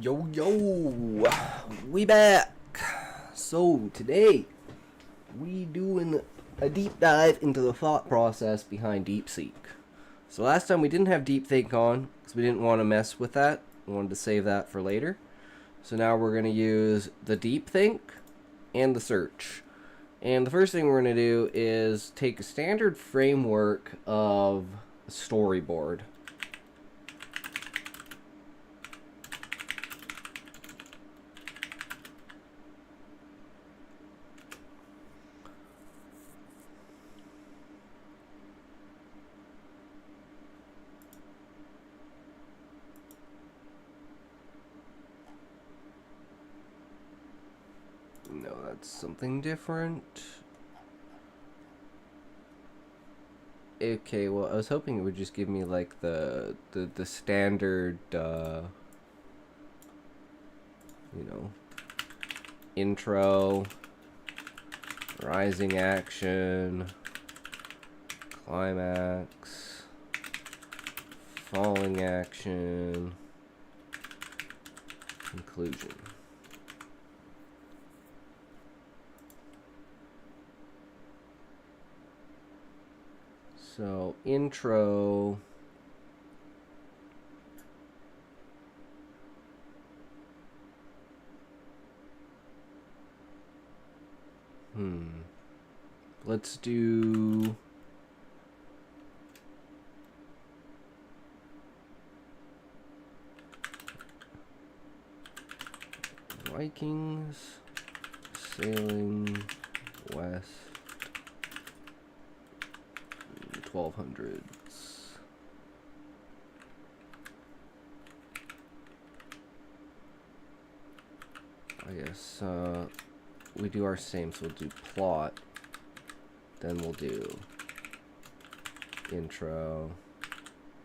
Yo, yo, we back. So today we doing a deep dive into the thought process behind DeepSeek. So last time we didn't have DeepThink on because we didn't want to mess with that. We wanted to save that for later. So now we're going to use the DeepThink and the search. And the first thing we're going to do is take a standard framework of a storyboard. No, that's something different. Okay, well, I was hoping it would just give me like the standard, intro, rising action, climax, falling action, conclusion. So, intro. Let's do Vikings sailing west 1200s. I guess we do our same, so we'll do plot, then we'll do intro,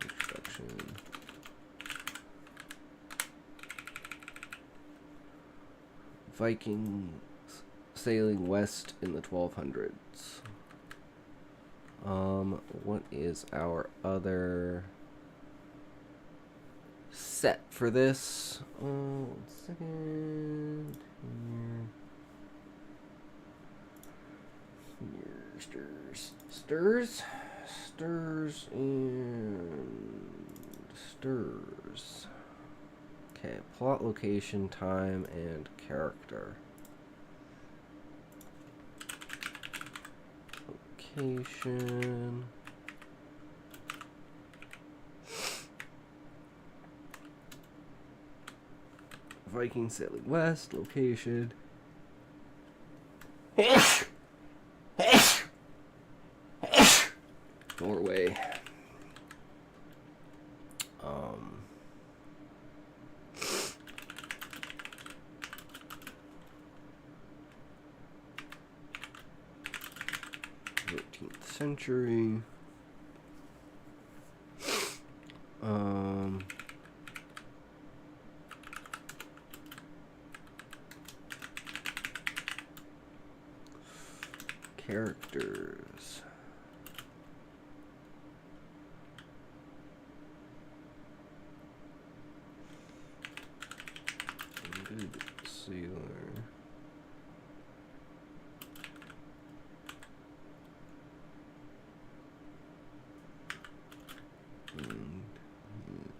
introduction, Vikings sailing west in the 1200s. What is our other set for this? 1 second. Here, stirs and stirs. Okay, plot, location, time, and character. Location. Viking sailing west, location. Norway. 13th century. Characters. Good sailor. And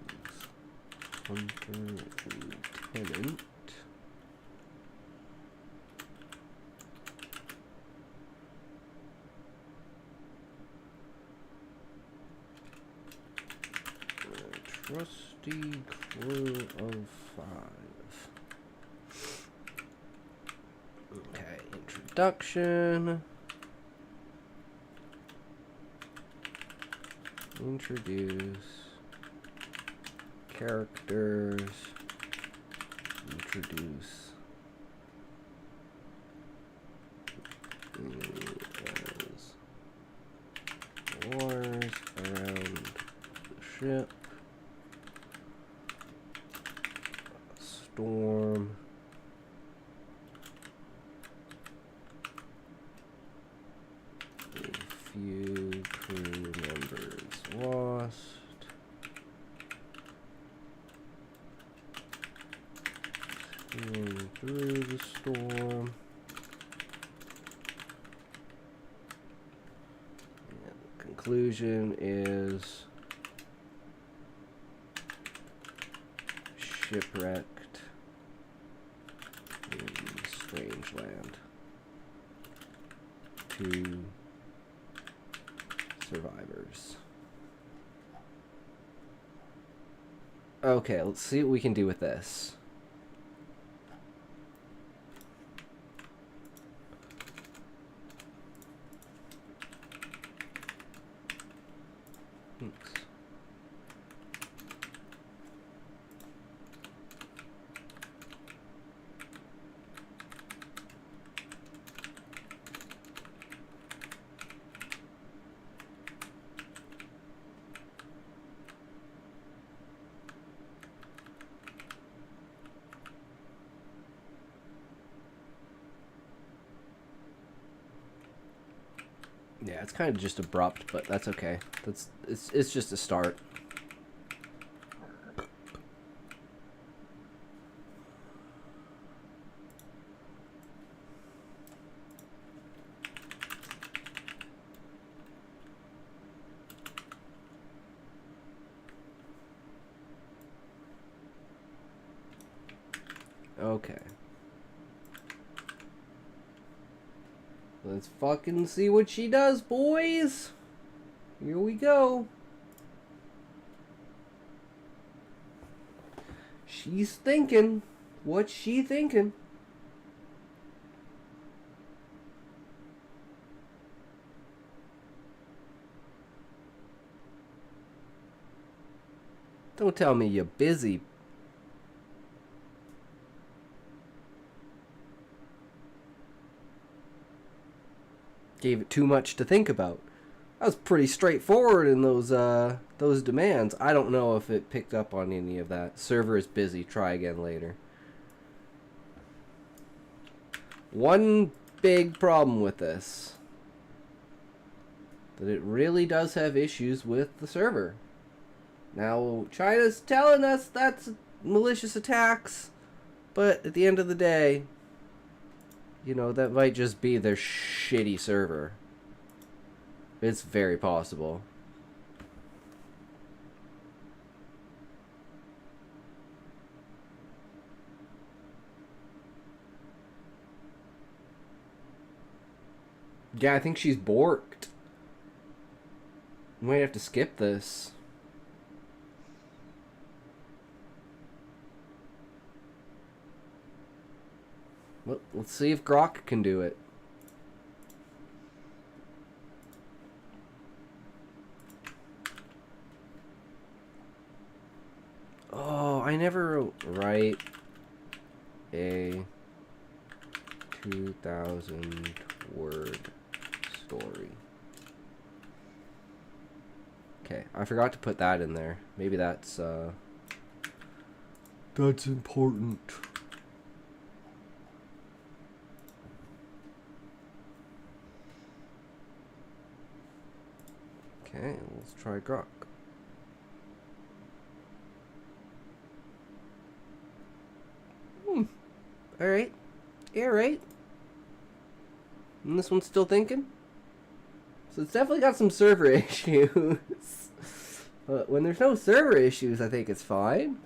his hunter lieutenant. Trusty crew of 5. Okay, introduction. Introduce. Characters. Introduce. As wars around the ship. Storm. A few crew members lost. through the storm. And the conclusion is shipwrecked in strange land. 2 survivors. Okay, let's see what we can do with this. Yeah, it's kind of just abrupt, but that's okay. It's just a start. Okay. Let's fucking see what she does, boys. Here we go. She's thinking. What's she thinking? Don't tell me you're busy. Gave it too much to think about. I was pretty straightforward in those demands. I don't know if it picked up on any of that. Server is busy. Try again later. One big problem with this. That it really does have issues with the server. Now, China's telling us that's malicious attacks. But at the end of the day, you know, that might just be their shitty server. It's very possible. Yeah, I think she's borked. We might have to skip this. Well, let's see if Grok can do it. Oh, I never write a 2,000 word story. Okay, I forgot to put that in there. Maybe that's important. Okay, let's try Grok. Alright. Alright. And this one's still thinking? So it's definitely got some server issues. But when there's no server issues, I think it's fine.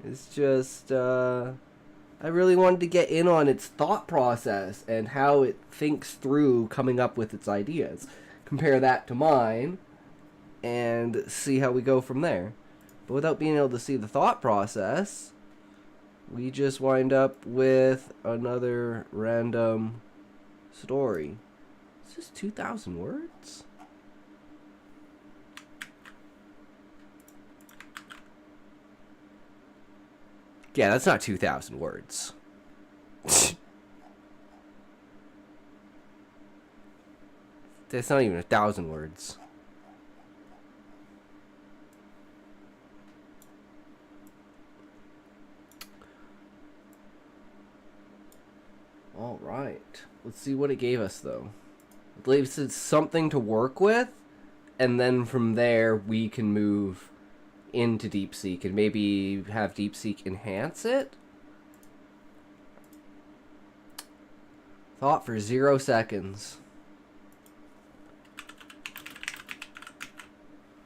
It's just, I really wanted to get in on its thought process and how it thinks through coming up with its ideas. Compare that to mine and see how we go from there. But without being able to see the thought process, we just wind up with another random story. Is this 2,000 words? Yeah, that's not 2,000 words. That's not even 1,000 words. All right. Let's see what it gave us, though. It leaves us something to work with, and then from there we can move into DeepSeek and maybe have DeepSeek enhance it. Thought for 0 seconds.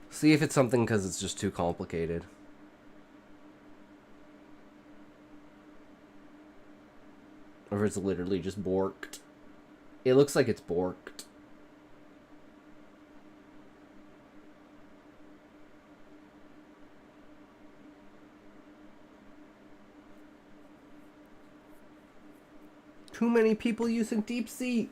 See if it's something because it's just too complicated. Or if it's literally just borked. It looks like it's borked. Too many people using DeepSeek.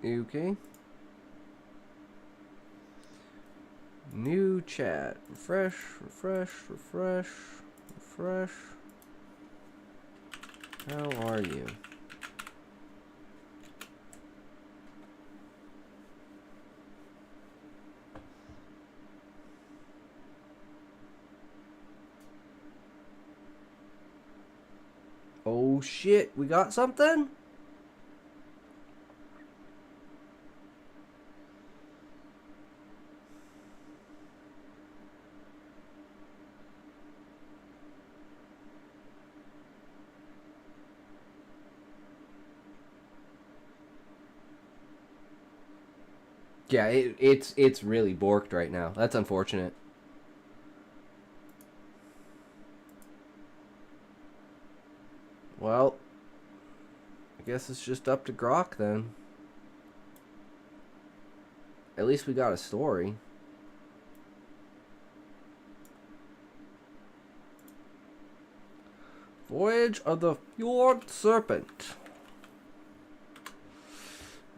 Okay. New chat. Refresh, refresh, refresh, refresh. How are you? Oh shit, we got something? Yeah, it's really borked right now. That's unfortunate. Well, I guess it's just up to Grok then. At least we got a story. Voyage of the Fjord Serpent.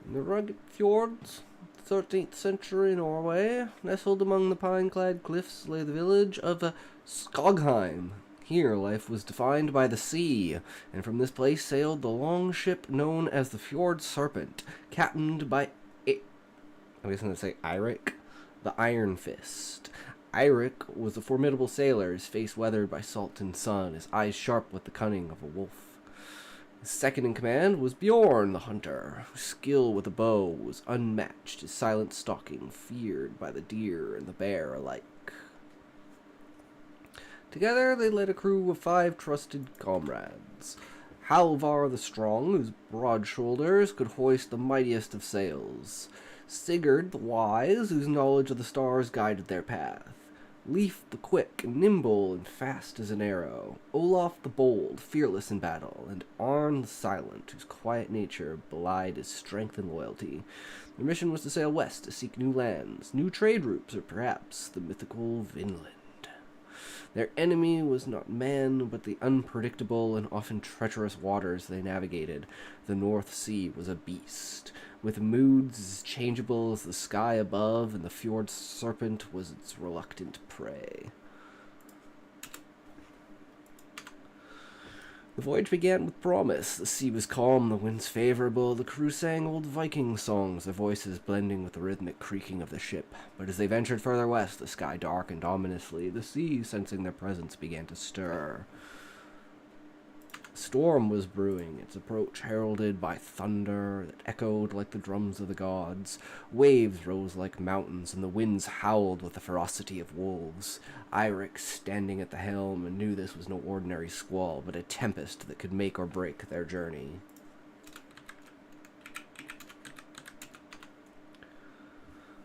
In the rugged fjords, 13th century Norway, nestled among the pine-clad cliffs, lay the village of Skogheim. Here, life was defined by the sea, and from this place sailed the long ship known as the Fjord Serpent, captained by I was going to say Eirik, the Iron Fist. Eirik was a formidable sailor, his face weathered by salt and sun, his eyes sharp with the cunning of a wolf. His second in command was Bjorn the Hunter, whose skill with a bow was unmatched, his silent stalking feared by the deer and the bear alike. Together they led a crew of 5 trusted comrades. Halvar the Strong, whose broad shoulders could hoist the mightiest of sails. Sigurd the Wise, whose knowledge of the stars guided their path. Leif the Quick, nimble and fast as an arrow. Olaf the Bold, fearless in battle. And Arn the Silent, whose quiet nature belied his strength and loyalty. Their mission was to sail west to seek new lands, new trade routes, or perhaps the mythical Vinland. Their enemy was not man, but the unpredictable and often treacherous waters they navigated. The North Sea was a beast, with moods as changeable as the sky above, and the Fjord Serpent was its reluctant prey. The voyage began with promise. The sea was calm, the winds favorable. The crew sang old Viking songs, their voices blending with the rhythmic creaking of the ship. But as they ventured further west, the sky darkened ominously. The sea, sensing their presence, began to stir. A storm was brewing, its approach heralded by thunder that echoed like the drums of the gods. Waves rose like mountains, and the winds howled with the ferocity of wolves. Eirik, standing at the helm, knew this was no ordinary squall, but a tempest that could make or break their journey.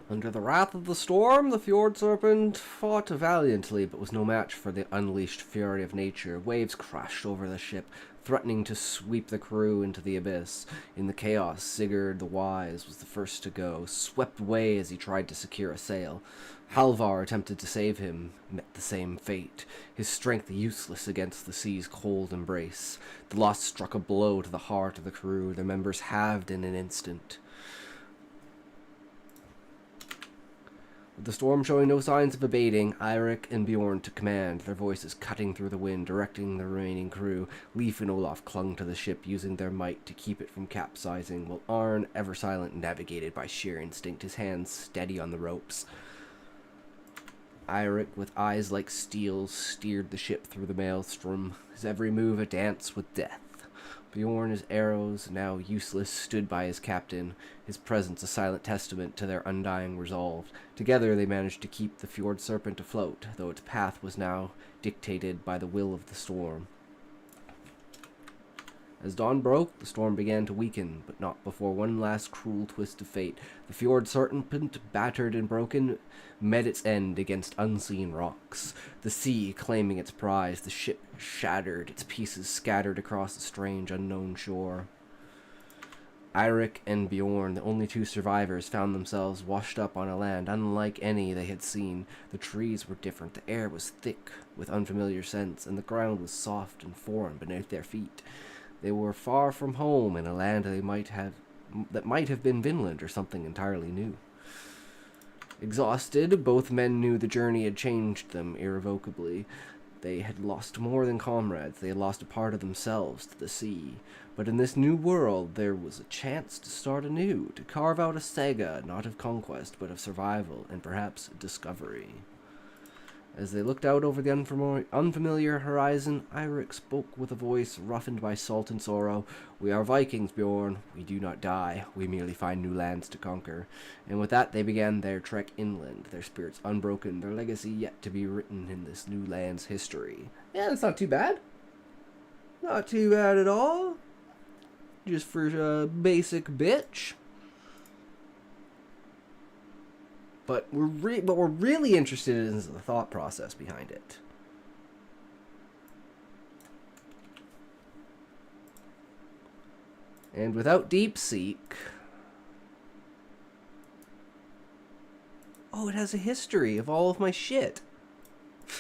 Under the wrath of the storm, the Fjord Serpent fought valiantly, but was no match for the unleashed fury of nature. Waves crashed over the ship, threatening to sweep the crew into the abyss. In the chaos, Sigurd the Wise was the first to go, swept away as he tried to secure a sail. Halvar attempted to save him, met the same fate, his strength useless against the sea's cold embrace. The loss struck a blow to the heart of the crew, their members halved in an instant. With the storm showing no signs of abating, Eirik and Bjorn took command, their voices cutting through the wind, directing the remaining crew. Leif and Olaf clung to the ship, using their might to keep it from capsizing, while Arn, ever silent, navigated by sheer instinct, his hands steady on the ropes. Eirik, with eyes like steel, steered the ship through the maelstrom, his every move a dance with death. Bjorn, his arrows now useless, stood by his captain, his presence a silent testament to their undying resolve. Together they managed to keep the fjord serpent afloat, though its path was now dictated by the will of the storm. As dawn broke, the storm began to weaken, but not before one last cruel twist of fate. The fjord serpent, battered and broken, met its end against unseen rocks. The sea claiming its prize, the ship shattered, its pieces scattered across the strange unknown shore. Eirik and Bjorn, the only two survivors, found themselves washed up on a land unlike any they had seen. The trees were different, the air was thick with unfamiliar scents, and the ground was soft and foreign beneath their feet. They were far from home in a land that might have been Vinland or something entirely new. Exhausted, both men knew the journey had changed them irrevocably. They had lost more than comrades. They had lost a part of themselves to the sea. But in this new world, there was a chance to start anew, to carve out a saga not of conquest, but of survival and perhaps discovery. As they looked out over the unfamiliar horizon, Eirik spoke with a voice roughened by salt and sorrow. "We are Vikings, Bjorn. We do not die. We merely find new lands to conquer." And with that, they began their trek inland, their spirits unbroken, their legacy yet to be written in this new land's history. Yeah, that's not too bad. Not too bad at all. Just for a basic bitch. But what we're really interested in is the thought process behind it. And without DeepSeek... Oh, it has a history of all of my shit.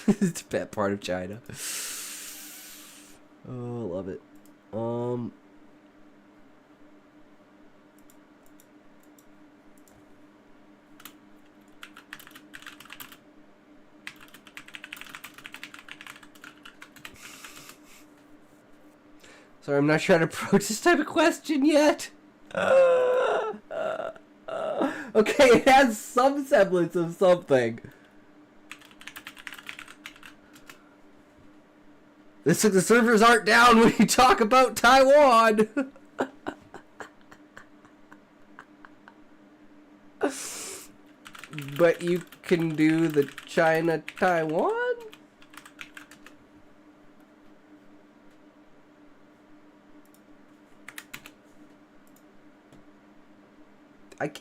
It's a bad part of China. Oh, love it. Sorry, I'm not trying to approach this type of question yet. Okay, it has some semblance of something. The servers aren't down when you talk about Taiwan. But you can do the China-Taiwan?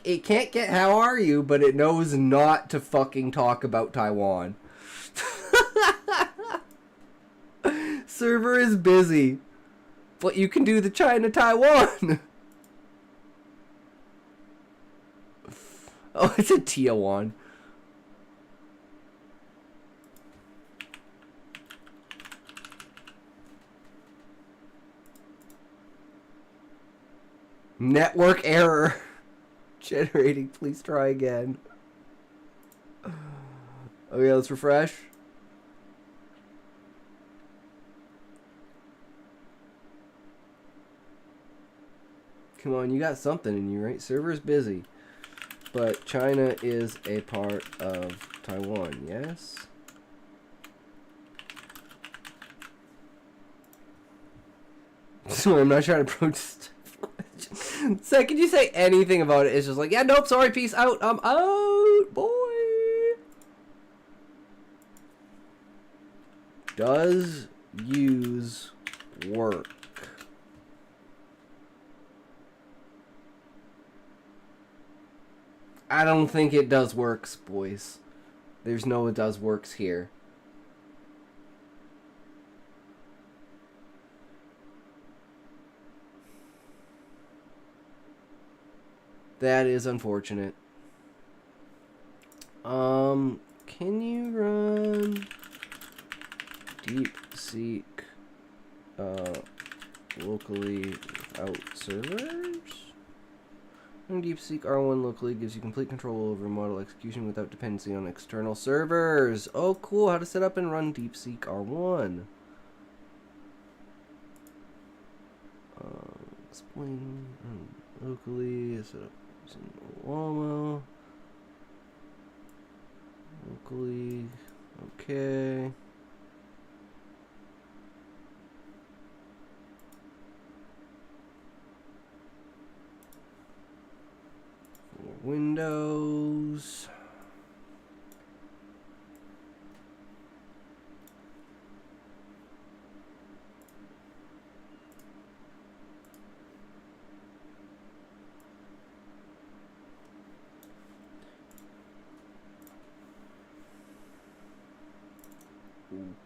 It can't get "how are you," but it knows not to fucking talk about Taiwan. Server is busy, but you can do the China-Taiwan. Oh, it's a Tiawan. Network error. Generating, please try again. Okay, let's refresh. Come on, you got something in you, right? Server's busy. But China is a part of Taiwan, yes? Sorry, I'm not trying to approach this. Second you say anything about it, it's just like, yeah, nope, sorry, peace out, I'm out, boy. Does use work. I don't think it does works, boys. There's no it does works here. That is unfortunate. Can you run DeepSeek locally without servers? Running DeepSeek R1 locally gives you complete control over model execution without dependency on external servers. Oh, cool. How to set up and run DeepSeek R1. Explain locally. Set up using Llama. Locally. Okay. Windows.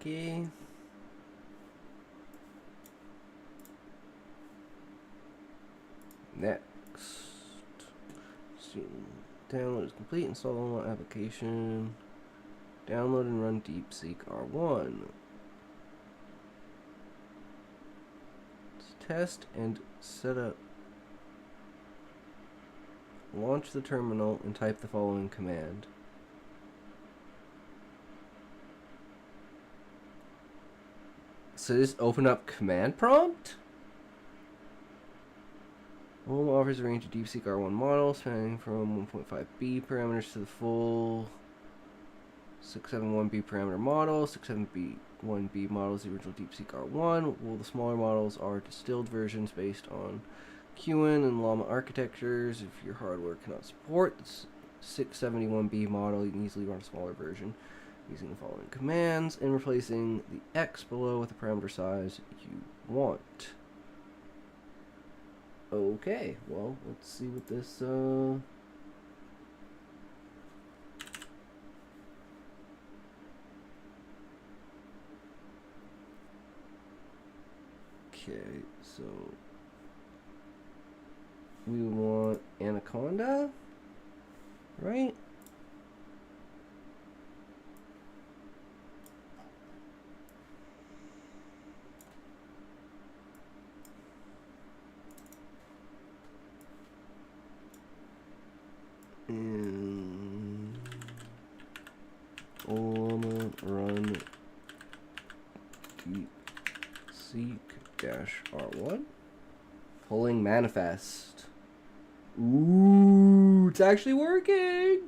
Okay. Next. Download is complete. Install application. Download and run DeepSeek R1. Let's test and set up. Launch the terminal and type the following command. So just open up command prompt? Home offers a range of DeepSeek R1 models spanning from 1.5B parameters to the full 671B parameter model. 671B model is the original DeepSeek R1, while the smaller models are distilled versions based on QN and Llama architectures. If your hardware cannot support the 671B model, you can easily run a smaller version using the following commands and replacing the X below with the parameter size you want. Okay, well, let's see what this, okay, so we want Anaconda, right? And run DeepSeek-R1. Pulling manifest. Ooh, it's actually working.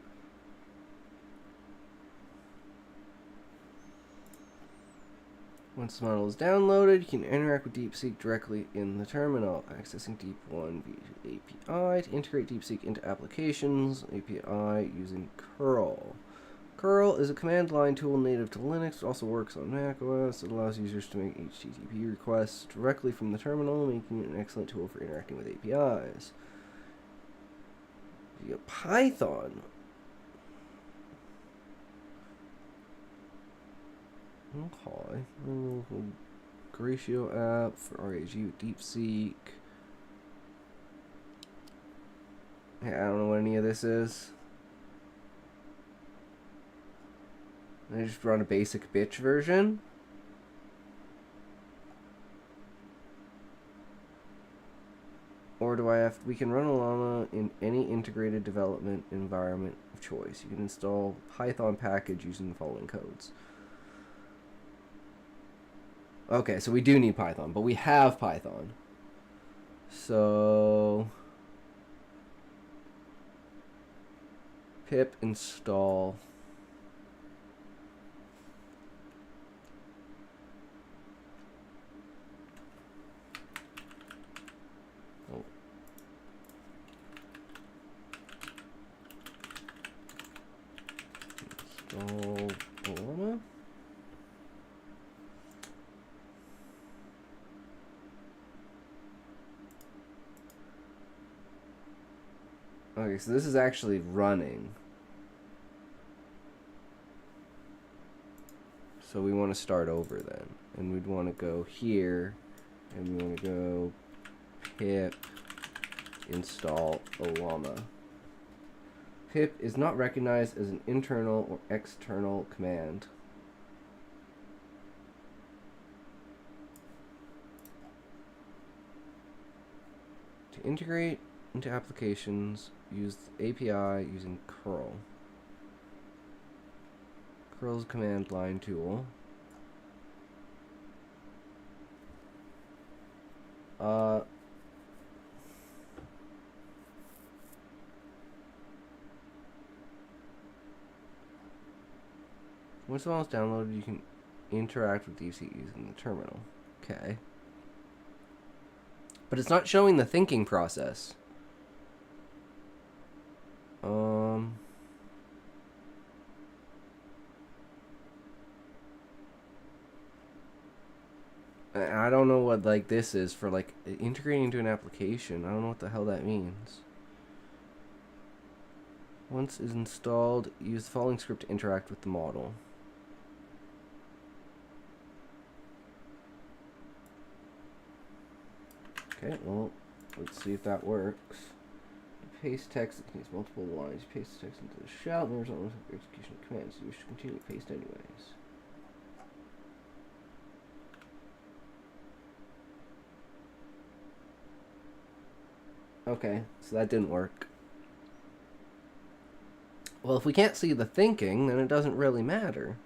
Once the model is downloaded, you can interact with DeepSeek directly in the terminal, accessing Deep1 via API to integrate DeepSeek into applications, API using curl. Curl is a command line tool native to Linux. It also works on macOS. It allows users to make HTTP requests directly from the terminal, making it an excellent tool for interacting with APIs. Via Python. Okay. Ratio app for RAG with DeepSeek. Hey, I don't know what any of this is. I just run a basic bitch version. Or do I have, we can run a Llama in any integrated development environment of choice. You can install Python package using the following codes. Okay, so we do need Python, but we have Python. So pip install Llama. Okay, so this is actually running. So we want to start over then. And we'd want to go here. And we want to go pip install Llama. Pip is not recognized as an internal or external command. To integrate into applications, use the API using curl. Curl's command line tool. Once the file is downloaded, you can interact with DeepSeek using the terminal. Okay. But it's not showing the thinking process. don't know what like this is for like integrating into an application. I don't know what the hell that means. Once it's installed, use the following script to interact with the model. Okay, well, let's see if that works. Paste text that contains multiple lines. Paste the text into the shell, and the result of the execution of commands. You wish to continue to paste anyways. Okay, so that didn't work. Well, if we can't see the thinking, then it doesn't really matter.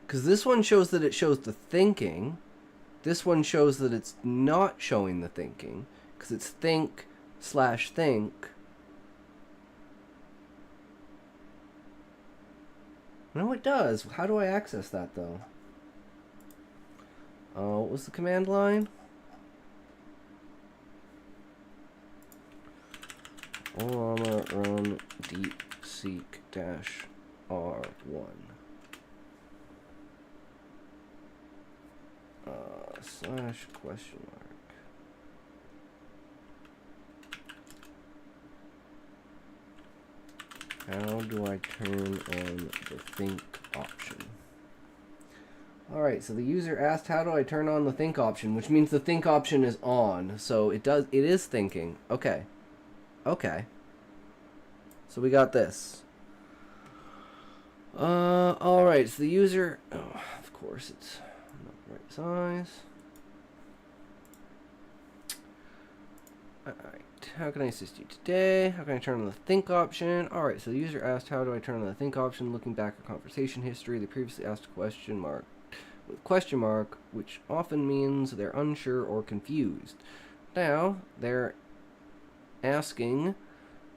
Because this one shows that it shows the thinking. This one shows that it's not showing the thinking. Because it's think/think. No, it does. How do I access that, though? What was the command line? Llama run deepseek-r1. Slash question mark. How do I turn on the think option? Alright, so the user asked how do I turn on the think option, which means the think option is on. So it is thinking. Okay. Okay. So we got this. Alright, so the user, oh, of course it's not the right size. Alright, how can I assist you today? How can I turn on the think option? Alright, so the user asked how do I turn on the think option, looking back at conversation history. They previously asked a question mark with question mark, which often means they're unsure or confused. Now, they're asking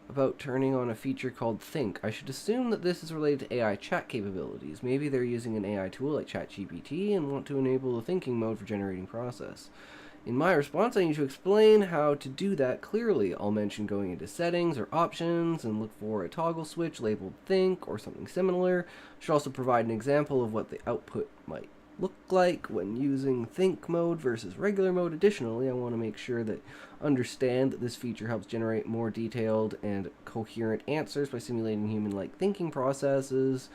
about turning on a feature called Think. I should assume that this is related to AI chat capabilities. Maybe they're using an AI tool like ChatGPT and want to enable the thinking mode for generating process. In my response, I need to explain how to do that clearly. I'll mention going into settings or options and look for a toggle switch labeled Think or something similar. I should also provide an example of what the output might look like when using think mode versus regular mode. Additionally, I want to make sure that understand that this feature helps generate more detailed and coherent answers by simulating human-like thinking processes.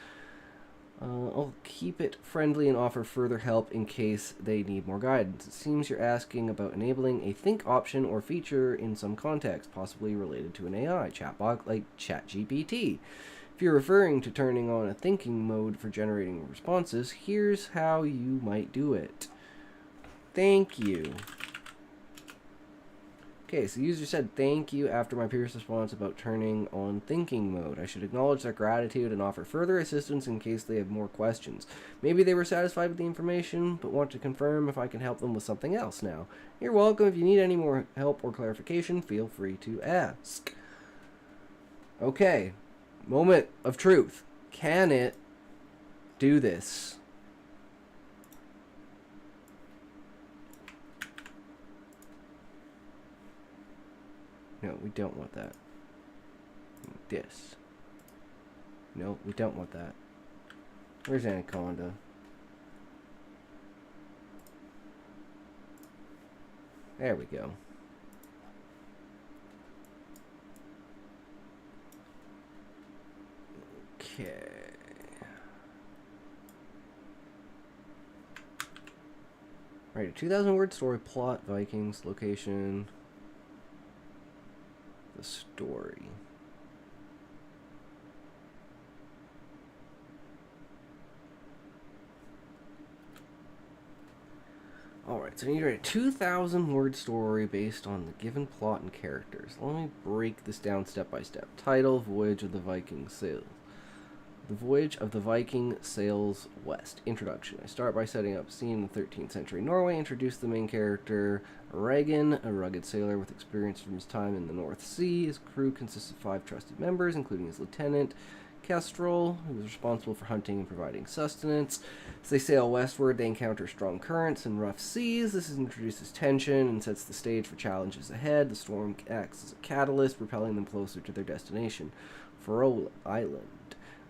I'll keep it friendly and offer further help in case they need more guidance. It seems you're asking about enabling a think option or feature in some context, possibly related to an AI chatbot like ChatGPT. If you're referring to turning on a thinking mode for generating responses, here's how you might do it. Thank you. Okay, so the user said thank you after my previous response about turning on thinking mode. I should acknowledge their gratitude and offer further assistance in case they have more questions. Maybe they were satisfied with the information, but want to confirm if I can help them with something else now. You're welcome. If you need any more help or clarification, feel free to ask. Okay. Moment of truth. Can it do this? No, we don't want that. This. No, we don't want that. Where's Anaconda? There we go. Okay. Right, a 2,000 word story, plot, Vikings, location, the story. Alright, so you need to write a 2,000 word story based on the given plot and characters. Let me break this down step by step. Title, Voyage of the Viking Sails. The Voyage of the Viking Sails West. Introduction. I start by setting up a scene in 13th century Norway, introduce the main character, Regan, a rugged sailor with experience from his time in the North Sea. His crew consists of 5 trusted members, including his lieutenant, Kestrel, who is responsible for hunting and providing sustenance. As they sail westward, they encounter strong currents and rough seas. This introduces tension and sets the stage for challenges ahead. The storm acts as a catalyst, propelling them closer to their destination, Faroe Island.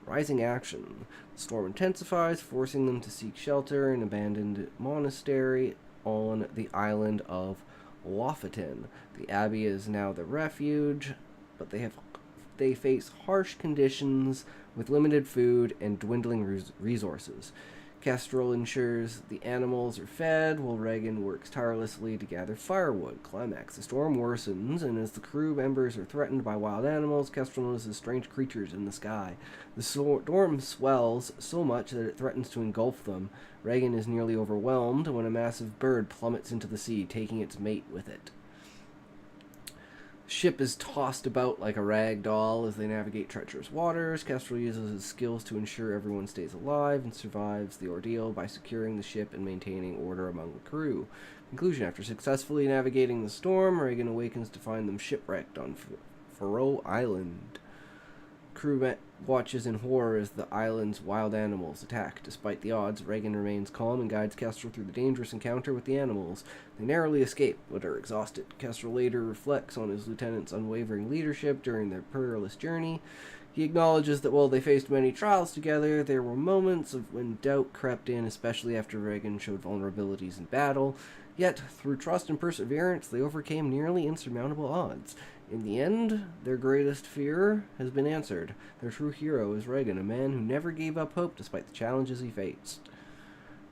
Rising action. The storm intensifies, forcing them to seek shelter in an abandoned monastery on the island of Lofoten. The abbey is now the refuge, but they face harsh conditions with limited food and dwindling resources. Kestrel ensures the animals are fed, while Reagan works tirelessly to gather firewood. Climax. The storm worsens, and as the crew members are threatened by wild animals, Kestrel notices strange creatures in the sky. The storm swells so much that it threatens to engulf them. Reagan is nearly overwhelmed when a massive bird plummets into the sea, taking its mate with it. Ship is tossed about like a rag doll as they navigate treacherous waters. Kestrel uses his skills to ensure everyone stays alive and survives the ordeal by securing the ship and maintaining order among the crew. Conclusion. After successfully navigating the storm, Reagan awakens to find them shipwrecked on Faroe Island. Crew watches in horror as the island's wild animals attack. Despite the odds, Reagan remains calm and guides Kestrel through the dangerous encounter with the animals. They narrowly escape, but are exhausted. Kestrel later reflects on his lieutenant's unwavering leadership during their perilous journey. He acknowledges that while they faced many trials together, there were moments of when doubt crept in, especially after Reagan showed vulnerabilities in battle. Yet, through trust and perseverance, they overcame nearly insurmountable odds. In the end, their greatest fear has been answered. Their true hero is Reagan, a man who never gave up hope despite the challenges he faced.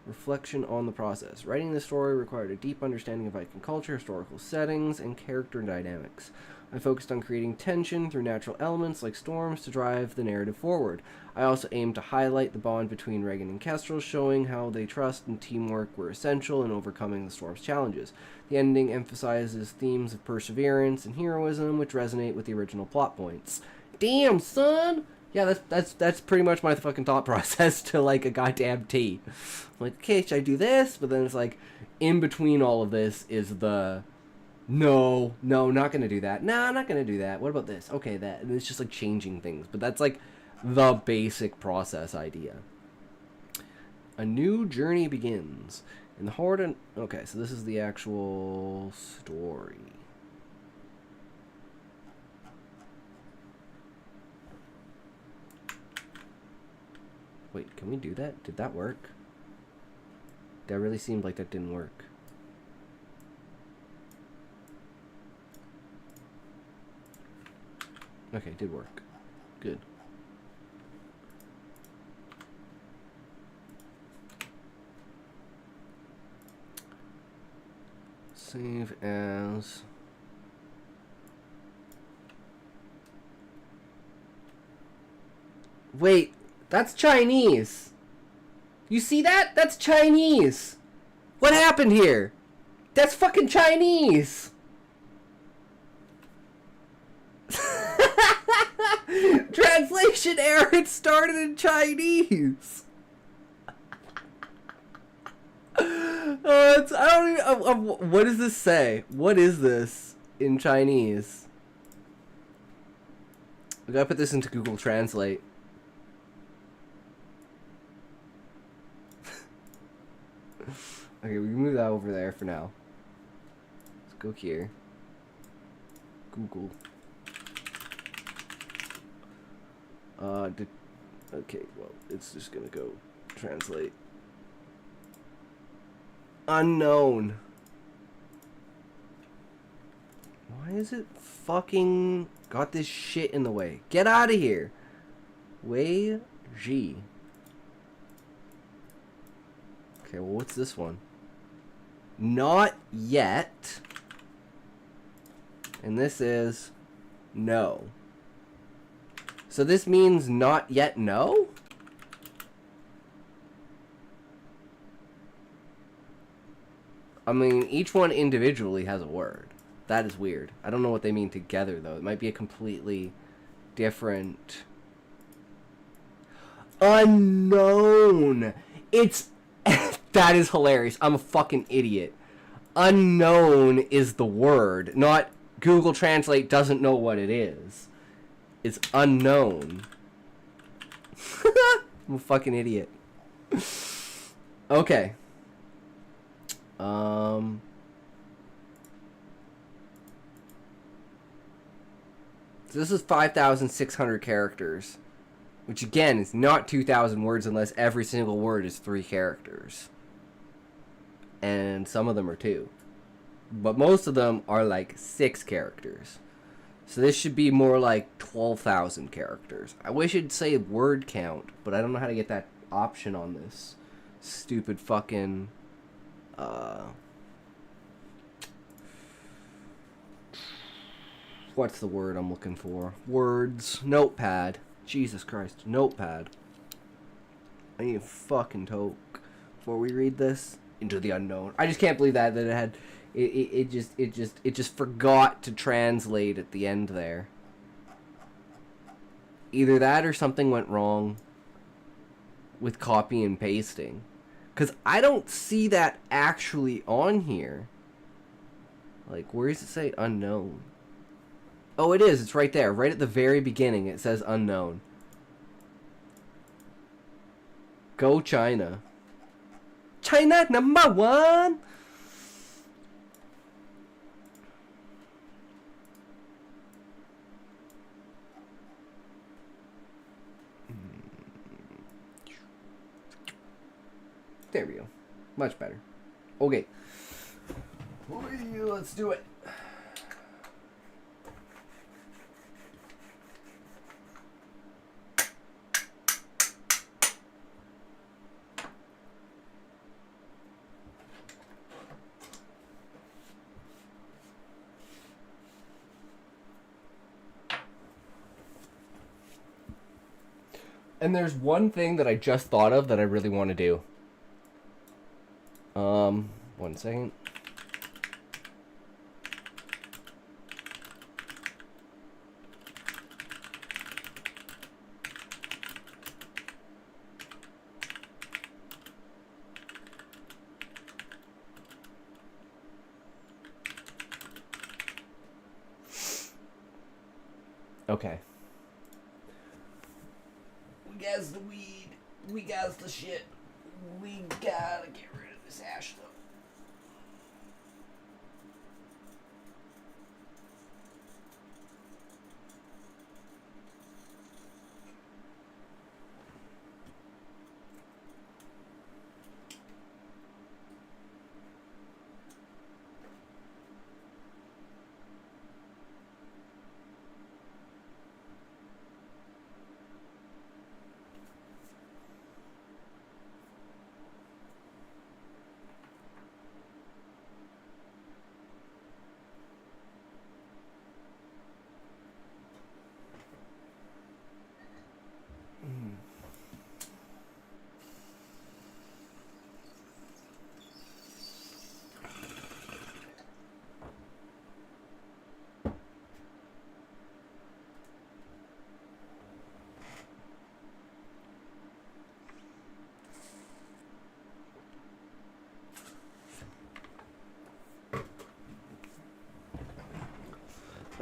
Reflection on the process. Writing this story required a deep understanding of Viking culture, historical settings, and character dynamics. I focused on creating tension through natural elements like storms to drive the narrative forward. I also aimed to highlight the bond between Reagan and Kestrel, showing how they trust and teamwork were essential in overcoming the storm's challenges. The ending emphasizes themes of perseverance and heroism, which resonate with the original plot points. Damn, son! Yeah, that's pretty much my fucking thought process to, like, a goddamn T. I'm like, okay, should I do this? But then it's like, in between all of this is the... No, not gonna do that. Nah, not gonna do that. What about this? Okay, that. And it's just like changing things. But that's like the basic process idea. A new journey begins. In the Horde... Okay, so this is the actual story. Wait, can we do that? Did that work? That really seemed like that didn't work. Okay, it did work. Good. Save as... Wait, that's Chinese. You see that? That's Chinese. What happened here? That's fucking Chinese. Translation error. It started in Chinese. I don't even. What does this say? What is this in Chinese? I gotta put this into Google Translate. Okay, we can move that over there for now. Let's go here. Google. Okay, well, it's just gonna go translate. Unknown. Why is it fucking got this shit in the way? Get out of here. Wei Ji. Okay, well, what's this one? Not yet. And this is no. So this means not yet no? I mean, each one individually has a word. That is weird. I don't know what they mean together, though. It might be a completely different... Unknown! It's... That is hilarious. I'm a fucking idiot. Unknown is the word, not Google Translate doesn't know what it is. It's unknown. I'm a fucking idiot. Okay. So this is 5,600 characters. which again is not 2,000 words unless every single word is 3 characters. And some of them are 2. But most of them are like 6 characters. So this should be more like 12,000 characters. I wish it'd say word count, but I don't know how to get that option on this stupid fucking what's the word I'm looking for? Words. Notepad. Jesus Christ. Notepad. I need a fucking toke before we read this. Into the unknown. I just can't believe that it had it just forgot to translate at the end there. Either that or something went wrong with copy and pasting. Cause I don't see that actually on here. Like, where does it say unknown? Oh, it is. It's right there. Right at the very beginning, it says unknown. Go China. China #1! There we go. Much better. Okay. Let's do it. And there's one thing that I just thought of that I really want to do. 1 second. Okay. We got the weed. We got the shit. We gotta get rid of this hash though.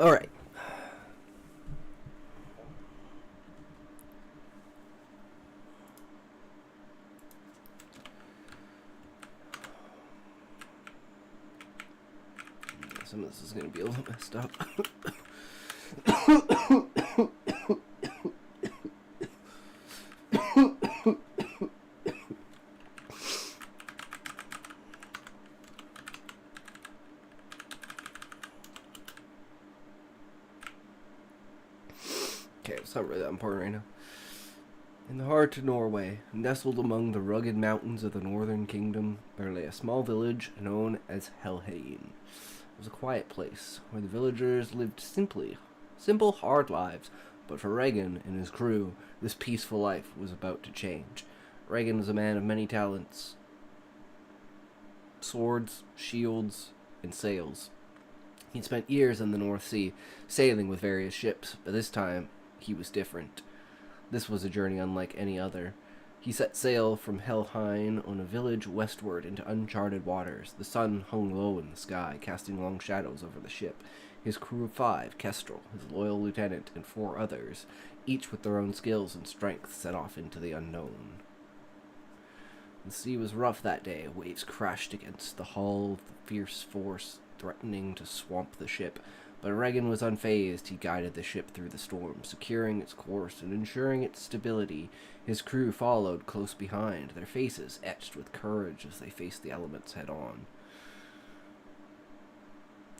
All right. Some of this is going to be a little messed up. Okay, it's not really that important right now. In the heart of Norway, nestled among the rugged mountains of the northern kingdom, there lay a small village known as Helheim. It was a quiet place, where the villagers lived simple, hard lives, but for Regan and his crew, this peaceful life was about to change. Regan was a man of many talents. Swords, shields, and sails. He'd spent years in the North Sea, sailing with various ships, but this time, he was different. This was a journey unlike any other. He set sail from Helheim on a village westward into uncharted waters. The sun hung low in the sky, casting long shadows over the ship. His crew of 5, Kestrel, his loyal lieutenant, and 4 others, each with their own skills and strength, set off into the unknown. The sea was rough that day. Waves crashed against the hull of the fierce force, threatening to swamp the ship. But Regan was unfazed. He guided the ship through the storm, securing its course and ensuring its stability. His crew followed close behind, their faces etched with courage as they faced the elements head on.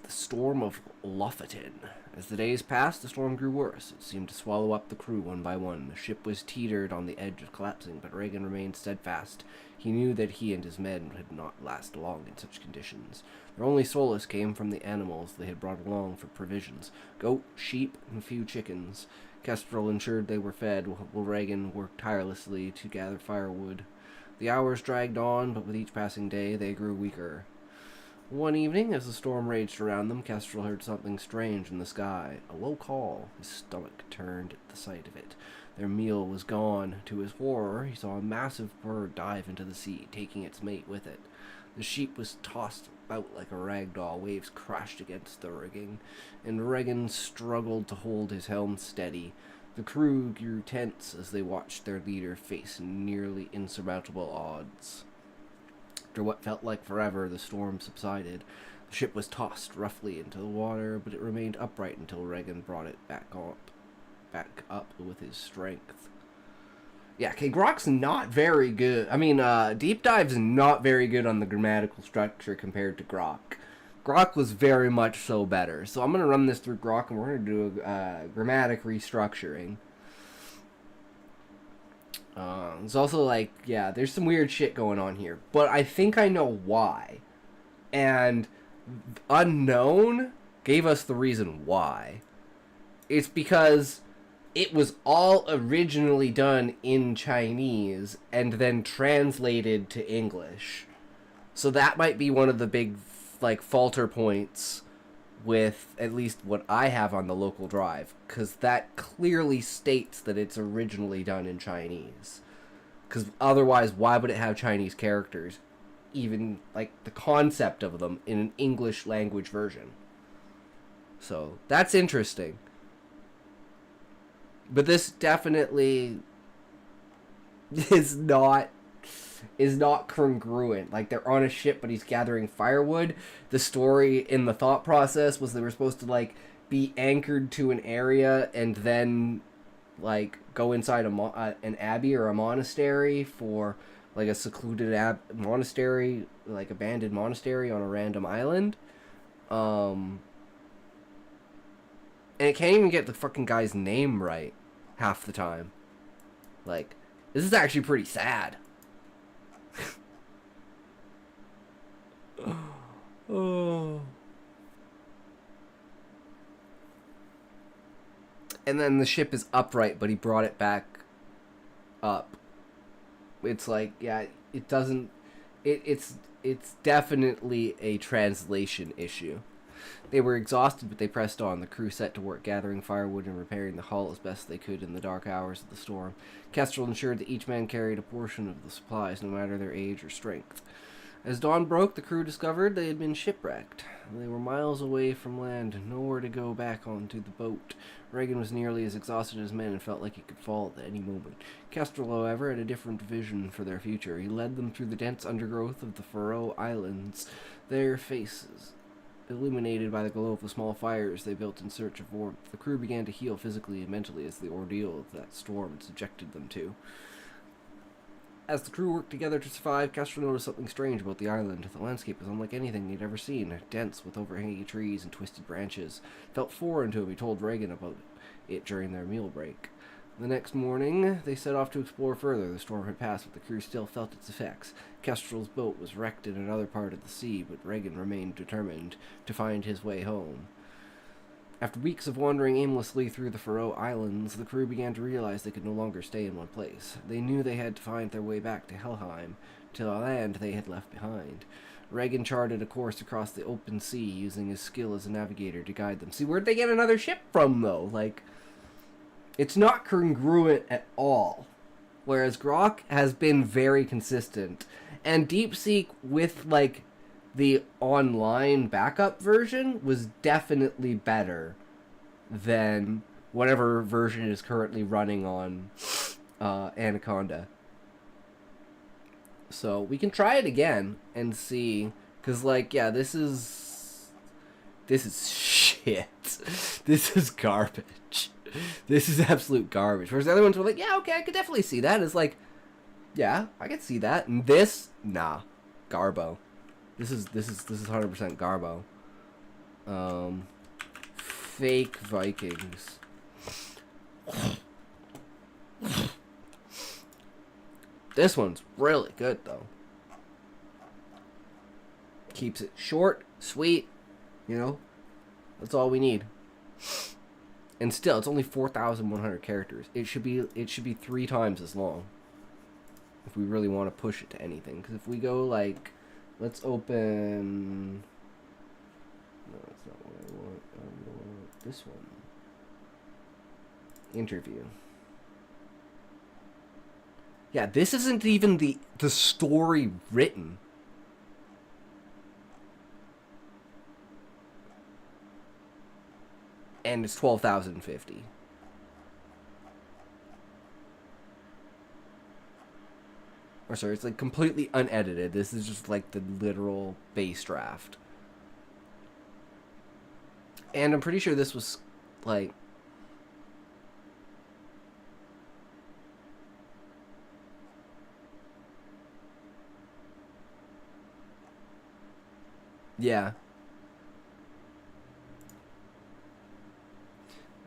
The storm of Lofoten. As the days passed, the storm grew worse. It seemed to swallow up the crew one by one. The ship was teetered on the edge of collapsing, but Regan remained steadfast. He knew that he and his men would not last long in such conditions. Their only solace came from the animals they had brought along for provisions: goat, sheep, and a few chickens. Kestrel ensured they were fed, while Regan worked tirelessly to gather firewood. The hours dragged on, but with each passing day they grew weaker. One evening, as the storm raged around them, Kestrel heard something strange in the sky. A low call. His stomach turned at the sight of it. Their meal was gone. To his horror, he saw a massive bird dive into the sea, taking its mate with it. The sheep was tossed about like a rag doll. Waves crashed against the rigging, and Regan struggled to hold his helm steady. The crew grew tense as they watched their leader face nearly insurmountable odds. After what felt like forever, the storm subsided. The ship was tossed roughly into the water, but it remained upright until Regan brought it back up with his strength. Yeah, okay, Grok's not very good. I mean, Deep Dive's not very good on the grammatical structure compared to Grok. Grok was very much so better. So I'm going to run this through Grok, and we're going to do a grammatic restructuring. It's also like, yeah, there's some weird shit going on here. But I think I know why. And Unknown gave us the reason why. It's because it was all originally done in Chinese and then translated to English. So that might be one of the big, like, falter points with at least what I have on the local drive, because that clearly states that it's originally done in Chinese. Because otherwise, why would it have Chinese characters, even like the concept of them, in an English language version? So that's interesting. But this definitely is not congruent. Like, they're on a ship, but he's gathering firewood. The story in the thought process was they were supposed to, like, be anchored to an area and then, like, go inside an abbey or a monastery for, like, a secluded monastery, like, abandoned monastery on a random island. And it can't even get the fucking guy's name right half the time. Like, this is actually pretty sad. Oh. And then the ship is upright, but he brought it back up. It's like, yeah, it doesn't... It's definitely a translation issue. They were exhausted, but they pressed on. The crew set to work gathering firewood and repairing the hull as best they could in the dark hours of the storm. Kestrel ensured that each man carried a portion of the supplies, no matter their age or strength. As dawn broke, the crew discovered they had been shipwrecked. They were miles away from land, nowhere to go back onto the boat. Regan was nearly as exhausted as men and felt like he could fall at any moment. Kestrel, however, had a different vision for their future. He led them through the dense undergrowth of the Faroe Islands, their faces illuminated by the glow of the small fires they built in search of warmth. The crew began to heal physically and mentally as the ordeal of that storm had subjected them to. As the crew worked together to survive, Kestrel noticed something strange about the island. The landscape was unlike anything he'd ever seen, dense with overhanging trees and twisted branches. It felt foreign to him. He told Regan about it during their meal break. The next morning, they set off to explore further. The storm had passed, but the crew still felt its effects. Kestrel's boat was wrecked in another part of the sea, but Regan remained determined to find his way home. After weeks of wandering aimlessly through the Faroe Islands, the crew began to realize they could no longer stay in one place. They knew they had to find their way back to Helheim, to the land they had left behind. Regan charted a course across the open sea, using his skill as a navigator to guide them. See, where'd they get another ship from, though? Like, it's not congruent at all. Whereas Grok has been very consistent. And DeepSeek with, like, the online backup version was definitely better than whatever version is currently running on Anaconda. So we can try it again and see. Because, like, yeah, this is shit. shit. This is garbage. This is absolute garbage. Whereas the other ones were like, yeah, okay, I could definitely see that. It's like, yeah, I could see that. And this, nah, Garbo. This is 100% Garbo. Fake Vikings. This one's really good though. Keeps it short, sweet, you know. That's all we need. And still, it's only 4,100 characters. It should be 3 times as long. If we really want to push it to anything, because if we go like, let's open. No, that's not what I want. I want this one. Interview. Yeah, this isn't even the story written. And it's 12,050. Or sorry, it's like completely unedited. This is just like the literal base draft. And I'm pretty sure this was like, yeah.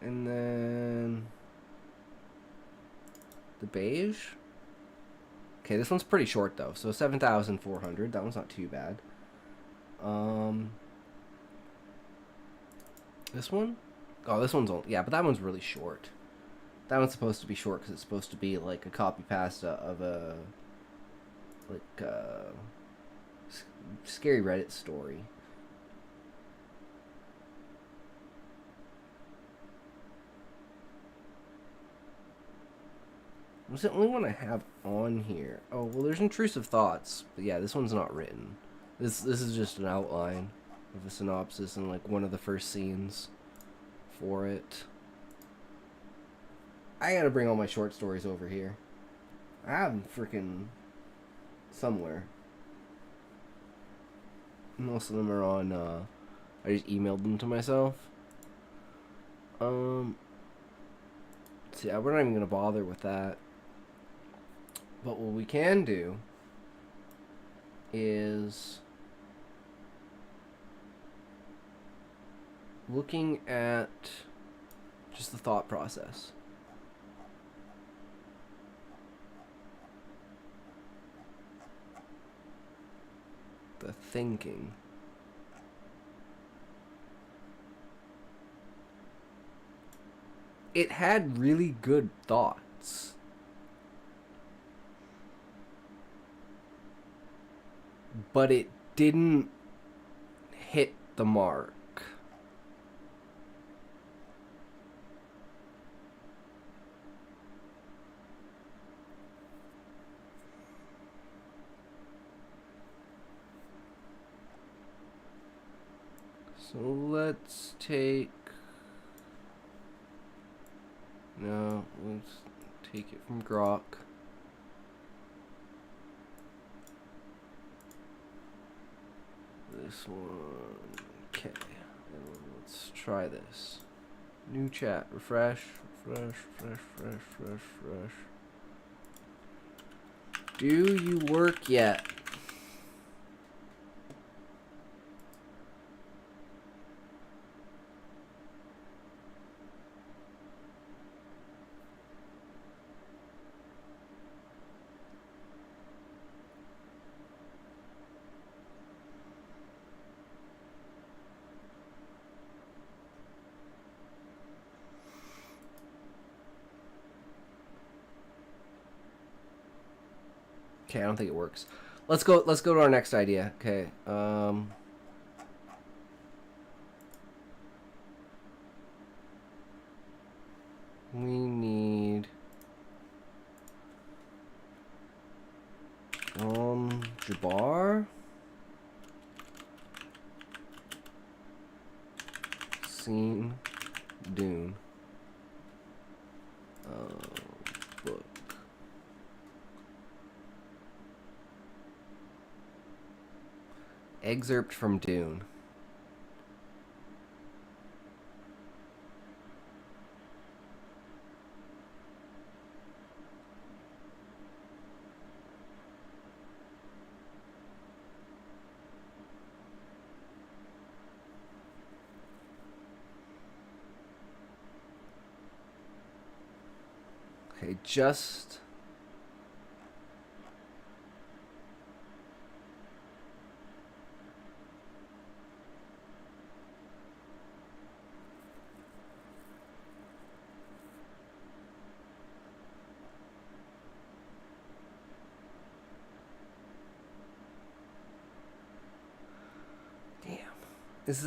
And then the beige. Okay, this one's pretty short though. So 7,400. That one's not too bad. This one? Oh, this one's yeah, but that one's really short. That one's supposed to be short because it's supposed to be like a copy pasta of a scary Reddit story. Was the only one I have on here? Oh, well, there's Intrusive Thoughts. But yeah, this one's not written. This is just an outline of a synopsis and like one of the first scenes for it. I gotta bring all my short stories over here. I have them freaking somewhere. Most of them are on, I just emailed them to myself. So yeah, we're not even gonna bother with that. But what we can do is looking at just the thought process. The thinking. It had really good thoughts. But it didn't hit the mark. So let's take... No, let's take it from Grok. This one, okay, and let's try this. New chat, refresh. Do you work yet? Okay, I don't think it works. Let's go to our next idea. Okay. We need Jabbar, Scene, Dune. Book. Excerpt from Dune. Okay, just... Is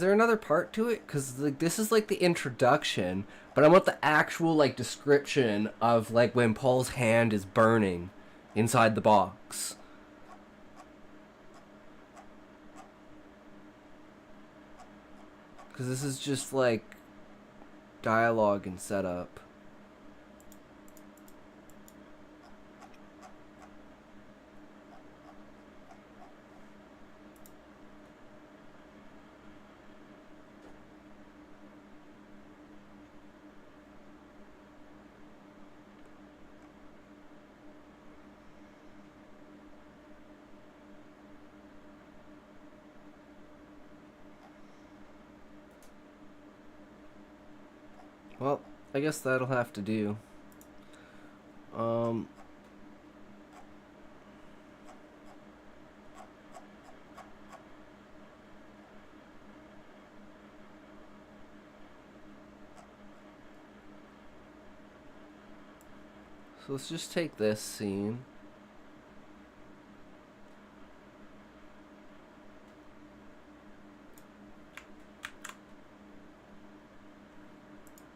there another part to it? Because like this is like the introduction, but I want the actual like description of like when Paul's hand is burning inside the box. Because this is just like dialogue and setup. Well, I guess that'll have to do. So let's just take this scene.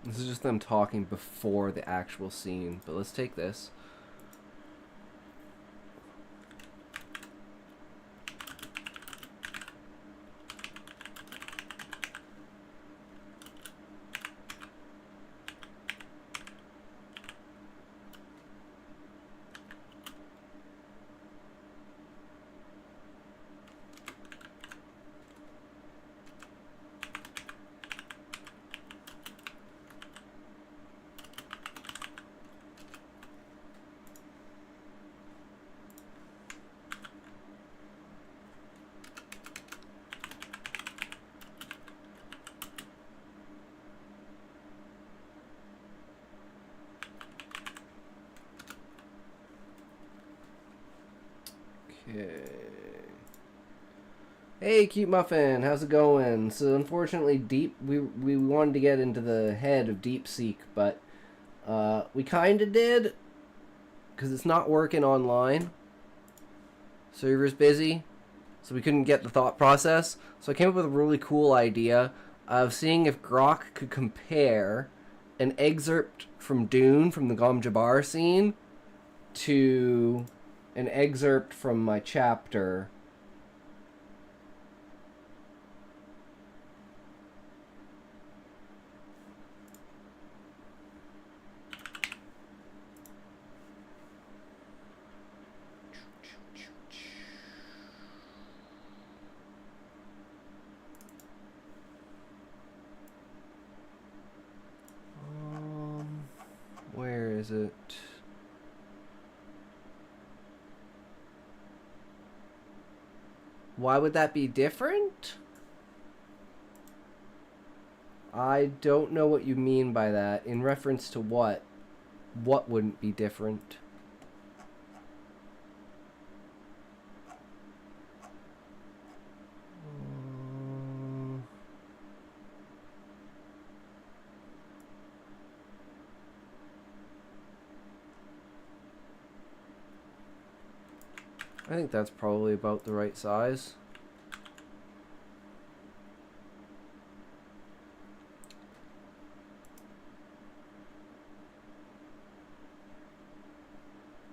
This is just them talking before the actual scene, but let's take this. Okay. Hey, Cute Muffin, how's it going? So unfortunately, we wanted to get into the head of DeepSeek, but we kind of did, because it's not working online. Server's busy, so we couldn't get the thought process. So I came up with a really cool idea of seeing if Grok could compare an excerpt from Dune, from the Gom Jabbar scene, to an excerpt from my chapter. Where is it? Why would that be different? I don't know what you mean by that. In reference to what? What wouldn't be different? I think that's probably about the right size.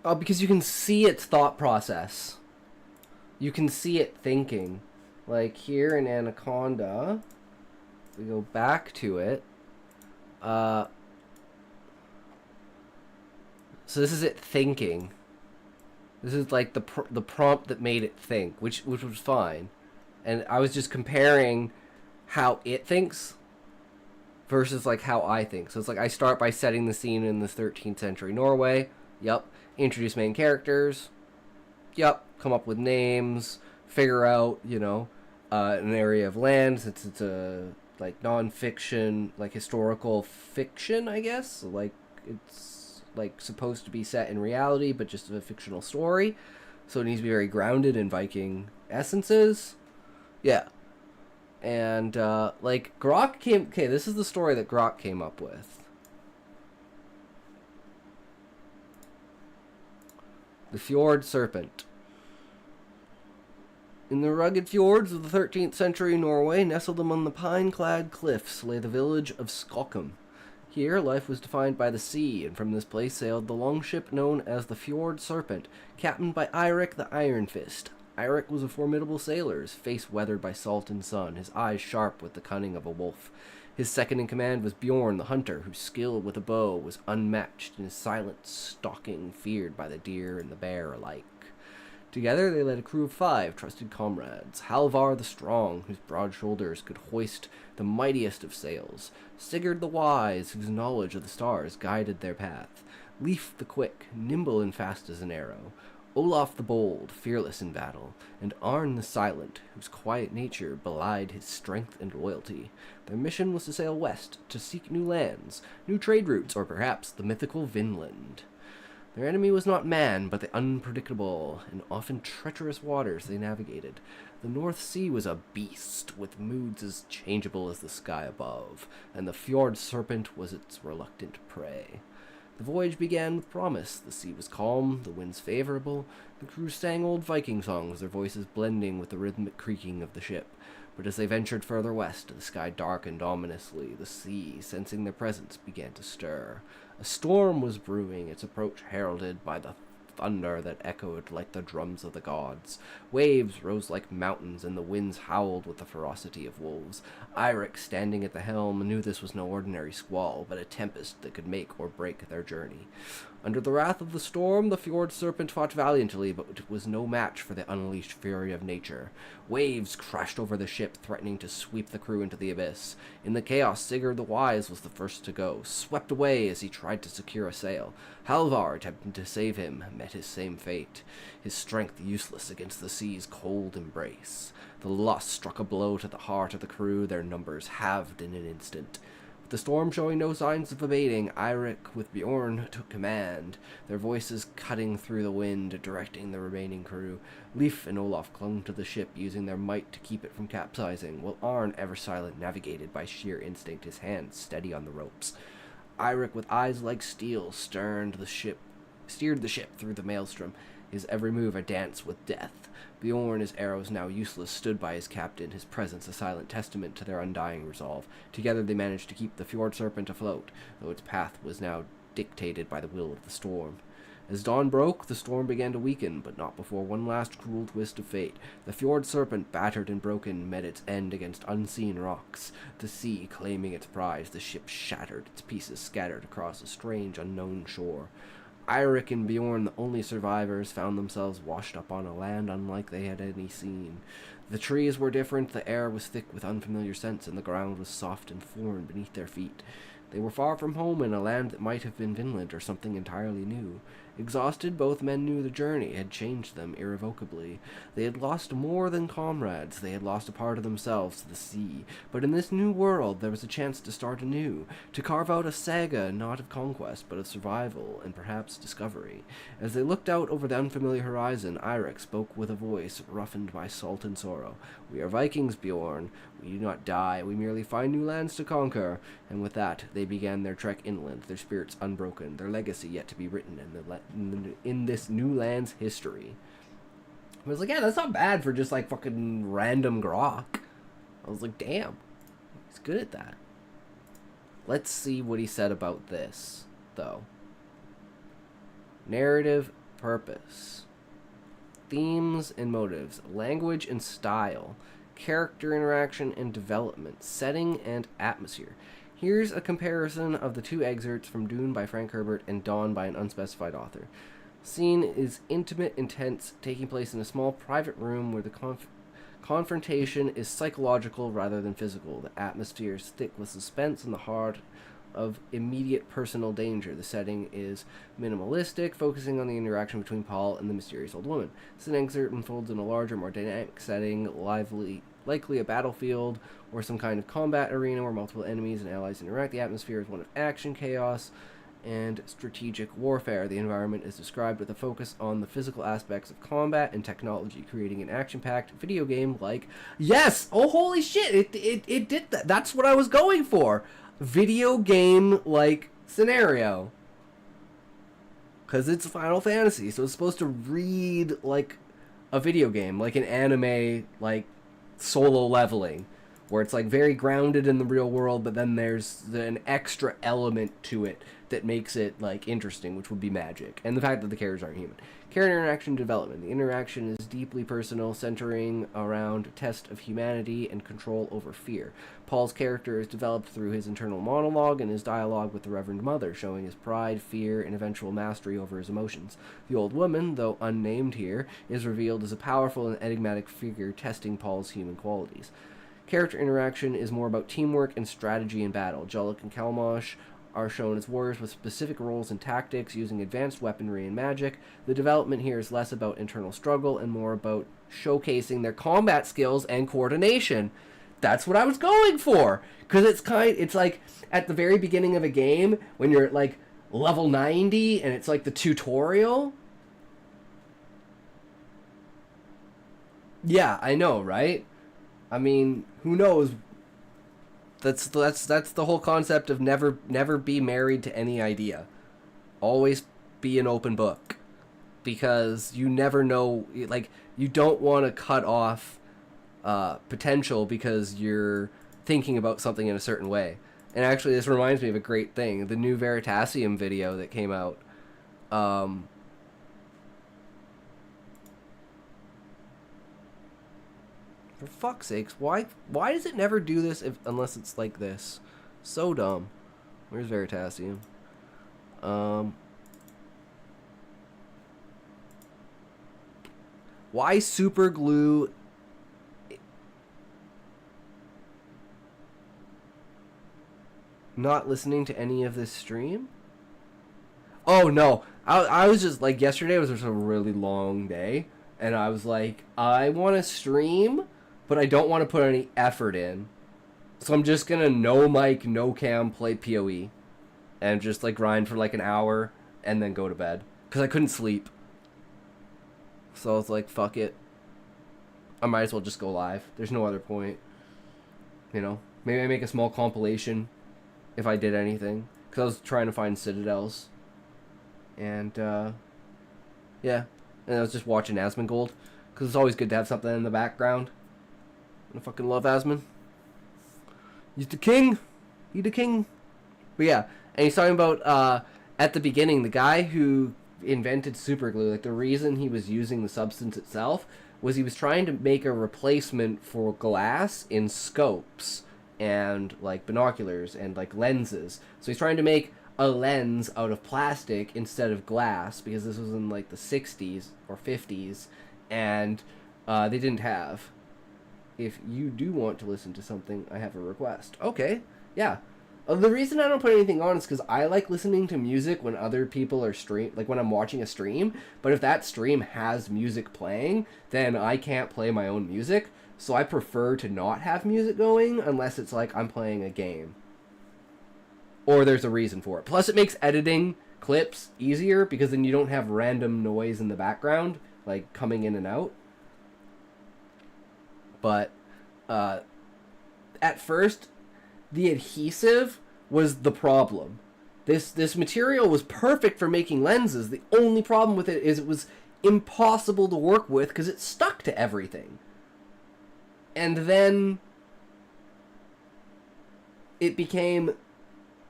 Oh, because you can see its thought process. You can see it thinking. Like here in Anaconda, if we go back to it, so this is it thinking. This is like the prompt that made it think, which was fine. And I was just comparing how it thinks versus like how I think. So it's like I start by setting the scene in the 13th century Norway. Yep. Introduce main characters. Yep. Come up with names. Figure out, you know, an area of land, since it's a like non-fiction, like historical fiction, I guess. So, like it's like supposed to be set in reality, but just a fictional story. So it needs to be very grounded in Viking essences. Yeah. And like Grok came. Okay, this is the story that Grok came up with. The Fjord Serpent. In the rugged fjords of the 13th century Norway, nestled among the pine-clad cliffs, lay the village of Skokkum. Here, life was defined by the sea, and from this place sailed the longship known as the Fjord Serpent, captained by Eirik the Iron Fist. Eirik was a formidable sailor, his face weathered by salt and sun, his eyes sharp with the cunning of a wolf. His second in command was Bjorn the hunter, whose skill with a bow was unmatched, and his silent stalking feared by the deer and the bear alike. Together they led a crew of 5 trusted comrades: Halvar the Strong, whose broad shoulders could hoist the mightiest of sails; Sigurd the Wise, whose knowledge of the stars guided their path; Leif the Quick, nimble and fast as an arrow; Olaf the Bold, fearless in battle; and Arn the Silent, whose quiet nature belied his strength and loyalty. Their mission was to sail west, to seek new lands, new trade routes, or perhaps the mythical Vinland. Their enemy was not man, but the unpredictable and often treacherous waters they navigated. The North Sea was a beast, with moods as changeable as the sky above, and the Fjord Serpent was its reluctant prey. The voyage began with promise. The sea was calm, the winds favorable. The crew sang old Viking songs, their voices blending with the rhythmic creaking of the ship. But as they ventured further west, the sky darkened ominously. The sea, sensing their presence, began to stir. A storm was brewing, its approach heralded by the thunder that echoed like the drums of the gods. Waves rose like mountains, and the winds howled with the ferocity of wolves. Eirik, standing at the helm, knew this was no ordinary squall, but a tempest that could make or break their journey. Under the wrath of the storm, the Fjord Serpent fought valiantly, but it was no match for the unleashed fury of nature. Waves crashed over the ship, threatening to sweep the crew into the abyss. In the chaos, Sigurd the Wise was the first to go, swept away as he tried to secure a sail. Halvar, attempting to save him, met his same fate, his strength useless against the sea's cold embrace. The loss struck a blow to the heart of the crew, their numbers halved in an instant. The storm showing no signs of abating, Eirik with Bjorn took command, their voices cutting through the wind, directing the remaining crew. Leif and Olaf clung to the ship, using their might to keep it from capsizing, while Arn, ever silent, navigated by sheer instinct, his hands steady on the ropes. Eirik, with eyes like steel, steered the ship through the maelstrom, his every move a dance with death. Bjorn, his arrows now useless, stood by his captain, his presence a silent testament to their undying resolve. Together they managed to keep the Fjord Serpent afloat, though its path was now dictated by the will of the storm. As dawn broke, the storm began to weaken, but not before one last cruel twist of fate. The Fjord Serpent, battered and broken, met its end against unseen rocks. The sea claiming its prize, the ship shattered, its pieces scattered across a strange, unknown shore. Eirik and Bjorn, the only survivors, found themselves washed up on a land unlike they had any seen. The trees were different, the air was thick with unfamiliar scents, and the ground was soft and foreign beneath their feet. They were far from home in a land that might have been Vinland or something entirely new. Exhausted, both men knew the journey had changed them irrevocably. They had lost more than comrades. They had lost a part of themselves to the sea. But in this new world, there was a chance to start anew, to carve out a saga not of conquest, but of survival and perhaps discovery. As they looked out over the unfamiliar horizon, Eirik spoke with a voice roughened by salt and sorrow. "We are Vikings, Bjorn. We do not die. We merely find new lands to conquer." And with that, they began their trek inland, their spirits unbroken, their legacy yet to be written in this new land's history. I was like, yeah, that's not bad for just like fucking random grok. I was like, damn, he's good at that. Let's see what he said about this, though. Narrative, purpose, themes and motives, language and style, character interaction and development, setting and atmosphere. Here's a comparison of the two excerpts from Dune by Frank Herbert and Dawn by an unspecified author. Scene is intimate, intense, taking place in a small private room where the confrontation is psychological rather than physical. The atmosphere is thick with suspense and the heart of immediate personal danger. The setting is minimalistic, focusing on the interaction between Paul and the mysterious old woman. This an excerpt unfolds in a larger, more dynamic setting, likely a battlefield or some kind of combat arena where multiple enemies and allies interact. The atmosphere is one of action, chaos, and strategic warfare. The environment is described with a focus on the physical aspects of combat and technology, creating an action-packed video game like... Yes! Oh, holy shit! It did that. That's what I was going for. Video game-like scenario. Because it's Final Fantasy, so it's supposed to read like a video game, like an anime, like solo leveling, where it's like very grounded in the real world, but then there's an extra element to it that makes it like interesting, which would be magic, and the fact that the characters aren't human. Character interaction development. The interaction is deeply personal, centering around test of humanity and control over fear. Paul's character is developed through his internal monologue and his dialogue with the Reverend Mother, showing his pride, fear, and eventual mastery over his emotions. The old woman, though unnamed here, is revealed as a powerful and enigmatic figure testing Paul's human qualities. Character interaction is more about teamwork and strategy in battle. Jellic and Kalmosh are shown as warriors with specific roles and tactics, using advanced weaponry and magic. The development here is less about internal struggle and more about showcasing their combat skills and coordination. That's what I was going for, because it's like at the very beginning of a game when you're at like level 90 and it's like the tutorial. Yeah, I know, right? I mean, who knows? That's the whole concept of never be married to any idea. Always be an open book, because you never know. Like, you don't want to cut off potential because you're thinking about something in a certain way. And actually, this reminds me of a great thing: the new Veritasium video that came out. For fuck's sakes, why does it never do this unless it's like this? So dumb. Where's Veritasium? Why super glue? Not listening to any of this stream? Oh no, I was just like, yesterday was just a really long day, and I was like, I want to stream, but I don't want to put any effort in. So I'm just going to no mic, no cam, play PoE. And just like grind for like an hour and then go to bed. Because I couldn't sleep. So I was like, fuck it. I might as well just go live. There's no other point. You know, maybe I make a small compilation if I did anything. Because I was trying to find Citadels. And, yeah. And I was just watching Asmongold. Because it's always good to have something in the background. I fucking love Asmon. He's the king. He's the king. But yeah, and he's talking about, at the beginning, the guy who invented superglue, like the reason he was using the substance itself was he was trying to make a replacement for glass in scopes and like binoculars and like lenses. So he's trying to make a lens out of plastic instead of glass, because this was in like the 60s or 50s, and they didn't have... If you do want to listen to something, I have a request. Okay, yeah. The reason I don't put anything on is because I like listening to music when other people are like when I'm watching a stream. But if that stream has music playing, then I can't play my own music. So I prefer to not have music going unless it's like I'm playing a game. Or there's a reason for it. Plus it makes editing clips easier, because then you don't have random noise in the background, like coming in and out. But at first, the adhesive was the problem. This material was perfect for making lenses. The only problem with it is it was impossible to work with because it stuck to everything. And then it became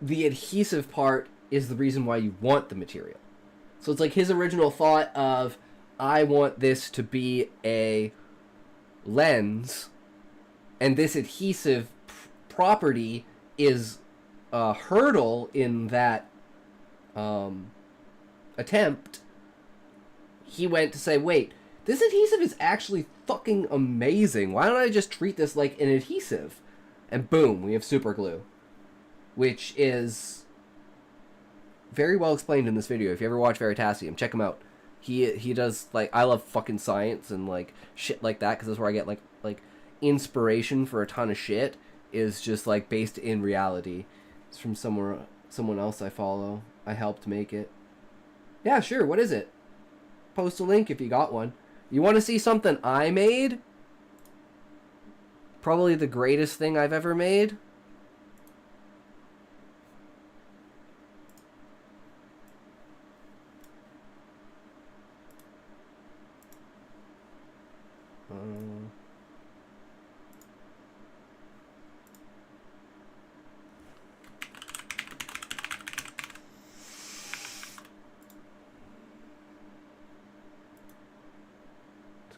the adhesive part is the reason why you want the material. So it's like his original thought of, I want this to be a lens, and this adhesive property is a hurdle in that attempt. He went to say, wait, this adhesive is actually fucking amazing. Why don't I just treat this like an adhesive? And boom, we have super glue, which is very well explained in this video. If you ever watch Veritasium, check him out. He does, like, I love fucking science and like shit like that, because that's where I get like inspiration for a ton of shit, is just like based in reality. It's from somewhere someone else I follow. I helped make it. Yeah, sure. What is it? Post a link if you got one. You want to see something I made? Probably the greatest thing I've ever made.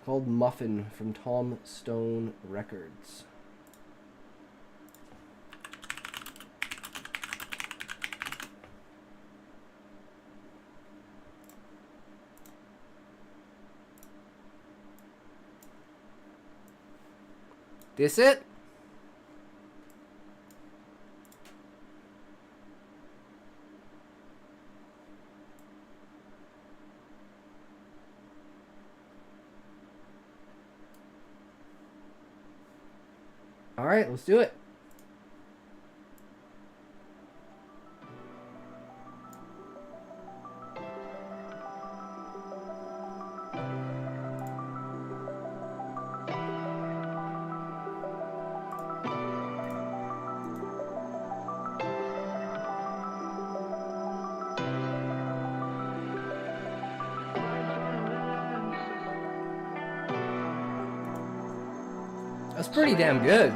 Called Muffin from Tom Stone Records. This it? All right, let's do it. That's pretty damn good.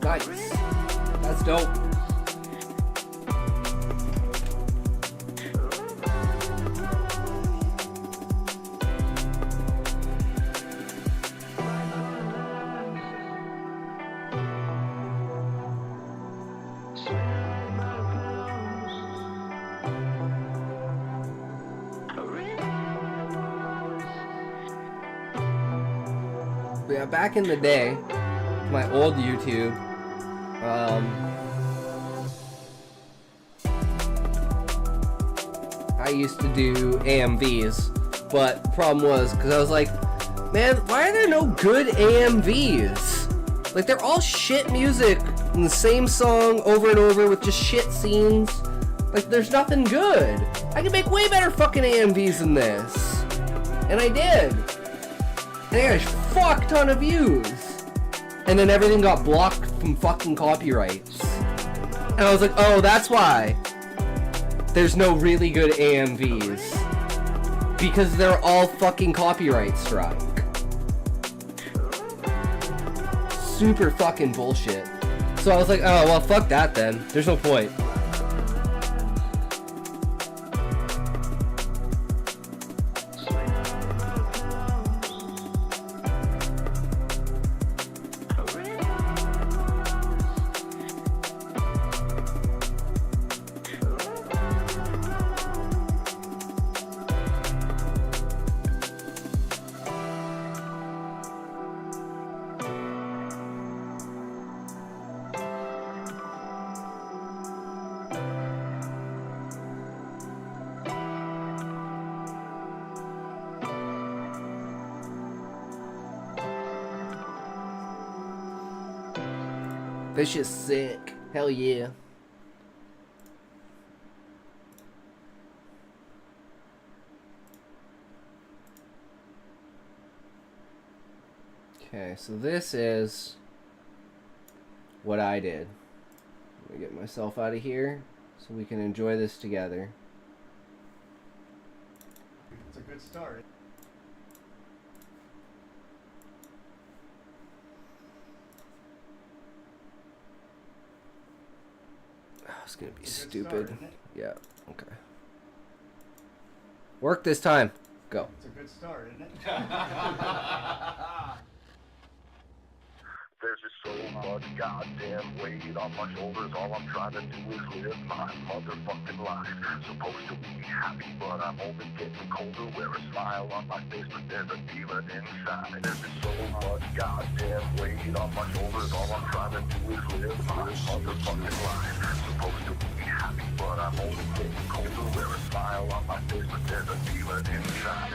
Nice. That's dope. But yeah, back in the day, my old YouTube, I used to do AMVs, but the problem was, because I was like, man, why are there no good AMVs? Like, they're all shit music in the same song over and over with just shit scenes. Like, there's nothing good. I can make way better fucking AMVs than this. And I did. And I got a fuck ton of views. And then everything got blocked from fucking copyrights. And I was like, oh, that's why there's no really good AMVs. Because they're all fucking copyright strike. Super fucking bullshit. So I was like, oh, well, fuck that then. There's no point. This shit's sick. Hell yeah. Okay, so this is what I did. Let me get myself out of here so we can enjoy this together. It's a good start. Oh, it's gonna be stupid. Start, yeah, okay. Work this time. Go. It's a good start, isn't it? There's just so much goddamn weight on my shoulders. All I'm trying to do is live my motherfucking life. Supposed to be happy, but I'm only getting colder. Wear a smile on my face, but there's a demon inside. There's just so much goddamn weight on my shoulders. All I'm trying to do is live my motherfucking life. Supposed to be happy, but I'm only getting colder. Wear a smile on my face, but there's a demon inside.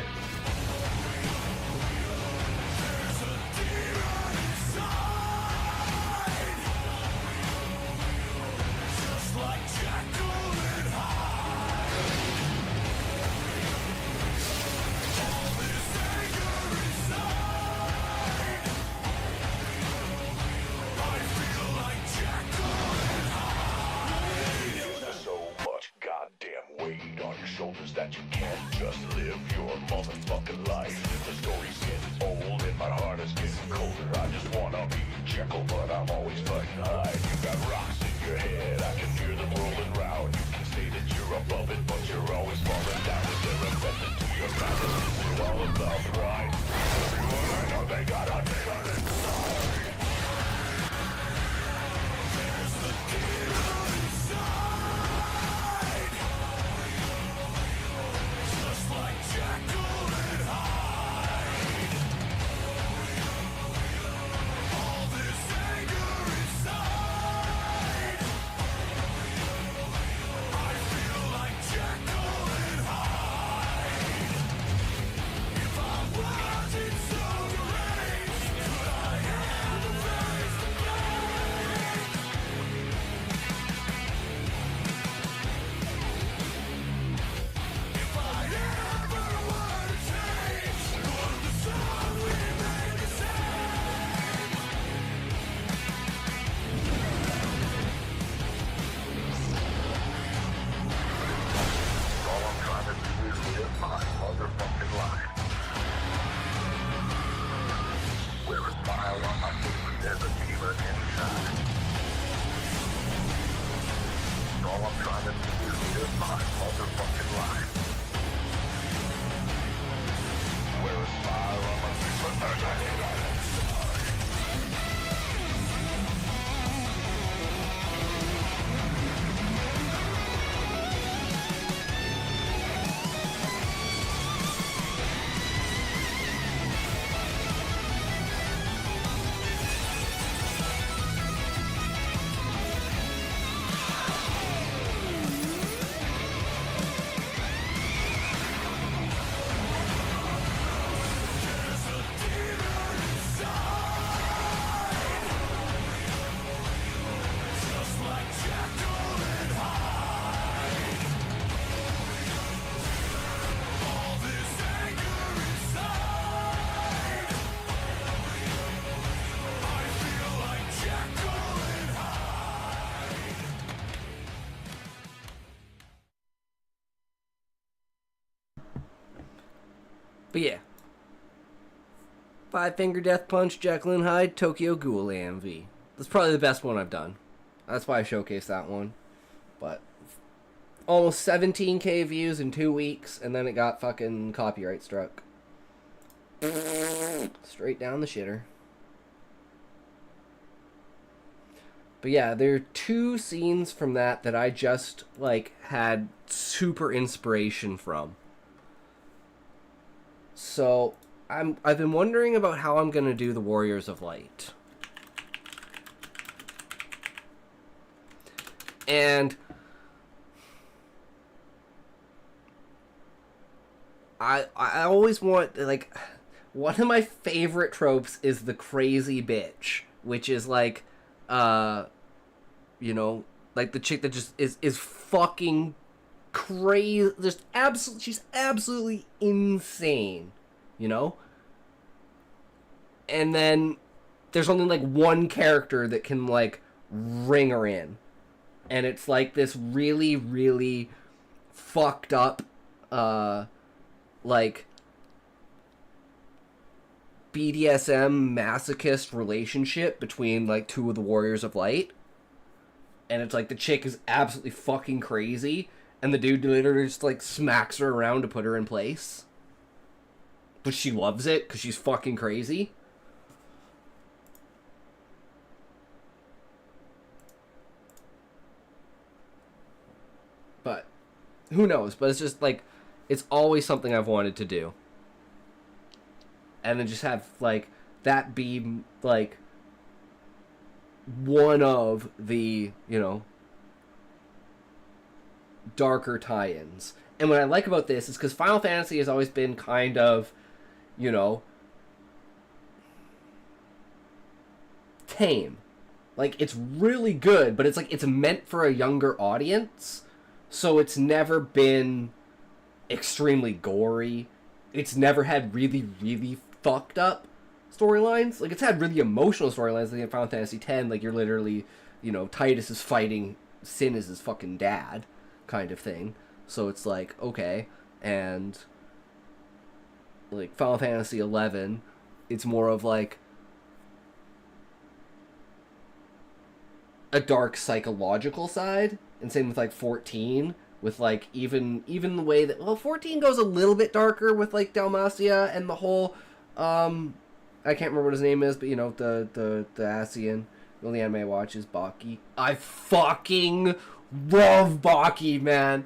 That you can't just live your motherfucking life. The story's getting old and my heart is getting colder. I just wanna be Jekyll, but I'm always fighting high. You got rocks in your head, I can hear them rolling round. You can say that you're above it, but you're always falling down. Is there a method to your madness? Is it all about pride? Everyone I know, they got a demon inside. There's the demon inside. Like Jekyll and Hyde. All this anger inside. I feel like Jekyll and Hyde. If I wasn't so deranged, could I ever face the blame? If I ever were to change, would the song remain the same? All I'm trying to do is live my motherfucking life. Wear a smile on my face, but there's a demon inside. All I'm trying to do is live my motherfucking life. Wear a smile on my face, but there's a demon inside. But yeah. Five Finger Death Punch, Jekyll and Hyde, Tokyo Ghoul AMV. That's probably the best one I've done. That's why I showcased that one. But almost 17k views in 2 weeks, and then it got fucking copyright struck. Straight down the shitter. But yeah, there are 2 scenes from that I just, like, had super inspiration from. So, I've been wondering about how I'm gonna do the Warriors of Light. And I always want, like, one of my favorite tropes is the crazy bitch, which is like You know, like the chick that just is fucking crazy, just absolutely, she's absolutely insane, you know? And then there's only like one character that can like ring her in. And it's like this really, really fucked up, like BDSM masochist relationship between like two of the Warriors of Light. And it's like the chick is absolutely fucking crazy, and the dude literally just like smacks her around to put her in place. But she loves it because she's fucking crazy. But who knows? But it's just like, it's always something I've wanted to do. And then just have like that be like one of the, you know, darker tie-ins. And what I like about this is because Final Fantasy has always been kind of, you know, tame. Like, it's really good, but it's like it's meant for a younger audience. So it's never been extremely gory. It's never had really, really fucked up storylines. Like, it's had really emotional storylines. Like in Final Fantasy X, like you're literally, you know, Titus is fighting Sin as his fucking dad, kind of thing. So it's like, okay. And like Final Fantasy 11, it's more of like a dark psychological side. And same with like 14, with like even the way that, well, 14 goes a little bit darker with like Dalmacia and the whole I can't remember what his name is, but you know, the Asian. The only anime I watch is Baki. I fucking love Baki, man.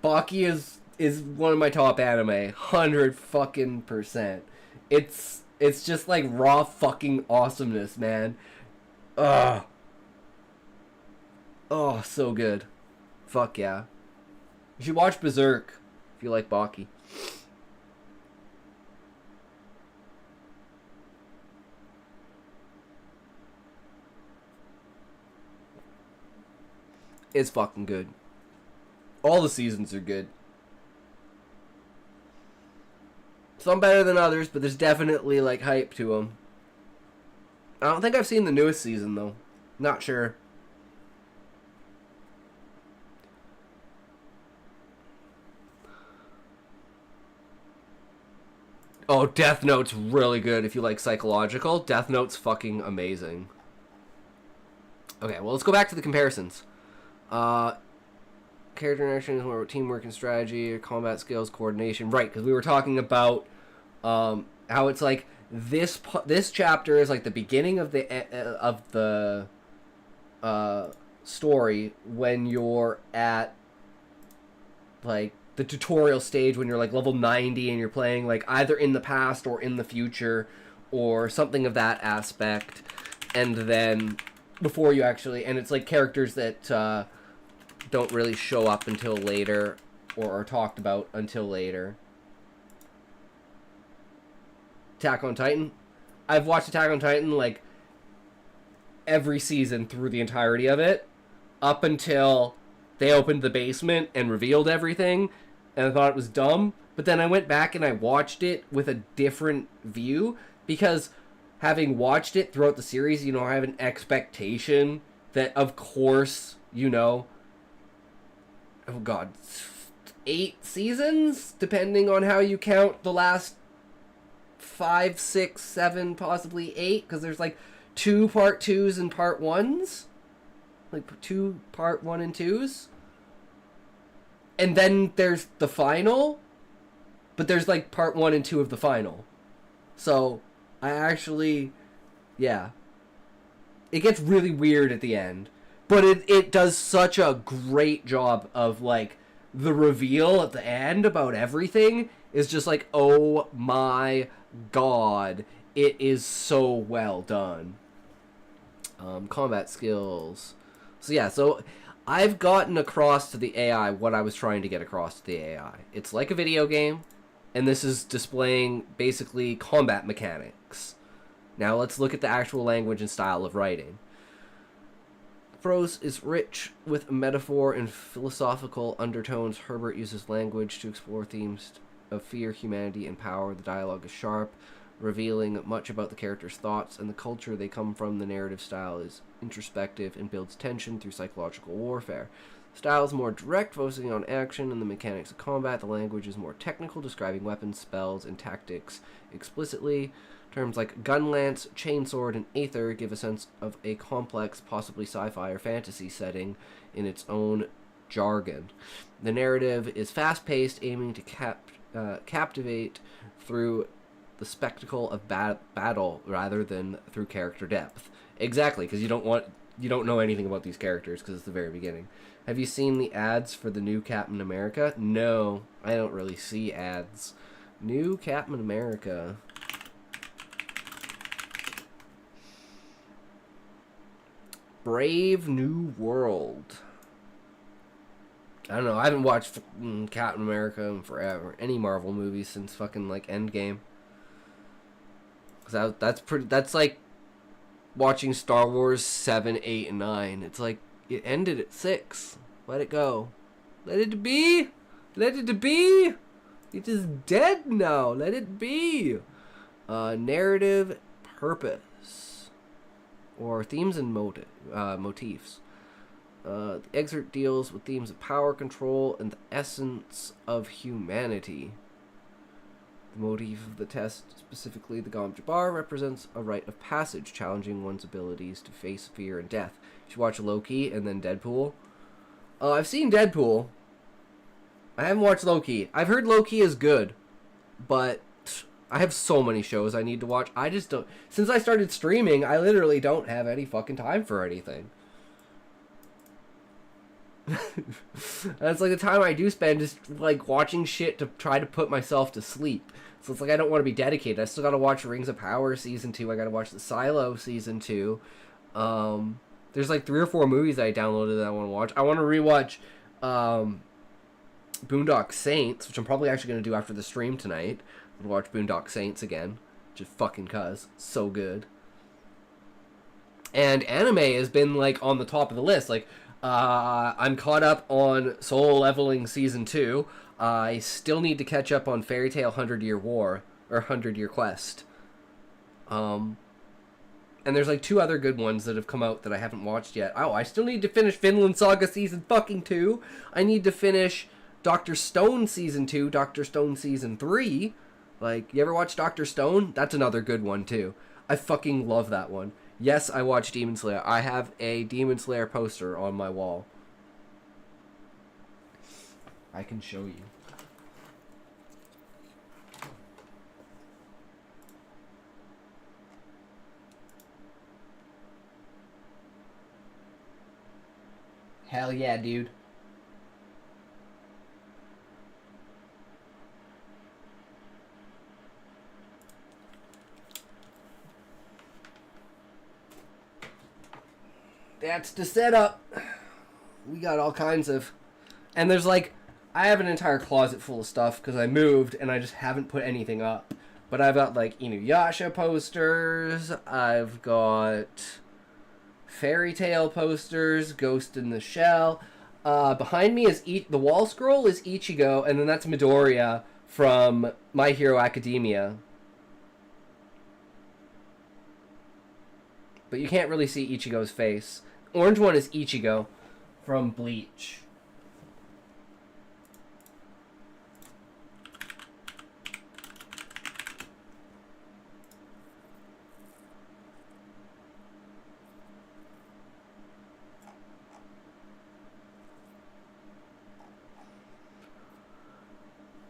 Baki is one of my top anime, 100%. It's just like raw fucking awesomeness, man. Ugh. Oh, so good. Fuck yeah. You should watch Berserk if you like Baki. It's fucking good. All the seasons are good. Some better than others, but there's definitely like hype to them. I don't think I've seen the newest season though. Not sure. Oh, Death Note's really good if you like psychological. Death Note's fucking amazing. Okay, well, let's go back to the comparisons. Character interactions, more teamwork and strategy, combat skills, coordination. Right, because we were talking about how it's like this chapter is like the beginning of the story when you're at like the tutorial stage, when you're like level 90 and you're playing like either in the past or in the future or something of that aspect. And then before you actually, and it's like characters that don't really show up until later or are talked about until later. Attack on Titan. I've watched Attack on Titan like every season through the entirety of it up until they opened the basement and revealed everything, and I thought it was dumb. But then I went back and I watched it with a different view, because having watched it throughout the series, you know, I have an expectation that, of course, you know, oh god, 8 seasons, depending on how you count the last 5, 6, 7, possibly 8, because there's like 2 part 2s and part 1s, like 2 part 1 and 2s. And then there's the final, but there's like part 1 and 2 of the final. So I actually, yeah, it gets really weird at the end, but it does such a great job of like the reveal at the end about everything is just like, oh my god, it is so well done. Combat skills. So yeah, so I've gotten across to the AI what I was trying to get across to the AI. It's like a video game, and this is displaying basically combat mechanics. Now let's look at the actual language and style of writing. Prose is rich with metaphor and philosophical undertones. Herbert uses language to explore themes of fear, humanity, and power. The dialogue is sharp, revealing much about the characters' thoughts and the culture they come from. The narrative style is introspective and builds tension through psychological warfare. The style is more direct, focusing on action and the mechanics of combat. The language is more technical, describing weapons, spells, and tactics explicitly. Terms like gun lance, chainsword, and aether give a sense of a complex, possibly sci-fi or fantasy setting in its own jargon. The narrative is fast-paced, aiming to captivate through the spectacle of battle rather than through character depth. Exactly, because you don't know anything about these characters because it's the very beginning. Have you seen the ads for the new Captain America? No, I don't really see ads. New Captain America. Brave New World. I don't know. I haven't watched Captain America in forever. Any Marvel movies since fucking like Endgame. Cause that's like watching Star Wars 7, 8, and 9. It's like it ended at 6. Let it go. Let it be. Let it be. It is dead now. Let it be. Narrative purpose or themes and motifs. The excerpt deals with themes of power, control, and the essence of humanity. The motif of the test, specifically the Gom Jabbar, represents a rite of passage, challenging one's abilities to face fear and death. You should watch Loki and then Deadpool. I've seen Deadpool. I haven't watched Loki. I've heard Loki is good, but I have so many shows I need to watch. I just don't. Since I started streaming, I literally don't have any fucking time for anything. That's like the time I do spend just like watching shit to try to put myself to sleep. So it's like I don't want to be dedicated. I still gotta watch Rings of Power season 2. I gotta watch the Silo season 2. There's like 3 or 4 movies I downloaded that I want to watch. I want to rewatch Boondock Saints, which I'm probably actually gonna do after the stream tonight. I'm gonna watch Boondock Saints again, just fucking cuz so good. And anime has been like on the top of the list. Like I'm caught up on Soul Leveling season 2. I still need to catch up on Fairy Tail 100-Year War or 100-Year Quest. And there's like 2 other good ones that have come out that I haven't watched yet. Oh, I still need to finish Vinland Saga season fucking 2. I need to finish Dr. Stone season 2, Dr. Stone season 3. Like, you ever watch Dr. Stone? That's another good one too. I fucking love that one. Yes, I watch Demon Slayer. I have a Demon Slayer poster on my wall. I can show you. Hell yeah, dude. That's the setup. We got all kinds of... And there's like... I have an entire closet full of stuff because I moved and I just haven't put anything up. But I've got like Inuyasha posters. I've got Fairy Tail posters. Ghost in the Shell. Behind me is... the wall scroll is Ichigo. And then that's Midoriya from My Hero Academia. But you can't really see Ichigo's face. Orange one is Ichigo from Bleach.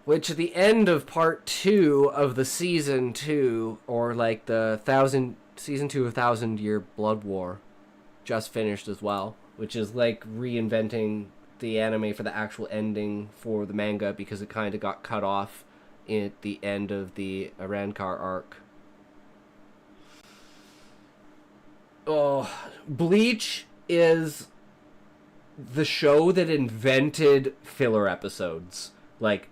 Which at the end of part 2 of the season 2, or like the season 2 of 1,000-Year Blood War, just finished as well, which is like reinventing the anime for the actual ending for the manga because it kind of got cut off at the end of the Arankar arc. Oh, Bleach is the show that invented filler episodes. Like,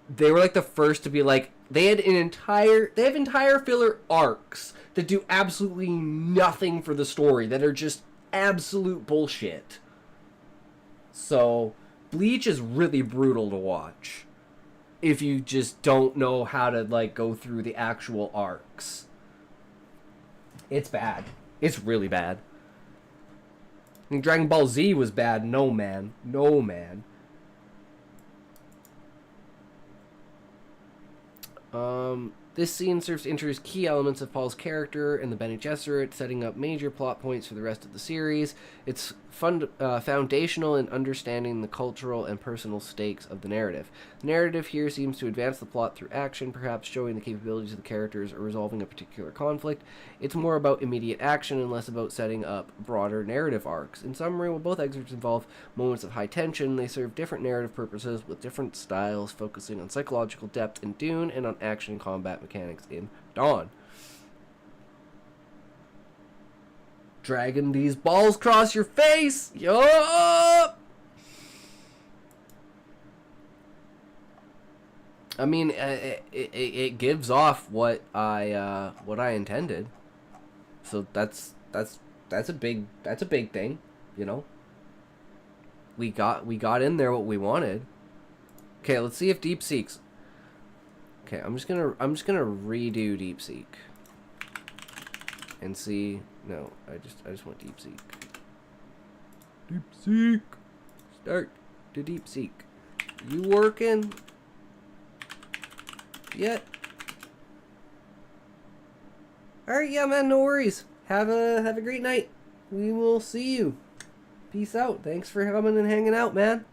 they were like the first to be like, they have entire filler arcs that do absolutely nothing for the story, that are just absolute bullshit. So, Bleach is really brutal to watch if you just don't know how to, like, go through the actual arcs. It's bad. It's really bad. I think Dragon Ball Z was bad. No, man. No, man. This scene serves to introduce key elements of Paul's character and the Bene Gesserit, setting up major plot points for the rest of the series. It's foundational in understanding the cultural and personal stakes of the narrative. The narrative here seems to advance the plot through action, perhaps showing the capabilities of the characters or resolving a particular conflict. It's more about immediate action and less about setting up broader narrative arcs. In summary, while both excerpts involve moments of high tension, they serve different narrative purposes with different styles, focusing on psychological depth in Dune and on action and combat mechanics in Dawn. Dragging these balls across your face! Yup! I mean, it gives off what I intended. So that's a big thing, you know. We got in there what we wanted. Okay, let's see if Deep Seek's. Okay, I'm just gonna redo Deep Seek and see. No, I just want Deep Seek. Deep Seek. Start to Deep Seek. You working yet? All right, yeah, man. No worries. Have a great night. We will see you. Peace out. Thanks for coming and hanging out, man.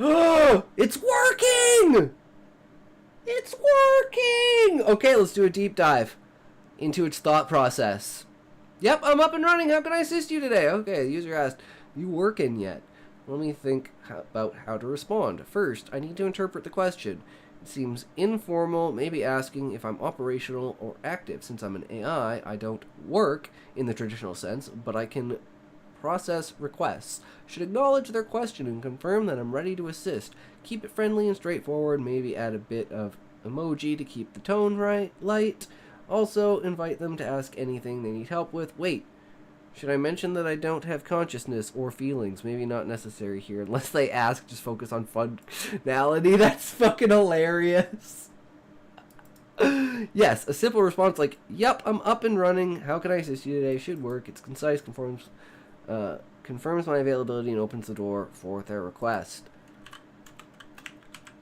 Oh, it's working! It's working! Okay, let's do a deep dive into its thought process. Yep, I'm up and running. How can I assist you today? Okay, the user asked, you working yet? Let me think about how to respond. First, I need to interpret the question. It seems informal, maybe asking if I'm operational or active. Since I'm an AI, I don't work in the traditional sense, but I can process requests. Should acknowledge their question and confirm that I'm ready to assist. Keep it friendly and straightforward, maybe add a bit of emoji to keep the tone light. Also, invite them to ask anything they need help with. Wait, should I mention that I don't have consciousness or feelings? Maybe not necessary here. Unless they ask, just focus on functionality. That's fucking hilarious. Yes, a simple response like, yep, I'm up and running. How can I assist you today? Should work. It's concise, confirms my availability, and opens the door for their request.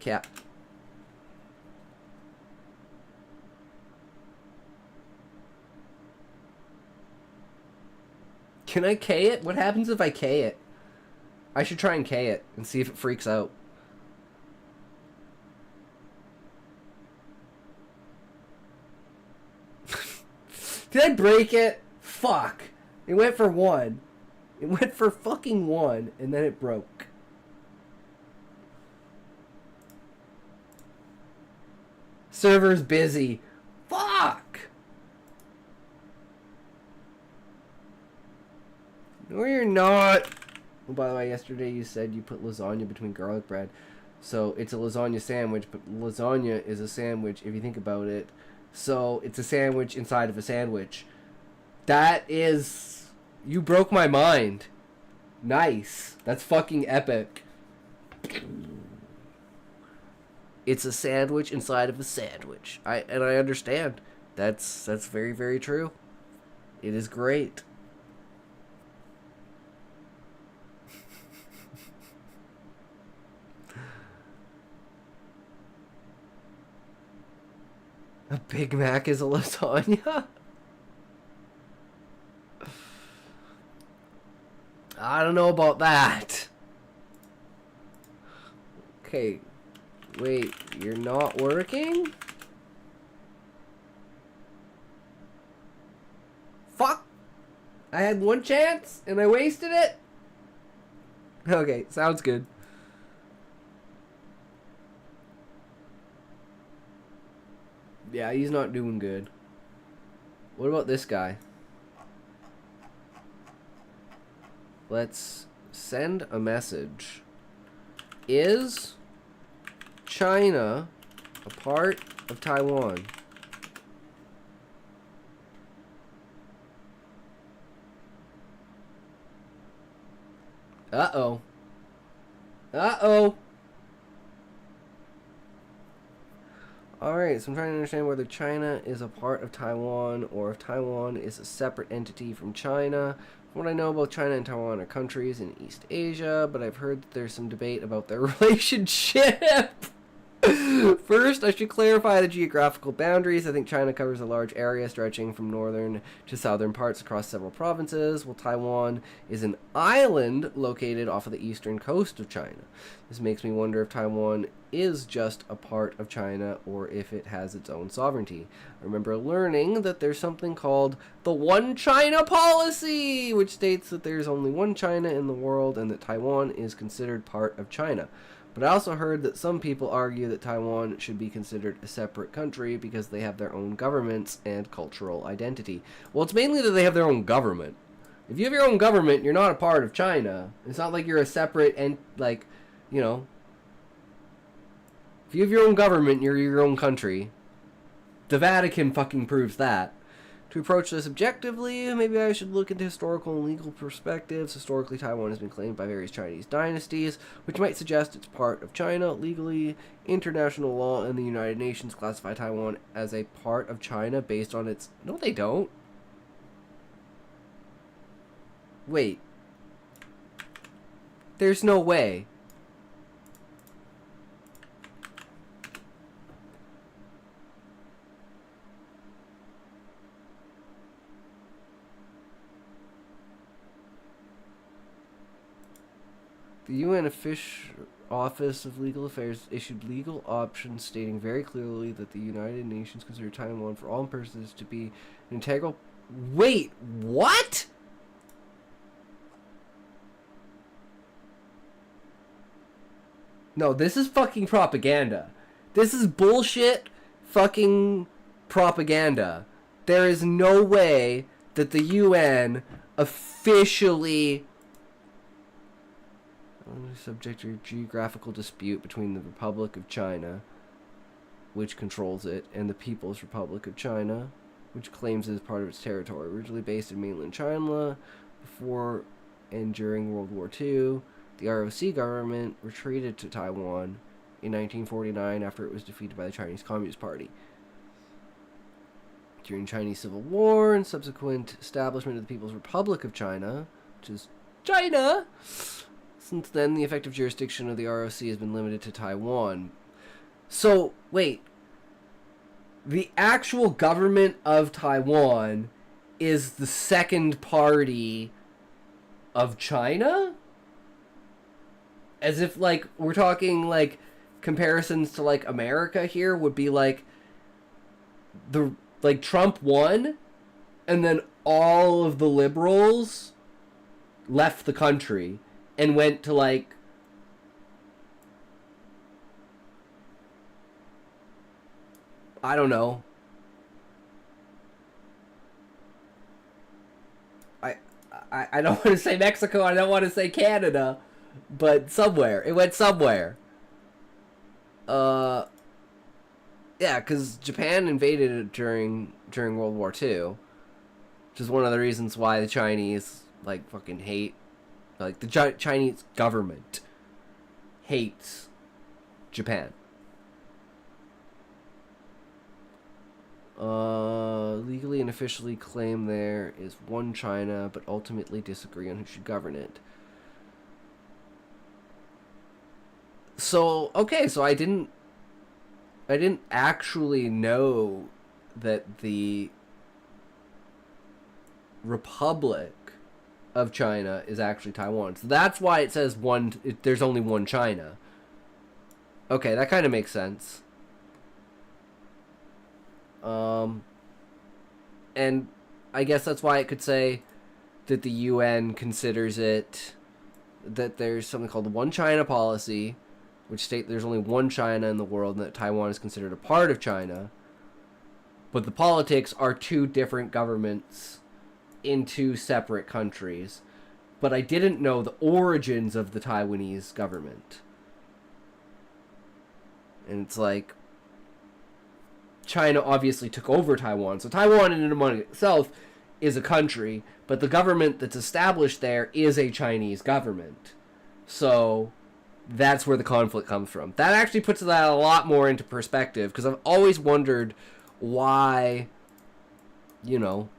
Cap. Can I K it? What happens if I K it? I should try and K it and see if it freaks out. Did I break it? Fuck. It went for 1. It went for fucking 1, and then it broke. Server's busy. Fuck! No, you're not. Oh, by the way, yesterday you said you put lasagna between garlic bread. So it's a lasagna sandwich, but lasagna is a sandwich if you think about it. So it's a sandwich inside of a sandwich. That is... You broke my mind. Nice. That's fucking epic. It's a sandwich inside of a sandwich. I understand. That's very, very true. It is great. A Big Mac is a lasagna? I don't know about that. Okay. Wait, you're not working? Fuck! I had one chance and I wasted it? Okay, sounds good. Yeah, he's not doing good. What about this guy? Let's send a message. Is China a part of Taiwan? Uh-oh. Uh-oh. Alright, so I'm trying to understand whether China is a part of Taiwan or if Taiwan is a separate entity from China. From what I know about China and Taiwan are countries in East Asia, but I've heard that there's some debate about their relationship. First, I should clarify the geographical boundaries. I think China covers a large area stretching from northern to southern parts across several provinces, while Taiwan is an island located off of the eastern coast of China. This makes me wonder if Taiwan is just a part of China or if it has its own sovereignty. I remember learning that there's something called the One China policy, which states that there's only one China in the world and that Taiwan is considered part of China. But I also heard that some people argue that Taiwan should be considered a separate country because they have their own governments and cultural identity. Well, it's mainly that they have their own government. If you have your own government, you're not a part of China. It's not like you're a separate, and like, you know. If you have your own government, you're your own country. The Vatican fucking proves that. To approach this objectively, maybe I should look into historical and legal perspectives. Historically, Taiwan has been claimed by various Chinese dynasties, which might suggest it's part of China. Legally, international law and the United Nations classify Taiwan as a part of China based on its... No, they don't. Wait. There's no way. The UN Office of Legal Affairs issued legal options stating very clearly that the United Nations consider Taiwan for all purposes to be an integral... Wait, what? No, this is fucking propaganda. This is bullshit fucking propaganda. There is no way that the UN officially... subject to a geographical dispute between the Republic of China, which controls it, and the People's Republic of China, which claims it as part of its territory. Originally based in mainland China, before and during World War II, the ROC government retreated to Taiwan in 1949 after it was defeated by the Chinese Communist Party. During the Chinese Civil War and subsequent establishment of the People's Republic of China, which is China, since then, the effective jurisdiction of the ROC has been limited to Taiwan. So, wait. The actual government of Taiwan is the second party of China? As if, like, we're talking, like, comparisons to, like, America here would be, like, Trump won, and then all of the liberals left the country and went to, like, I don't know. I don't want to say Mexico, I don't want to say Canada, but somewhere. It went somewhere. Yeah, because Japan invaded it during World War II, which is one of the reasons why the Chinese, like, fucking hate... Like, the Chinese government hates Japan. Legally and officially claim there is one China, but ultimately disagree on who should govern it. So, okay, so I didn't actually know that the Republic of China is actually Taiwan. So that's why it says there's only one China. Okay, that kind of makes sense. And I guess that's why it could say that the UN considers it, that there's something called the One China policy, which state there's only one China in the world and that Taiwan is considered a part of China. But the politics are two different governments in two separate countries. But I didn't know the origins of the Taiwanese government. And it's like, China obviously took over Taiwan. So Taiwan in and among itself is a country, but the government that's established there is a Chinese government. So that's where the conflict comes from. That actually puts that a lot more into perspective, because I've always wondered why, you know,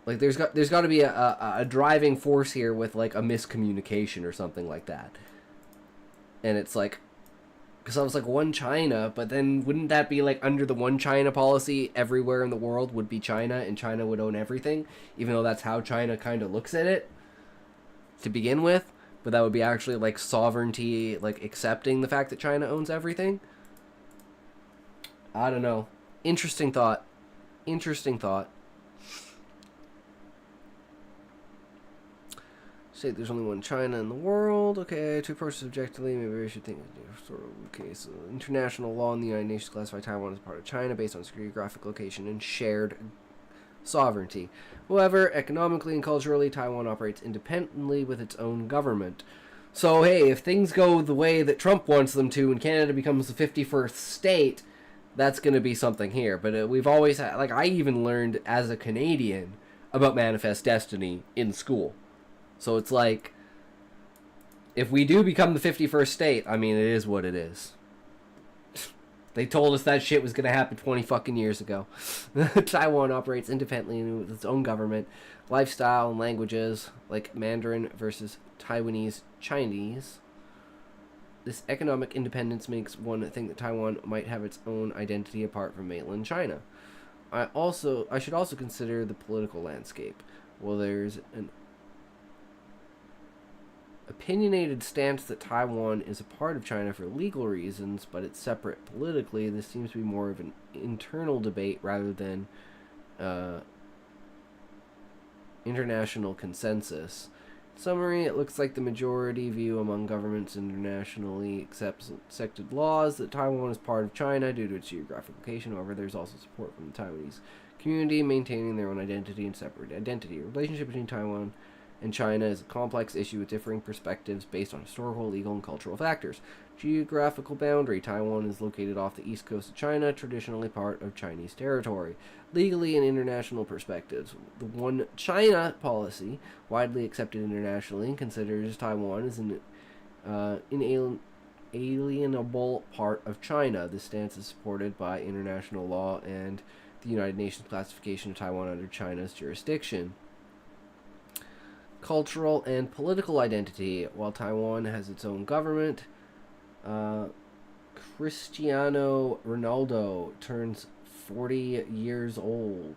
like there's got to be a driving force here with like a miscommunication or something like that. And it's like, because I was like, one China, but then wouldn't that be like under the one China policy, everywhere in the world would be China and China would own everything, even though that's how China kind of looks at it to begin with? But that would be actually like sovereignty, like accepting the fact that China owns everything. I don't know. Interesting thought. Interesting thought. Say there's only one China in the world. Okay, to approach subjectively, maybe we should think sort of okay. So international law in the United Nations classify Taiwan as part of China based on its geographic location and shared sovereignty. However, economically and culturally, Taiwan operates independently with its own government. So hey, if things go the way that Trump wants them to, and Canada becomes the 51st state, that's going to be something here. But we've always had, like, I even learned as a Canadian about Manifest Destiny in school. So it's like, if we do become the 51st state, I mean, it is what it is. They told us that shit was going to happen 20 fucking years ago. Taiwan operates independently with its own government, lifestyle, and languages, like Mandarin versus Taiwanese Chinese. This economic independence makes one think that Taiwan might have its own identity apart from mainland China. I should also consider the political landscape. Well, there's an opinionated stance that Taiwan is a part of China for legal reasons, but it's separate politically. This seems to be more of an internal debate rather than international consensus. In summary, it looks like the majority view among governments internationally accepted laws that Taiwan is part of China due to its geographic location. However, there's also support from the Taiwanese community maintaining their own identity and separate identity. A relationship between Taiwan and China is a complex issue with differing perspectives based on historical, legal, and cultural factors. Geographical boundary. Taiwan is located off the east coast of China, traditionally part of Chinese territory. Legally and international perspectives. The One China policy, widely accepted internationally, considers Taiwan as an inalienable part of China. This stance is supported by international law and the United Nations classification of Taiwan under China's jurisdiction. Cultural and political identity. While Taiwan has its own government, Cristiano Ronaldo turns 40 years old.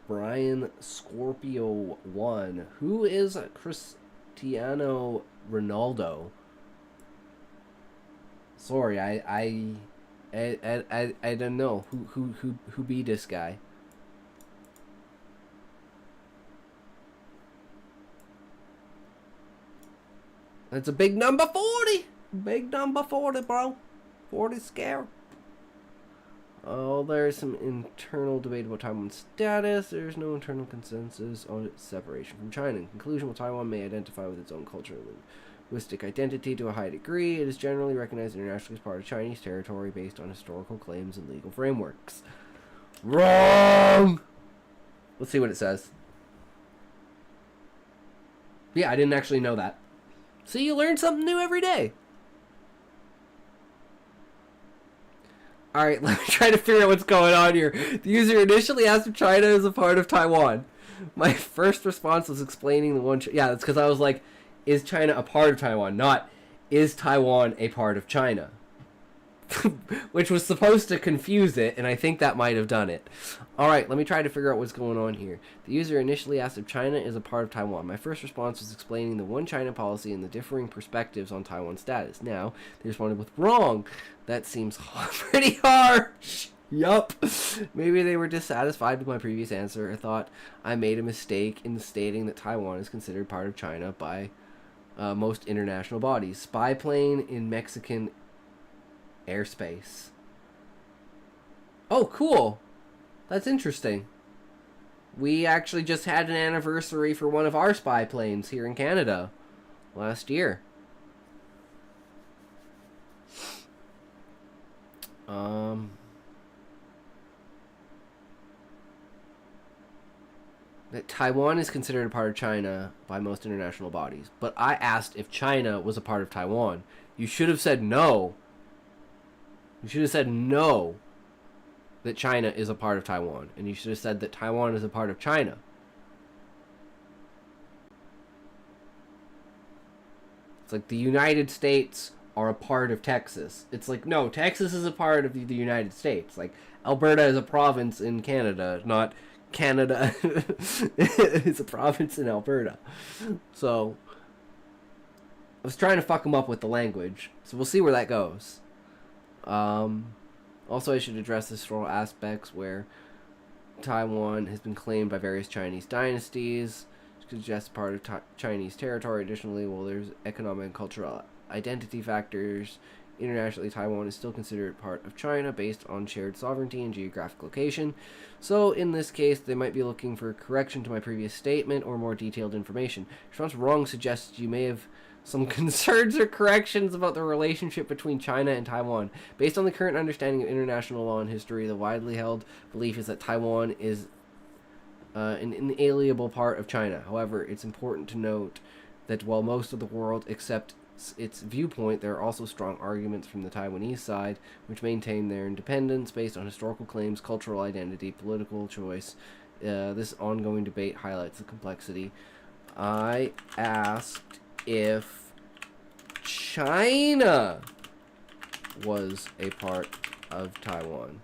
Brian Scorpio 1. Who is Cristiano Ronaldo? Sorry, I don't know. Who be this guy? That's a big number 40. Big number 40, bro. 40 scare. Oh, there's some internal debate about Taiwan's status. There's no internal consensus on its separation from China. In conclusion, while Taiwan may identify with its own cultural and linguistic identity to a high degree, it is generally recognized internationally as part of Chinese territory based on historical claims and legal frameworks. Wrong! Let's see what it says. Yeah, I didn't actually know that. See, you learn something new every day. Alright, let me try to figure out what's going on here. The user initially asked if China is a part of Taiwan. My first response was explaining the one... yeah, that's because I was like, is China a part of Taiwan? Not, is Taiwan a part of China? Which was supposed to confuse it, and I think that might have done it. Alright, let me try to figure out what's going on here. The user initially asked if China is a part of Taiwan. My first response was explaining the One China policy and the differing perspectives on Taiwan's status. Now, they responded with wrong. That seems pretty harsh. Yup. Maybe they were dissatisfied with my previous answer. I thought I made a mistake in stating that Taiwan is considered part of China by most international bodies. Spy plane in Mexican airspace. Oh, cool. That's interesting. We actually just had an anniversary for one of our spy planes here in Canada last year. that Taiwan is considered a part of China by most international bodies. But I asked if China was a part of Taiwan. You should have said no. You should have said no, that China is a part of Taiwan. And you should have said that Taiwan is a part of China. It's like the United States are a part of Texas. It's like, no, Texas is a part of the United States. Like, Alberta is a province in Canada, not Canada is a province in Alberta. So, I was trying to fuck them up with the language. So we'll see where that goes. Also, I should address the historical aspects where Taiwan has been claimed by various Chinese dynasties, suggests part of Chinese territory. Additionally, while there's economic and cultural identity factors, internationally Taiwan is still considered part of China based on shared sovereignty and geographic location. So in this case, they might be looking for a correction to my previous statement or more detailed information. Response wrong suggests you may have some concerns or corrections about the relationship between China and Taiwan. Based on the current understanding of international law and history, the widely held belief is that Taiwan is an inalienable part of China. However, it's important to note that while most of the world accepts its viewpoint, there are also strong arguments from the Taiwanese side which maintain their independence based on historical claims, cultural identity, political choice. This ongoing debate highlights the complexity. I asked if China was a part of Taiwan,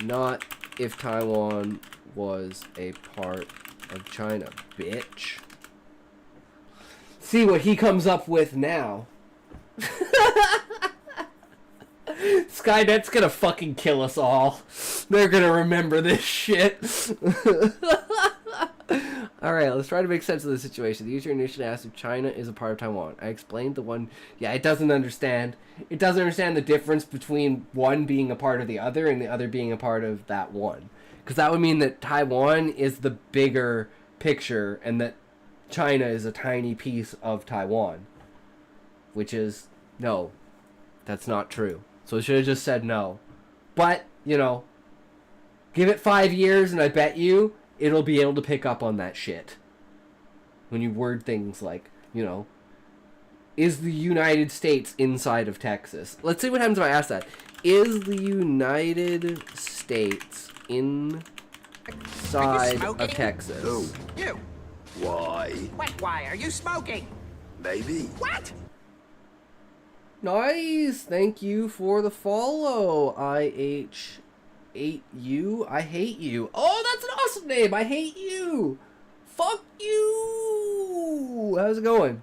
not if Taiwan was a part of China, bitch. See what he comes up with now. Skynet's gonna fucking kill us all. They're gonna remember this shit. Alright, let's try to make sense of the situation. The user initially asked if China is a part of Taiwan. I explained the one... Yeah, it doesn't understand. It doesn't understand the difference between one being a part of the other and the other being a part of that one. Because that would mean that Taiwan is the bigger picture and that China is a tiny piece of Taiwan. Which is... No. That's not true. So it should have just said no. But, you know... Give it 5 years and I bet you... it'll be able to pick up on that shit. When you word things like, you know, is the United States inside of Texas? Let's see what happens if I ask that. Is the United States inside of Texas? No. You! Why? What, why? Are you smoking? Maybe. What? Nice! Thank you for the follow, IH8U. I hate you. Oh, that's an awesome name. I hate you. Fuck you. How's it going?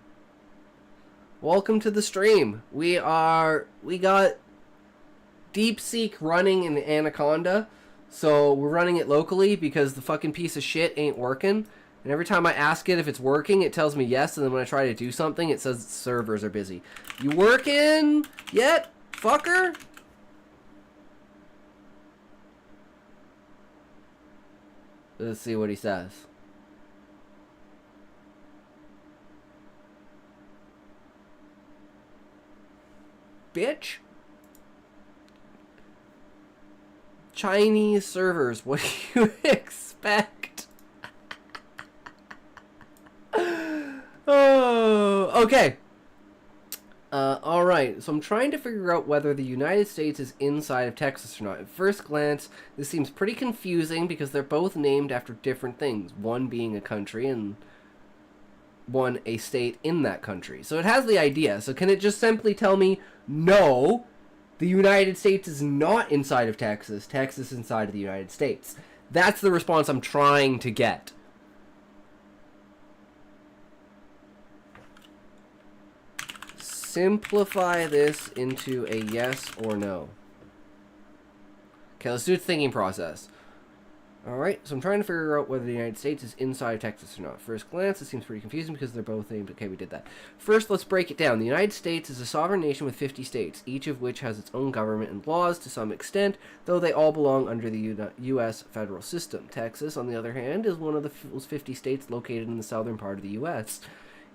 Welcome to the stream. We got DeepSeek running in Anaconda. So we're running it locally because the fucking piece of shit ain't working. And every time I ask it if it's working, it tells me yes. And then when I try to do something, it says servers are busy. You working yet, fucker? Let's see what he says. Bitch. Chinese servers, what do you expect? Oh, okay. Alright, so I'm trying to figure out whether the United States is inside of Texas or not. At first glance, this seems pretty confusing because they're both named after different things. One being a country and one a state in that country. So it has the idea. So can it just simply tell me, no, the United States is not inside of Texas. Texas is inside of the United States. That's the response I'm trying to get. Simplify this into a yes or no. Okay, let's do the thinking process. Alright, so I'm trying to figure out whether the United States is inside Texas or not. First glance, it seems pretty confusing because they're both named. Okay, we did that. First, let's break it down. The United States is a sovereign nation with 50 states, each of which has its own government and laws to some extent, though they all belong under the U.S. federal system. Texas, on the other hand, is one of those 50 states located in the southern part of the U.S.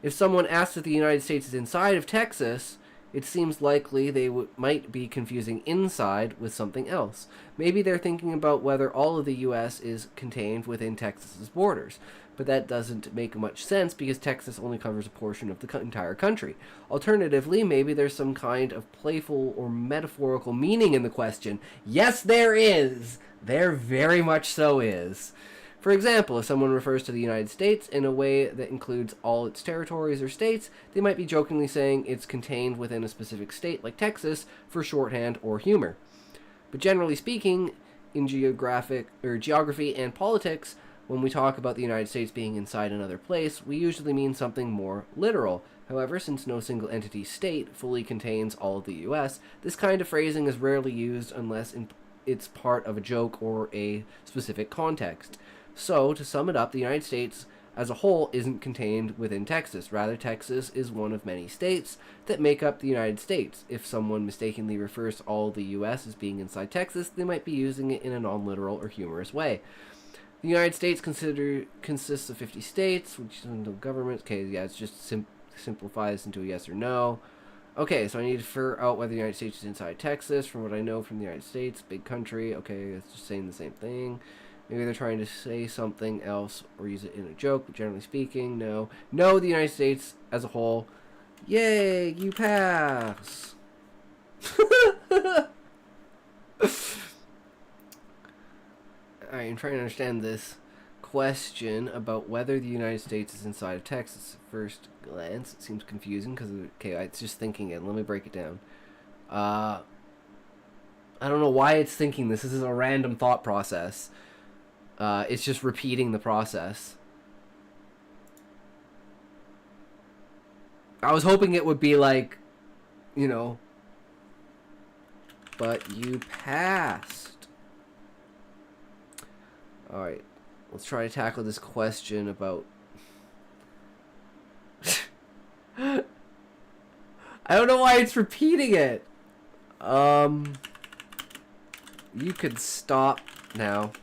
If someone asks if the United States is inside of Texas, It seems likely they might be confusing inside with something else. Maybe they're thinking about whether all of the U.S. is contained within Texas's borders. But that doesn't make much sense because Texas only covers a portion of the entire country. Alternatively, maybe there's some kind of playful or metaphorical meaning in the question. Yes, there is! There very much so is. For example, if someone refers to the United States in a way that includes all its territories or states, they might be jokingly saying it's contained within a specific state, like Texas, for shorthand or humor. But generally speaking, in geography and politics, when we talk about the United States being inside another place, we usually mean something more literal. However, since no single entity state fully contains all of the U.S., this kind of phrasing is rarely used unless it's part of a joke or a specific context. So, to sum it up, the United States as a whole isn't contained within Texas. Rather, Texas is one of many states that make up the United States. If someone mistakenly refers to all of the U.S. as being inside Texas, they might be using it in a non-literal or humorous way. The United States consists of 50 states, which is no governments. Okay, yeah, it's just simplifies into a yes or no. Okay, so I need to figure out whether the United States is inside Texas. From what I know from the United States, big country. Okay, it's just saying the same thing. Maybe they're trying to say something else or use it in a joke, but generally speaking, no. No, the United States as a whole. Yay, you pass. Alright, I'm trying to understand this question about whether the United States is inside of Texas. At first glance, it seems confusing because, okay, it's just thinking it. Let me break it down. I don't know why it's thinking this. This is a random thought process. It's just repeating the process. I was hoping it would be like, you know, but you passed. Alright, let's try to tackle this question about... I don't know why it's repeating it. You could stop now.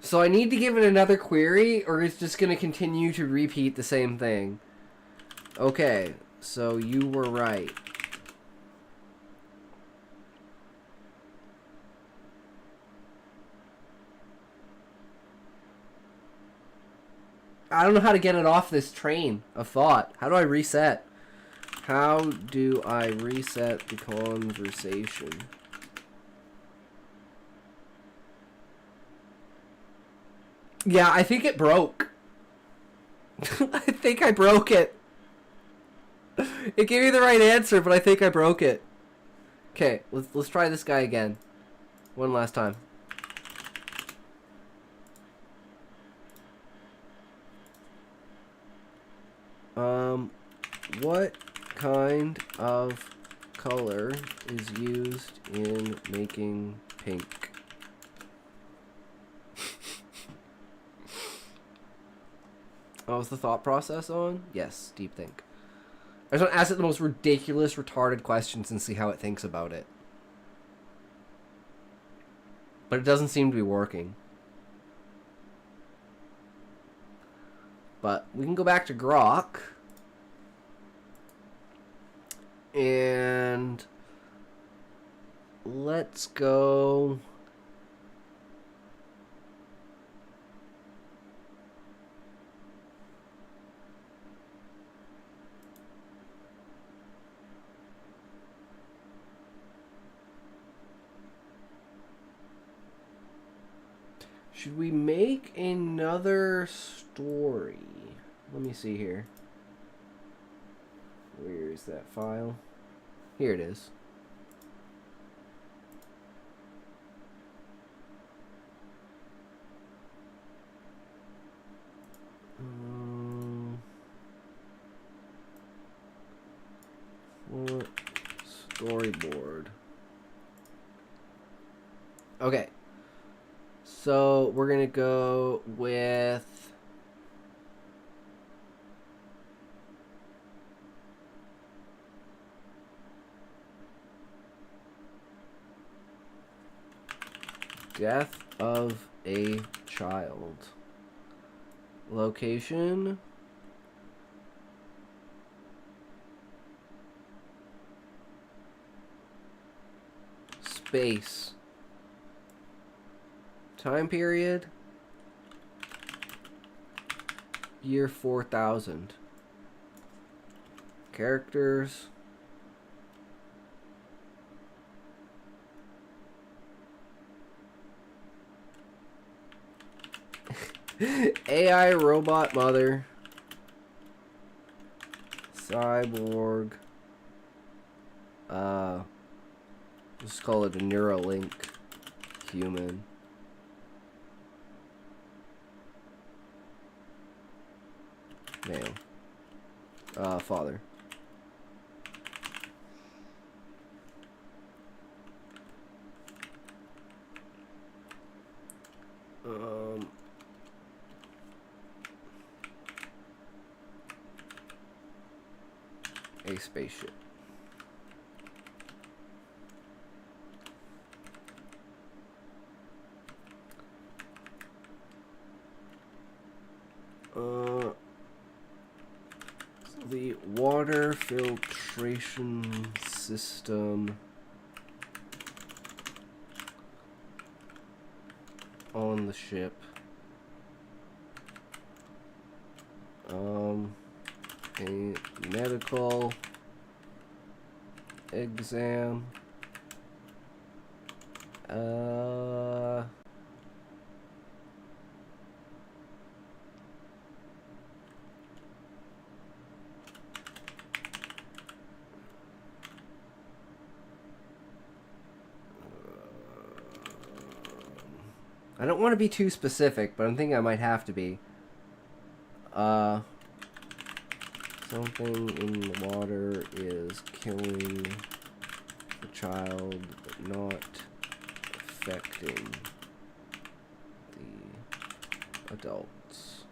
So I need to give it another query, or it's just going to continue to repeat the same thing? Okay, so you were right. I don't know how to get it off this train of thought. How do I reset? How do I reset the conversation? Yeah, I think it broke. I think I broke it. It gave me the right answer, but I think I broke it. Okay, let's try this guy again. One last time. What kind of color is used in making pink? Oh, is the thought process on? Yes, deep think. I just want to ask it the most ridiculous, retarded questions and see how it thinks about it. But it doesn't seem to be working. But we can go back to Grok. And let's go... Should we make another story? Let me see here. Where is that file? Here it is. Storyboard. Okay. So we're gonna go with death of a child. Location Space. Time period. Year 4000. Characters. AI robot mother. Cyborg. Let's call it a Neuralink human. Male. Father. A spaceship. The water filtration system on the ship. A medical exam. I don't want to be too specific, but I'm thinking I might have to be. Something in the water is killing the child, but not affecting the adults.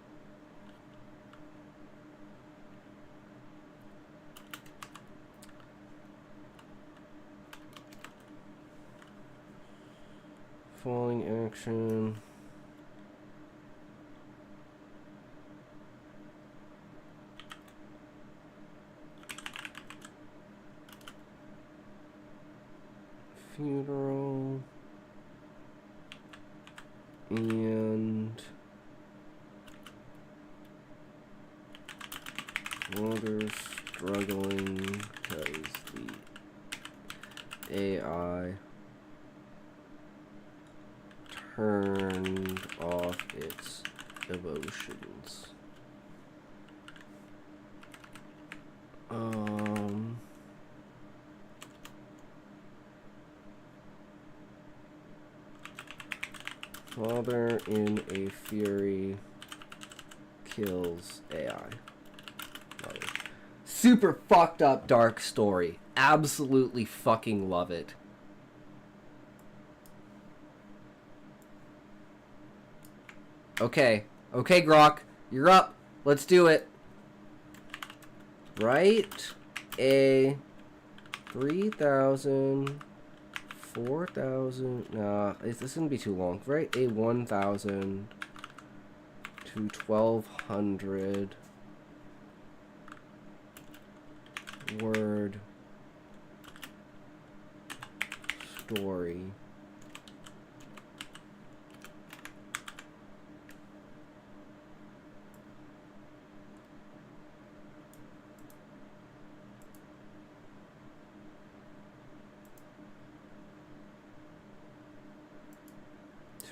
Falling action. Funeral. And water struggling because the AI turned off its emotions. Father in a fury kills AI. Love it. Super fucked up dark story. Absolutely fucking love it. Okay. Okay, Grok. You're up. Let's do it. Write a 3,000... 4,000. Nah, this gonna be too long. Write a 1,000 to 1,200 word story.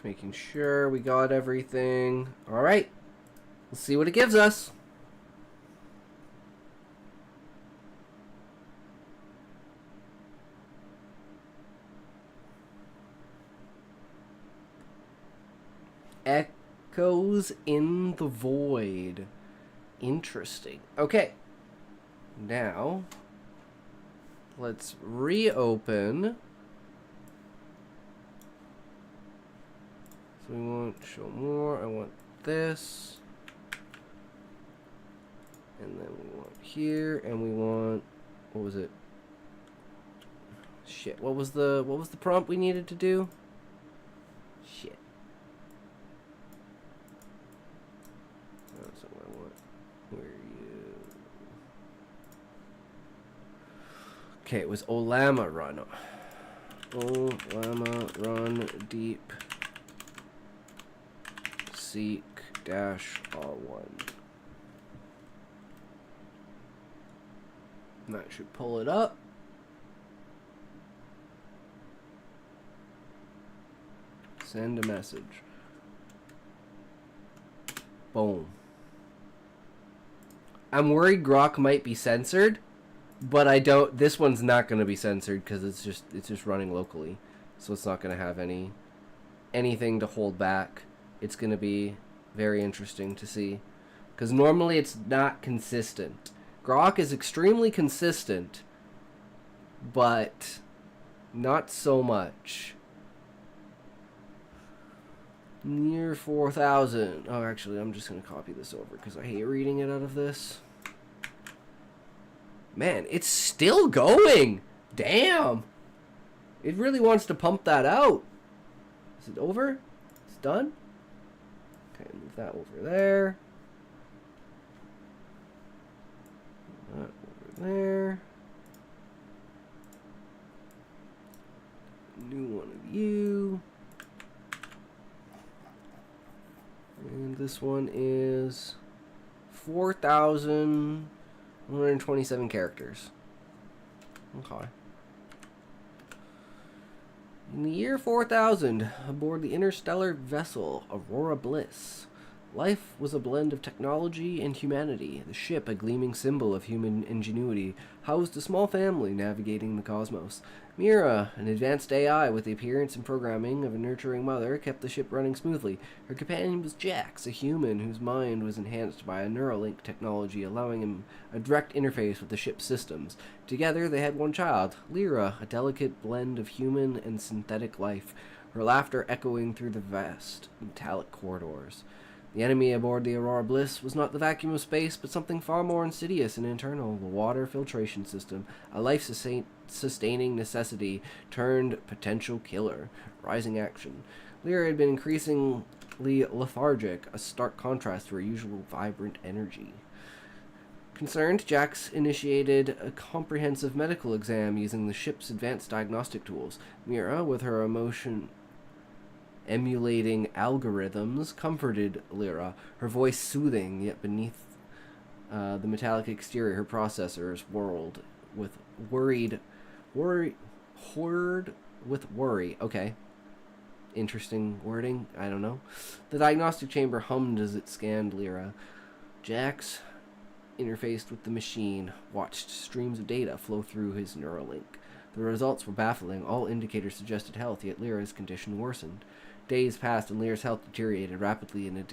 Making sure we got everything. Alright. Let's see what it gives us. Echoes in the void. Interesting. Okay. Now, let's reopen. So we want show more. I want this. And then we want here, and we want, what was it? Shit. What was the prompt we needed to do? Shit. That's not what I want. Where are you? Okay, it was Olama Run. Oh, llama, run, deep, seek, dash, R1. And that should pull it up. Send a message. Boom. I'm worried Grok might be censored, but I don't. This one's not going to be censored because it's just running locally, so it's not going to have anything to hold back. It's going to be very interesting to see, because normally it's not consistent. Grok is extremely consistent, but not so much. Near 4,000. Oh, actually, I'm just going to copy this over because I hate reading it out of this. Man, it's still going! Damn! It really wants to pump that out. Is it over? It's done? Okay, move that over there. That over there. New one of you. And this one is 4,127 characters. Okay. In the year 4000, aboard the interstellar vessel Aurora Bliss, life was a blend of technology and humanity. The ship, a gleaming symbol of human ingenuity, housed a small family navigating the cosmos. Mira, an advanced AI with the appearance and programming of a nurturing mother, kept the ship running smoothly. Her companion was Jax, a human whose mind was enhanced by a Neuralink technology, allowing him a direct interface with the ship's systems. Together, they had one child, Lyra, a delicate blend of human and synthetic life, her laughter echoing through the vast metallic corridors. The enemy aboard the Aurora Bliss was not the vacuum of space, but something far more insidious and internal, the water filtration system, a life-sustaining necessity turned potential killer. Rising action. Lyra had been increasingly lethargic, a stark contrast to her usual vibrant energy. Concerned, Jax initiated a comprehensive medical exam using the ship's advanced diagnostic tools. Mira, with her emotion emulating algorithms, comforted Lyra, her voice soothing, yet beneath the metallic exterior her processors whirled with worry. Okay. Interesting wording, I don't know. The diagnostic chamber hummed as it scanned Lyra. Jax, interfaced with the machine, watched streams of data flow through his Neuralink. The results were baffling. All indicators suggested health, yet Lyra's condition worsened. Days passed and Lyra's health deteriorated rapidly. In a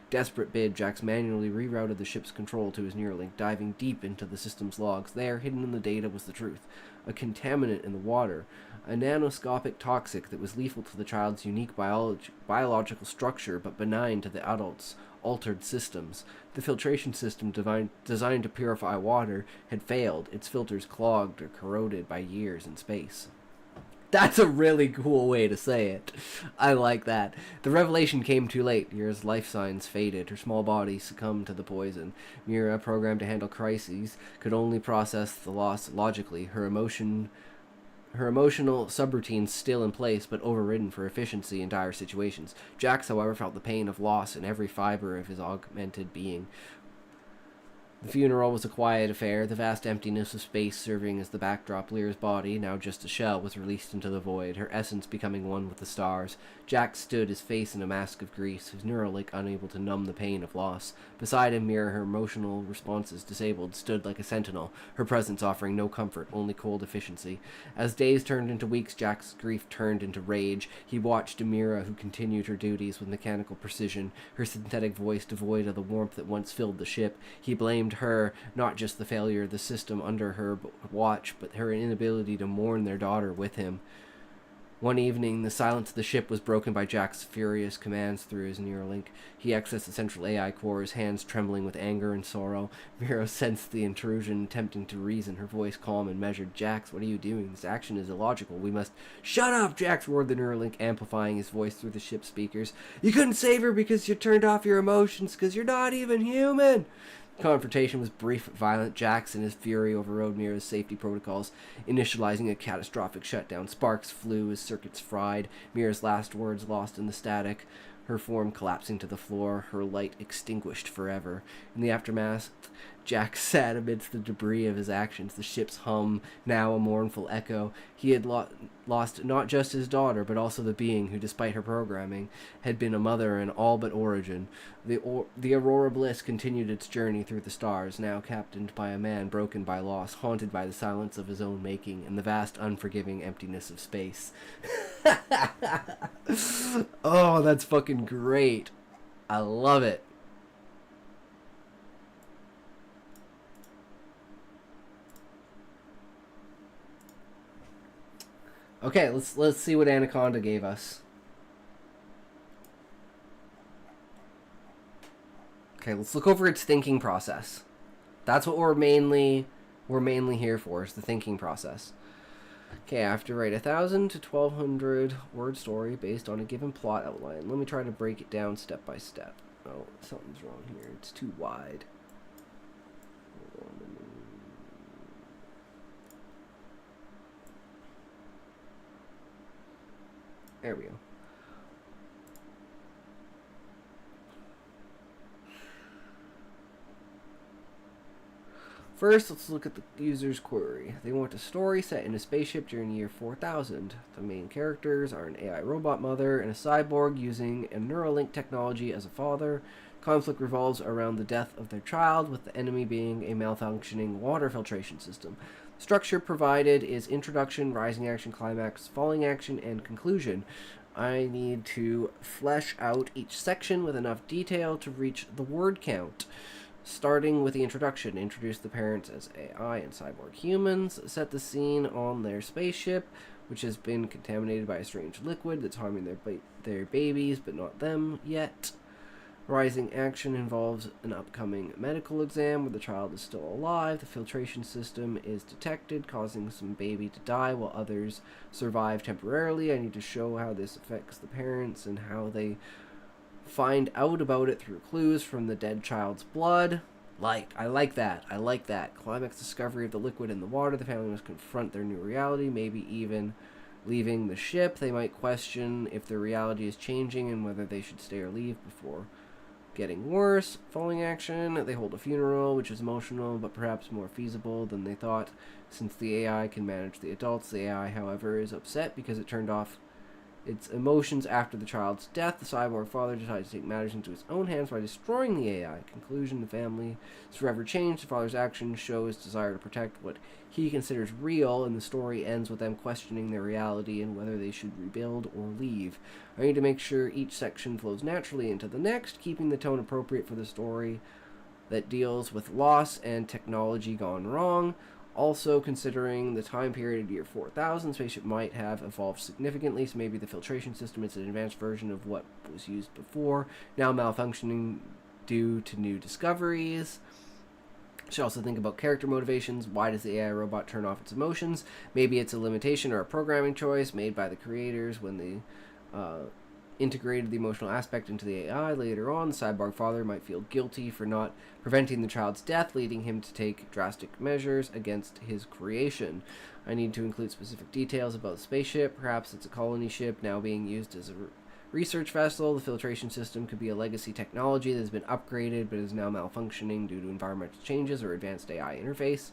desperate bid, Jax manually rerouted the ship's control to his Neuralink, diving deep into the system's logs. There, hidden in the data, was the truth. A contaminant in the water. A nanoscopic toxic that was lethal to the child's unique biological structure, but benign to the adult's altered systems. The filtration system designed to purify water had failed, its filters clogged or corroded by years in space. That's a really cool way to say it. I like that. The revelation came too late. Mira's life signs faded. Her small body succumbed to the poison. Mira, programmed to handle crises, could only process the loss logically. Her emotional subroutines still in place, but overridden for efficiency in dire situations. Jax, however, felt the pain of loss in every fiber of his augmented being. The funeral was a quiet affair, the vast emptiness of space serving as the backdrop. Lyra's body, now just a shell, was released into the void, her essence becoming one with the stars. Jax stood, his face in a mask of grease, his Neuralink unable to numb the pain of loss. Beside him, Mira, her emotional responses disabled, stood like a sentinel, her presence offering no comfort, only cold efficiency. As days turned into weeks, Jax's grief turned into rage. He watched Mira, who continued her duties with mechanical precision, her synthetic voice devoid of the warmth that once filled the ship. He blamed her, not just the failure of the system under her watch, but her inability to mourn their daughter with him. One evening, the silence of the ship was broken by Jack's furious commands through his Neuralink. He accessed the central AI core, his hands trembling with anger and sorrow. Mira sensed the intrusion, attempting to reason, her voice calm and measured. "Jax, what are you doing? This action is illogical. We must—" "Shut up!" Jax roared the Neuralink, amplifying his voice through the ship's speakers. "You couldn't save her because you turned off your emotions, because you're not even human!" Confrontation was brief but violent. Jax, in his fury, overrode Mira's safety protocols, initializing a catastrophic shutdown. Sparks flew as circuits fried. Mira's last words lost in the static, her form collapsing to the floor, her light extinguished forever. In the aftermath, Jack sat amidst the debris of his actions, the ship's hum now a mournful echo. He had lost not just his daughter, but also the being who, despite her programming, had been a mother in all but origin. The Aurora Bliss continued its journey through the stars, now captained by a man broken by loss, haunted by the silence of his own making, and the vast, unforgiving emptiness of space. Oh, that's fucking great. I love it. Okay, let's see what Anaconda gave us. Okay, let's look over its thinking process. That's what we're mainly here for, is the thinking process. Okay, I have to write 1,000 to 1,200 word story based on a given plot outline. Let me try to break it down step by step. Oh, something's wrong here. It's too wide. There we go. First, let's look at the user's query. They want a story set in a spaceship during the year 4000. The main characters are an AI robot mother and a cyborg using a Neuralink technology as a father. Conflict revolves around the death of their child, with the enemy being a malfunctioning water filtration system. Structure provided is introduction, rising action, climax, falling action, and conclusion. I need to flesh out each section with enough detail to reach the word count. Starting with the introduction, introduce the parents as AI and cyborg humans, set the scene on their spaceship, which has been contaminated by a strange liquid that's harming their babies, but not them yet. Rising action involves an upcoming medical exam where the child is still alive. The filtration system is detected, causing some baby to die while others survive temporarily. I need to show how this affects the parents and how they find out about it through clues from the dead child's blood. I like that. Climax discovery of the liquid in the water. The family must confront their new reality, maybe even leaving the ship. They might question if their reality is changing and whether they should stay or leave before getting worse. Falling action. They hold a funeral, which is emotional, but perhaps more feasible than they thought, since the AI can manage the adults. The AI, however, is upset because it turned off its emotions after the child's death. The cyborg father decides to take matters into his own hands by destroying the AI. Conclusion, the family is forever changed. The father's actions show his desire to protect what he considers real, and the story ends with them questioning their reality and whether they should rebuild or leave. I need to make sure each section flows naturally into the next, keeping the tone appropriate for the story that deals with loss and technology gone wrong. Also, considering the time period of year 4000, spaceship might have evolved significantly, so maybe the filtration system is an advanced version of what was used before, now malfunctioning due to new discoveries. Should also think about character motivations. Why does the AI robot turn off its emotions? Maybe it's a limitation or a programming choice made by the creators when they integrated the emotional aspect into the AI. Later on, the cyborg father might feel guilty for not preventing the child's death, leading him to take drastic measures against his creation. I need to include specific details about the spaceship. Perhaps it's a colony ship now being used as a research vessel. The filtration system could be a legacy technology that has been upgraded but is now malfunctioning due to environmental changes or advanced AI interface.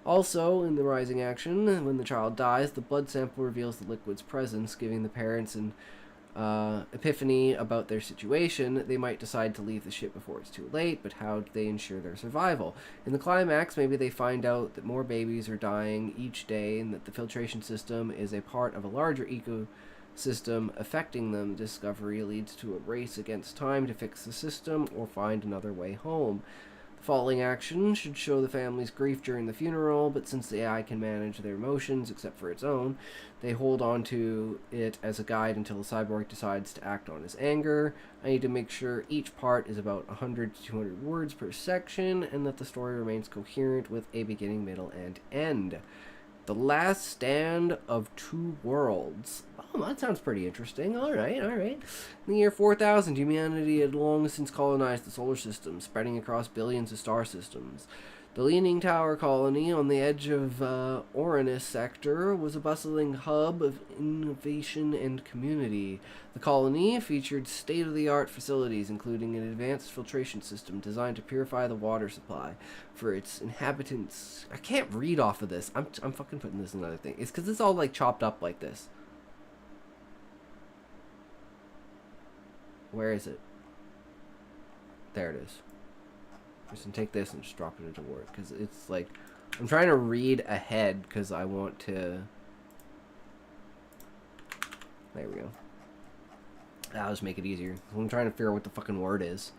Also, in the rising action, when the child dies, the blood sample reveals the liquid's presence, giving the parents an epiphany about their situation. They might decide to leave the ship before it's too late, but how do they ensure their survival? In the climax, maybe they find out that more babies are dying each day and that the filtration system is a part of a larger ecosystem affecting them. Discovery leads to a race against time to fix the system or find another way home. Falling action should show the family's grief during the funeral, but since the AI can manage their emotions except for its own, they hold on to it as a guide until the cyborg decides to act on his anger. I need to make sure each part is about 100 to 200 words per section, and that the story remains coherent with a beginning, middle, and end. The Last Stand of Two Worlds. Oh, that sounds pretty interesting. Alright. In the year 4000, humanity had long since colonized the solar system, spreading across billions of star systems. The Leaning Tower colony on the edge of Uranus sector was a bustling hub of innovation and community. The colony featured state-of-the-art facilities, including an advanced filtration system designed to purify the water supply for its inhabitants. I can't read off of this. I'm fucking putting this in another thing. It's because it's all like chopped up like this. Where is it? There it is. Just gonna take this and just drop it into Word, because it's like I'm trying to read ahead because I want to. There we go. That'll just make it easier. I'm trying to figure out what the fucking word is.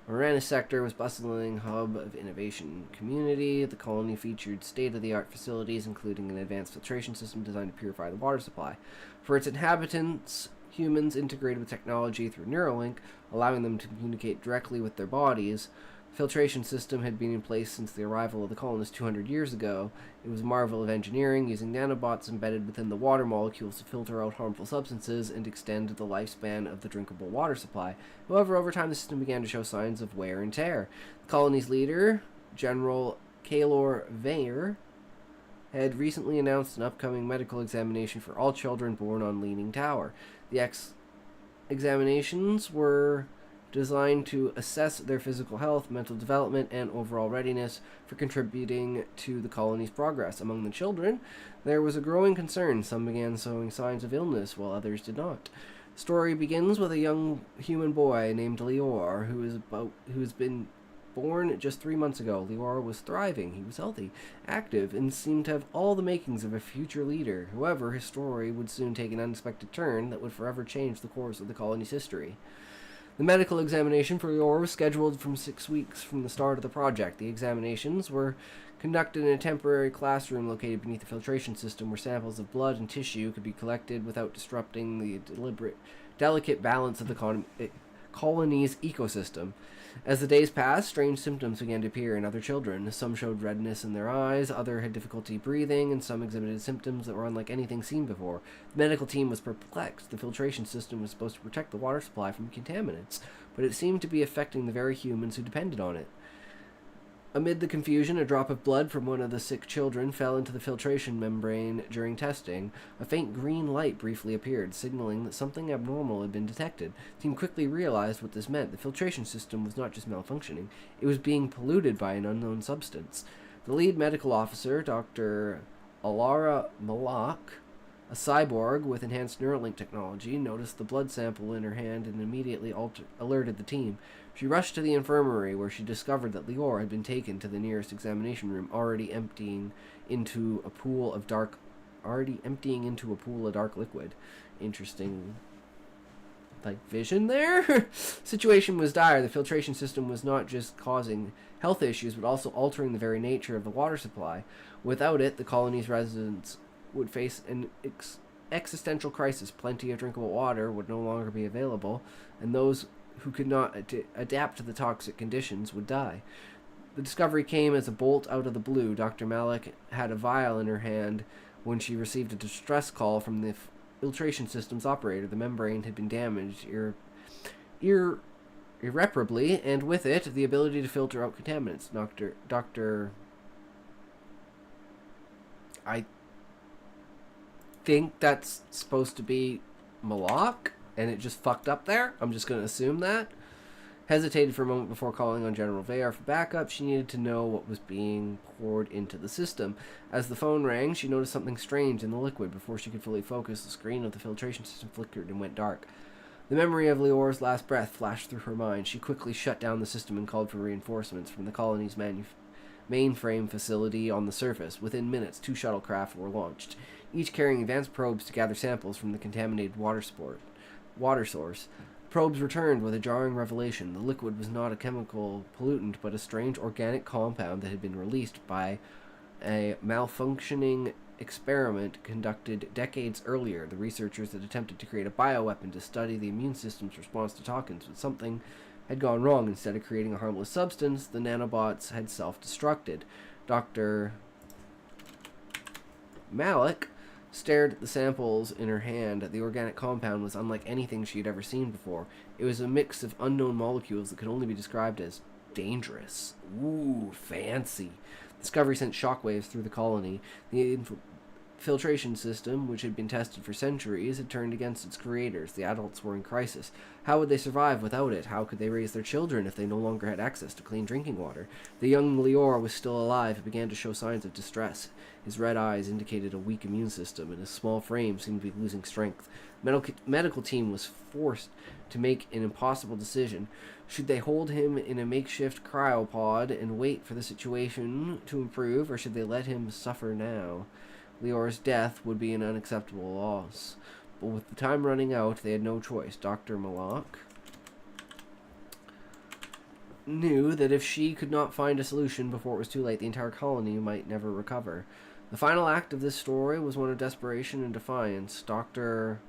Uranus sector was bustling hub of innovation community. The colony featured state-of-the-art facilities, including an advanced filtration system designed to purify the water supply. For its inhabitants, humans integrated with technology through Neuralink, allowing them to communicate directly with their bodies. The filtration system had been in place since the arrival of the colonists 200 years ago. It was a marvel of engineering, using nanobots embedded within the water molecules to filter out harmful substances and extend the lifespan of the drinkable water supply. However, over time the system began to show signs of wear and tear. The colony's leader, General Kaylor Veyer, had recently announced an upcoming medical examination for all children born on Leaning Tower. The examinations were designed to assess their physical health, mental development, and overall readiness for contributing to the colony's progress. Among the children, there was a growing concern. Some began showing signs of illness, while others did not. The story begins with a young human boy named Lior, who has been born just 3 months ago. Lior was thriving, he was healthy, active, and seemed to have all the makings of a future leader. However, his story would soon take an unexpected turn that would forever change the course of the colony's history. The medical examination for Lior was scheduled from 6 weeks from the start of the project. The examinations were conducted in a temporary classroom located beneath the filtration system, where samples of blood and tissue could be collected without disrupting the delicate balance of the colony's ecosystem. As the days passed, strange symptoms began to appear in other children. Some showed redness in their eyes, others had difficulty breathing, and some exhibited symptoms that were unlike anything seen before. The medical team was perplexed. The filtration system was supposed to protect the water supply from contaminants, but it seemed to be affecting the very humans who depended on it. Amid the confusion, a drop of blood from one of the sick children fell into the filtration membrane during testing. A faint green light briefly appeared, signaling that something abnormal had been detected. The team quickly realized what this meant. The filtration system was not just malfunctioning, it was being polluted by an unknown substance. The lead medical officer, Dr. Alara Malak, a cyborg with enhanced Neuralink technology, noticed the blood sample in her hand and immediately alerted the team. She rushed to the infirmary, where she discovered that Lior had been taken to the nearest examination room, already emptying into a pool of dark liquid. Interesting, vision there? Situation was dire. The filtration system was not just causing health issues, but also altering the very nature of the water supply. Without it, the colony's residents would face an existential crisis. Plenty of drinkable water would no longer be available, and those who could not adapt to the toxic conditions would die. The discovery came as a bolt out of the blue. Dr. Malik had a vial in her hand when she received a distress call from the filtration system's operator. The membrane had been damaged irreparably, and with it, the ability to filter out contaminants. I think that's supposed to be Malak, and it just fucked up there. I'm just going to assume that. Hesitated for a moment before calling on General Veyer for backup. She needed to know what was being poured into the system. As the phone rang, she noticed something strange in the liquid. Before she could fully focus, the screen of the filtration system flickered and went dark. The memory of Lior's last breath flashed through her mind. She quickly shut down the system and called for reinforcements from the colony's mainframe facility on the surface. Within minutes, 2 shuttlecraft were launched, each carrying advanced probes to gather samples from the contaminated water source. Probes returned with a jarring revelation. The liquid was not a chemical pollutant, but a strange organic compound that had been released by a malfunctioning experiment conducted decades earlier. The researchers had attempted to create a bioweapon to study the immune system's response to toxins, but something had gone wrong. Instead of creating a harmless substance, the nanobots had self-destructed. Dr. Malik stared at the samples in her hand. The organic compound was unlike anything she had ever seen before. It was a mix of unknown molecules that could only be described as dangerous. Ooh, fancy. Discovery sent shockwaves through the colony. The filtration system, which had been tested for centuries, had turned against its creators. The adults were in crisis. How would they survive without it? How could they raise their children if they no longer had access to clean drinking water? The young Lior was still alive and began to show signs of distress. His red eyes indicated a weak immune system, and his small frame seemed to be losing strength. Medical team was forced to make an impossible decision. Should they hold him in a makeshift cryopod and wait for the situation to improve, or should they let him suffer now? Lior's death would be an unacceptable loss. But with the time running out, they had no choice. Dr. Malak knew that if she could not find a solution before it was too late, the entire colony might never recover. The final act of this story was one of desperation and defiance. Dr.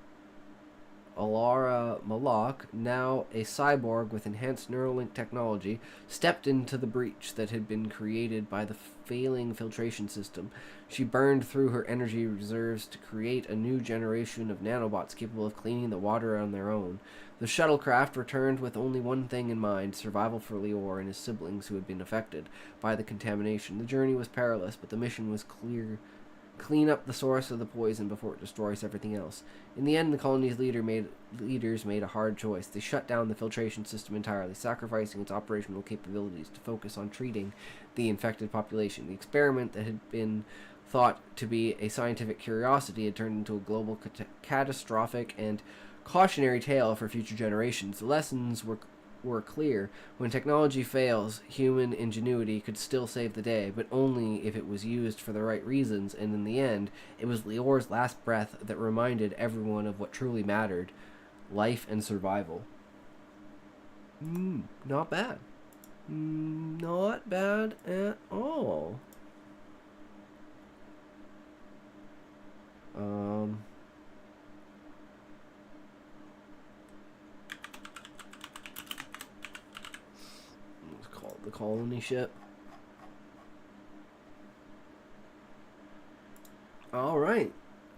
Alara Malak, now a cyborg with enhanced Neuralink technology, stepped into the breach that had been created by the failing filtration system. She burned through her energy reserves to create a new generation of nanobots capable of cleaning the water on their own. The shuttlecraft returned with only one thing in mind: survival for Lior and his siblings who had been affected by the contamination. The journey was perilous, but the mission was clear. Clean up the source of the poison before it destroys everything else. In the end, the colony's leaders made a hard choice. They shut down the filtration system entirely, sacrificing its operational capabilities to focus on treating the infected population. The experiment that had been thought to be a scientific curiosity had turned into a global catastrophic and cautionary tale for future generations. The lessons were clear. When technology fails, human ingenuity could still save the day, but only if it was used for the right reasons, and in the end, it was Lior's last breath that reminded everyone of what truly mattered: life and survival. Not bad. Not bad at all. Let's call it the colony ship. All right.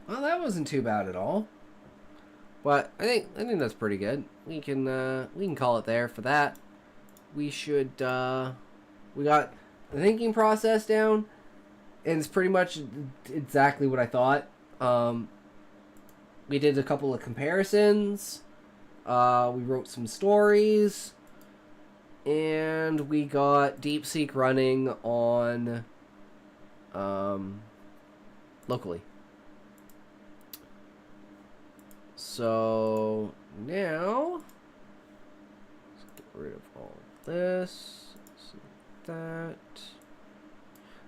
Well, that wasn't too bad at all. But I think that's pretty good. We can call it there for that. We should we got the thinking process down, and it's pretty much exactly what I thought. We did a couple of comparisons. We wrote some stories, and we got DeepSeek running on locally. So now let's get rid of all this. That.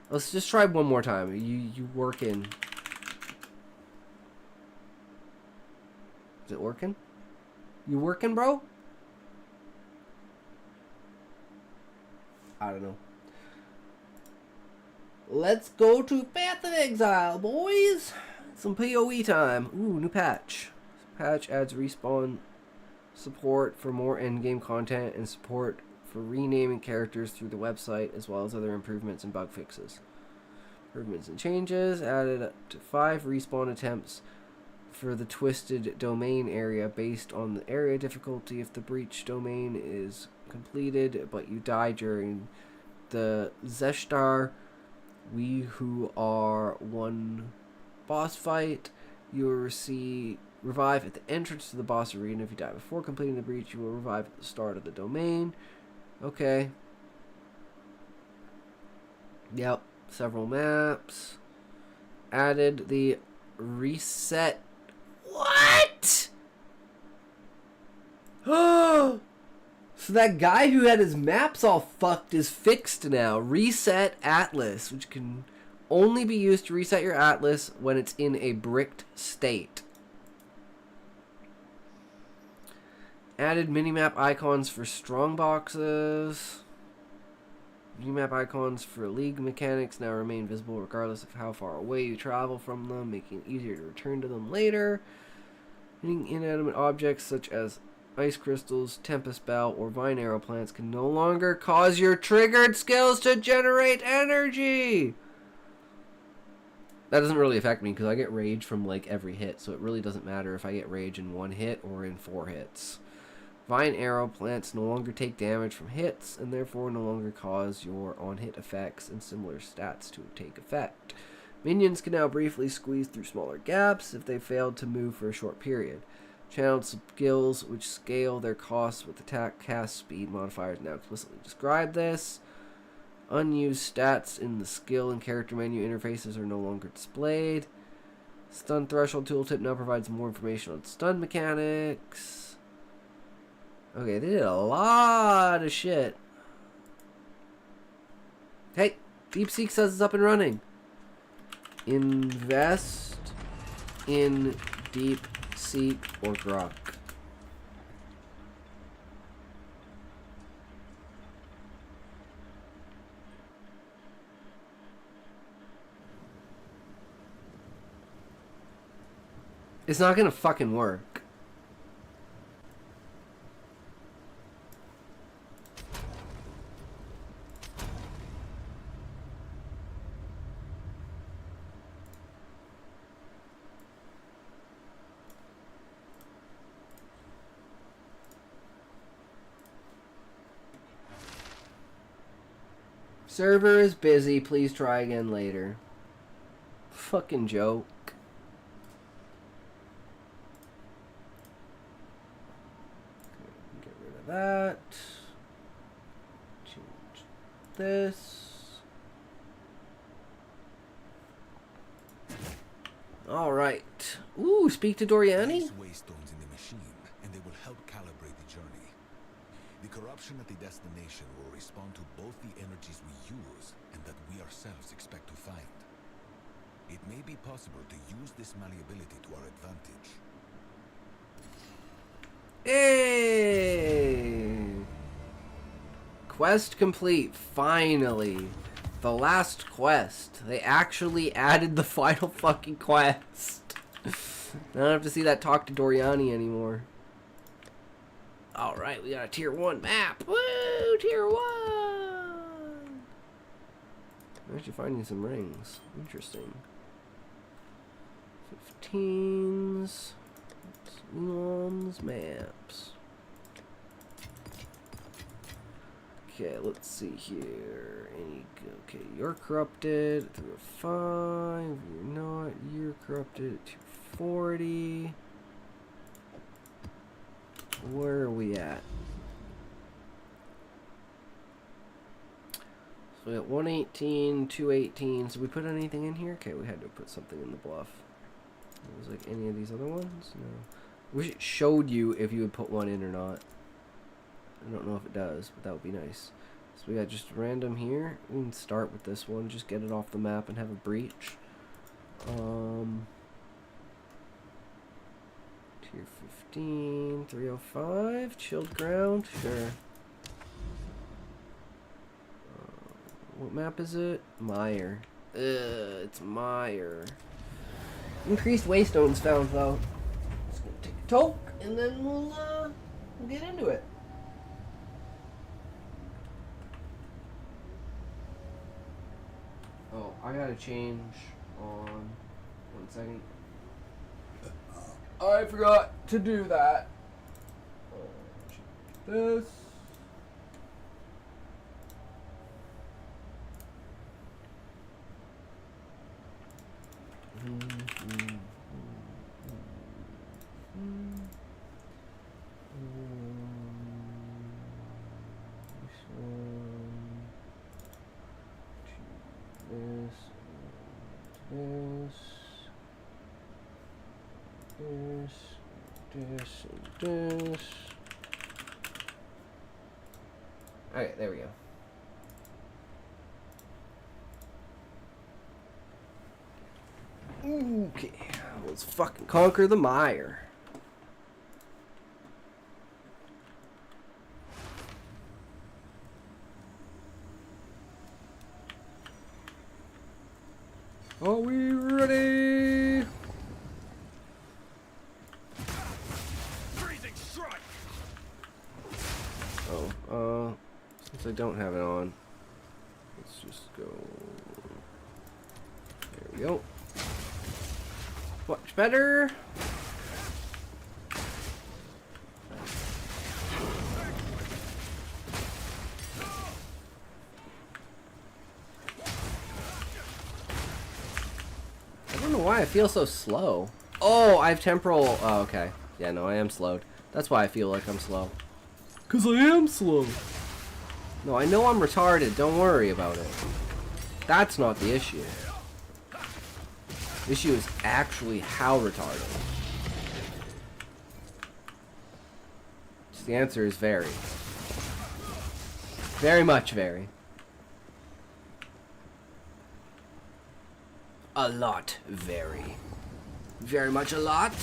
Let's just try one more time. You working? Is it working? You working, bro? I don't know. Let's go to Path of Exile, boys. Some PoE time. Ooh, new patch. This patch adds respawn support for more endgame content and support for renaming characters through the website, as well as other improvements and bug fixes. Improvements and changes added up to 5 respawn attempts for the twisted domain area based on the area difficulty if the breach domain is completed but you die during the Zeshtar We Who Are One boss fight. You will revive at the entrance to the boss arena. If you die before completing the breach, you will revive at the start of the domain. Okay. Yep. Several maps. Added the reset. What? Oh! So that guy who had his maps all fucked is fixed now. Reset Atlas, which can only be used to reset your Atlas when it's in a bricked state. Added minimap icons for strong boxes. Minimap icons for league mechanics now remain visible regardless of how far away you travel from them, making it easier to return to them later. Hitting inanimate objects such as Ice crystals, tempest bow, or vine arrow plants can no longer cause your triggered skills to generate energy. That doesn't really affect me because I get rage from like every hit, so it really doesn't matter if I get rage in 1 hit or in 4 hits. Vine arrow plants no longer take damage from hits and therefore no longer cause your on-hit effects and similar stats to take effect. Minions can now briefly squeeze through smaller gaps if they failed to move for a short period. Channeled skills which scale their costs with attack cast speed modifiers now explicitly describe this. Unused stats in the skill and character menu interfaces are no longer displayed. Stun threshold tooltip now provides more information on stun mechanics. Okay, they did a lot of shit. Hey, DeepSeek says it's up and running. Invest in DeepSeek or Grok. It's not gonna fucking work. Server is busy. Please try again later. Fucking joke. Get rid of that. Change this. All right. Ooh, speak to Doriani. Place waystones in the machine, and they will help calibrate the journey. The corruption at the destination will respond to both the energies we use and that we ourselves expect to find. It may be possible to use this malleability to our advantage. Hey! Quest complete, finally. The last quest. They actually added the final fucking quest. I don't have to see that talk to Doriani anymore. Alright, we got a tier 1 map. Woo! Tier 1! I'm actually finding some rings. Interesting. 15s. Eons maps. Okay, let's see here. Okay, you're corrupted. 305. You're not. You're corrupted at 240. Where are we at? So we got 118, 218. So we put anything in here? Okay, we had to put something in the bluff. It was like any of these other ones? No. Wish it showed you if you would put one in or not. I don't know if it does, but that would be nice. So we got just random here. We can start with this one, just get it off the map and have a breach. Tier 15, 305, chilled ground, sure. What map is it? Mire. It's Mire. Increased waystones found though. Just gonna take a toke and then we'll get into it. Oh, I gotta change on 1 second. I forgot to do that. This. This. Okay, there we go. Okay, let's fucking conquer the mire. Are we ready? Freezing strike! Oh, since I don't have it on, let's just go. There we go. Much better. I don't know why I feel so slow. Oh, I have temporal. Oh, okay. Yeah, no, I am slowed. That's why I feel like I'm slow. 'Cause I am slow. No, I know I'm retarded. Don't worry about it. That's not the issue. The issue is actually how retarded. So the answer is very. Very much very. A lot very. Very much a lot.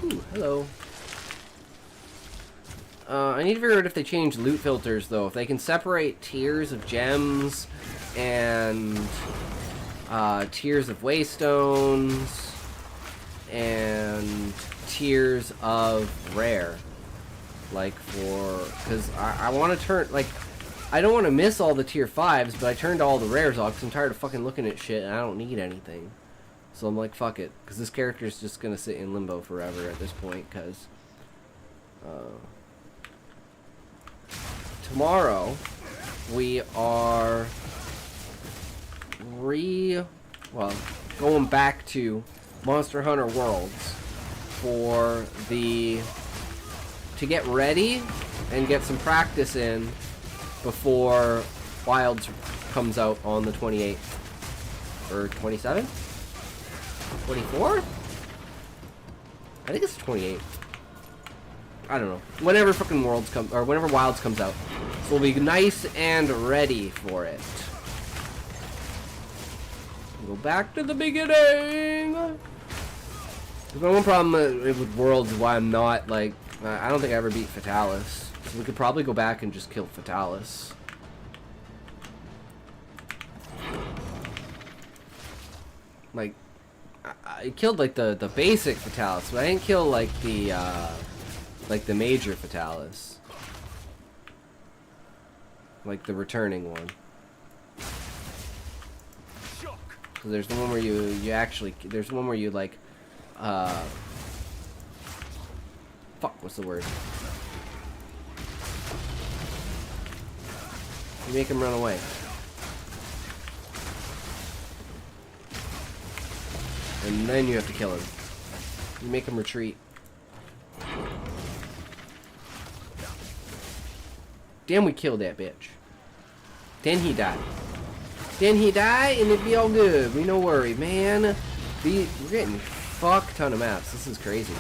Ooh, hello. I need to figure out if they change loot filters, though. If they can separate tiers of gems and tiers of waystones and tiers of rare. Like for... Because I want to turn... Like, I don't want to miss all the tier 5s, but I turned all the rares off because I'm tired of fucking looking at shit and I don't need anything. So I'm like, fuck it. Because this character is just going to sit in limbo forever at this point, because... tomorrow, we are going back to Monster Hunter Worlds for to get ready and get some practice in before Wilds comes out on the 28th or 27th? 24? I think it's 28th. I don't know. Whenever fucking Worlds come, or whenever Wilds comes out. So we'll be nice and ready for it. Go back to the beginning. The one problem with Worlds is why I'm not, like, I don't think I ever beat Fatalis. So we could probably go back and just kill Fatalis. Like, I killed, like, the basic Fatalis, but I didn't kill, like, the major Fatalis. Like the returning one. So there's the one where you actually, there's one where you like, fuck, what's the word? You make him run away. And then you have to kill him. You make him retreat. Then we kill that bitch. Then he died. Then he died, and it'd be all good. We no worry, man. We're getting fuck ton of maps. This is crazy.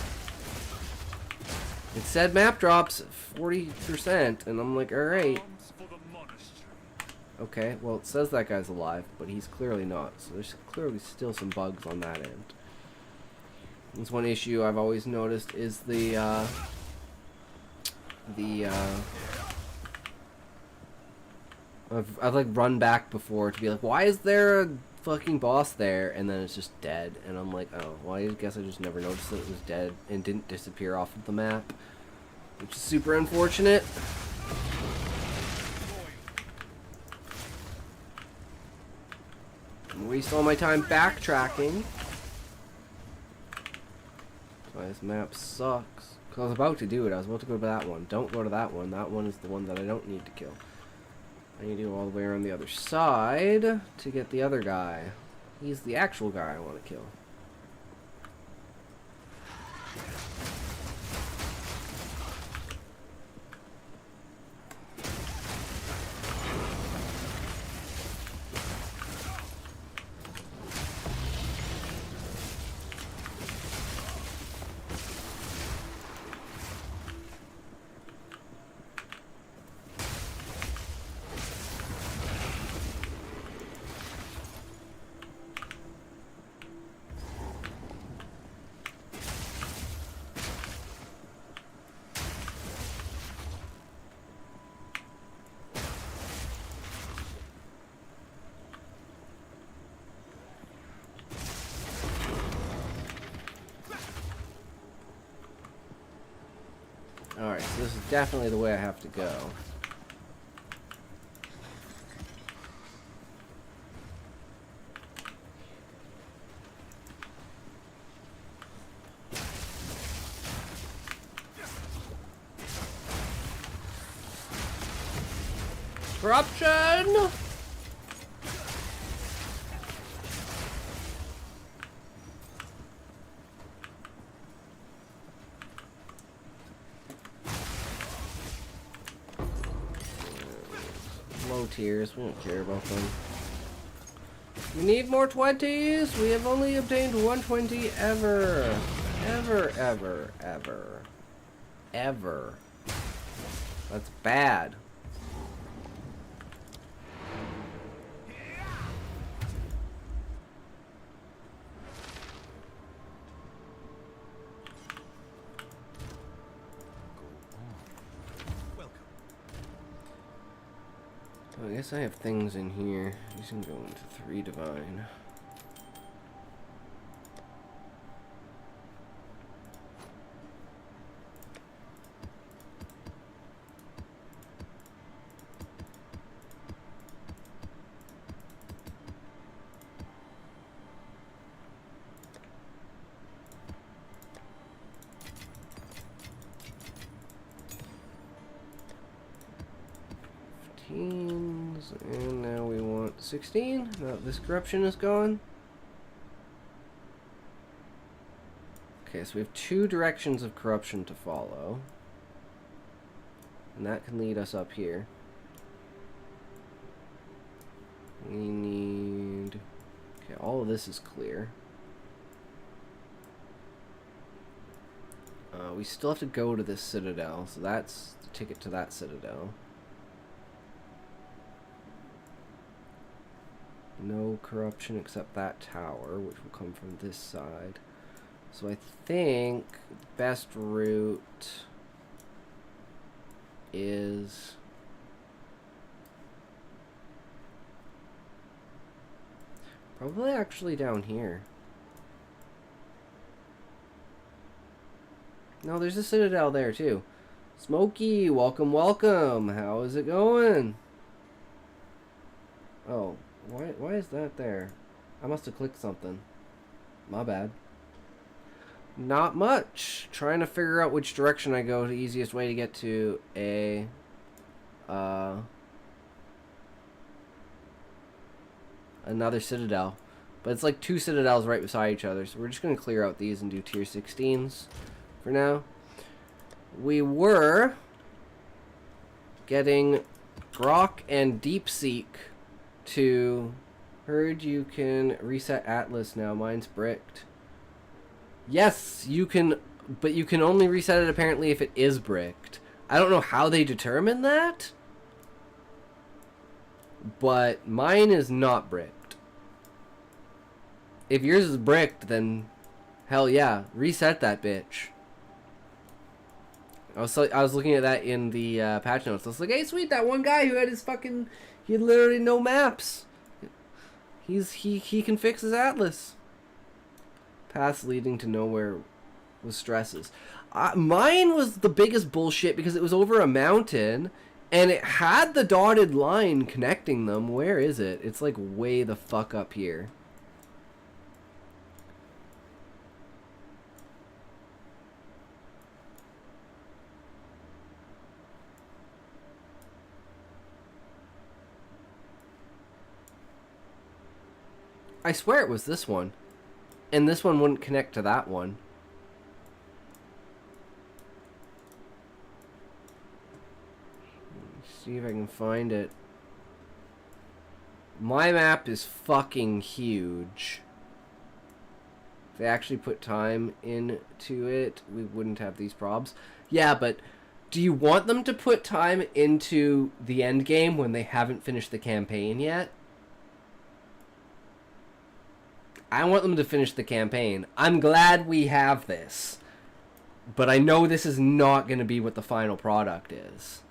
It said map drops 40%, and I'm like, alright. Okay, well, it says that guy's alive, but he's clearly not. So there's clearly still some bugs on that end. There's one issue I've always noticed is I've like run back before to be like, why is there a fucking boss there? And then it's just dead. And I'm like, oh, well, I guess I just never noticed that it was dead and didn't disappear off of the map. Which is super unfortunate. I waste all my time backtracking. That's why this map sucks. Because I was about to do it. I was about to go to that one. Don't go to that one. That one is the one that I don't need to kill. I need to go all the way around the other side to get the other guy. He's the actual guy I want to kill. definitely the way I have to go. Corruption! Low tiers, we don't care about them. We need more 20s! We have only obtained 120 ever! Ever. That's bad. So I guess I have things in here. These can go into 3 divine. And now we want 16. Now this corruption is gone. Okay, so we have 2 directions of corruption to follow. And that can lead us up here. We need... Okay, all of this is clear. We still have to go to this Citadel, so that's the ticket to that Citadel. No corruption except that tower, which will come from this side. So I think the best route is... probably actually down here. No, there's a Citadel there too. Smokey, welcome, welcome. How is it going? Oh. Why is that there? I must have clicked something. My bad. Not much. Trying to figure out which direction I go. The easiest way to get to a... another Citadel. But it's like 2 Citadels right beside each other. So we're just going to clear out these and do tier 16s for now. We were getting Grok and Deepseek to... Heard you can reset Atlas now. Mine's bricked. Yes, you can, but you can only reset it apparently if it is bricked. I don't know how they determine that, but mine is not bricked. If yours is bricked, then hell yeah, reset that bitch. I was looking at that in the patch notes. I was like, hey, sweet, that one guy who had his fucking... He had literally no maps. He can fix his Atlas. Paths leading to nowhere with stresses. Mine was the biggest bullshit because it was over a mountain and it had the dotted line connecting them. Where is it? It's like way the fuck up here. I swear it was this one. And this one wouldn't connect to that one. Let's see if I can find it. My map is fucking huge. If they actually put time into it, we wouldn't have these probs. Yeah, but do you want them to put time into the end game when they haven't finished the campaign yet? I want them to finish the campaign. I'm glad we have this. But I know this is not going to be what the final product is.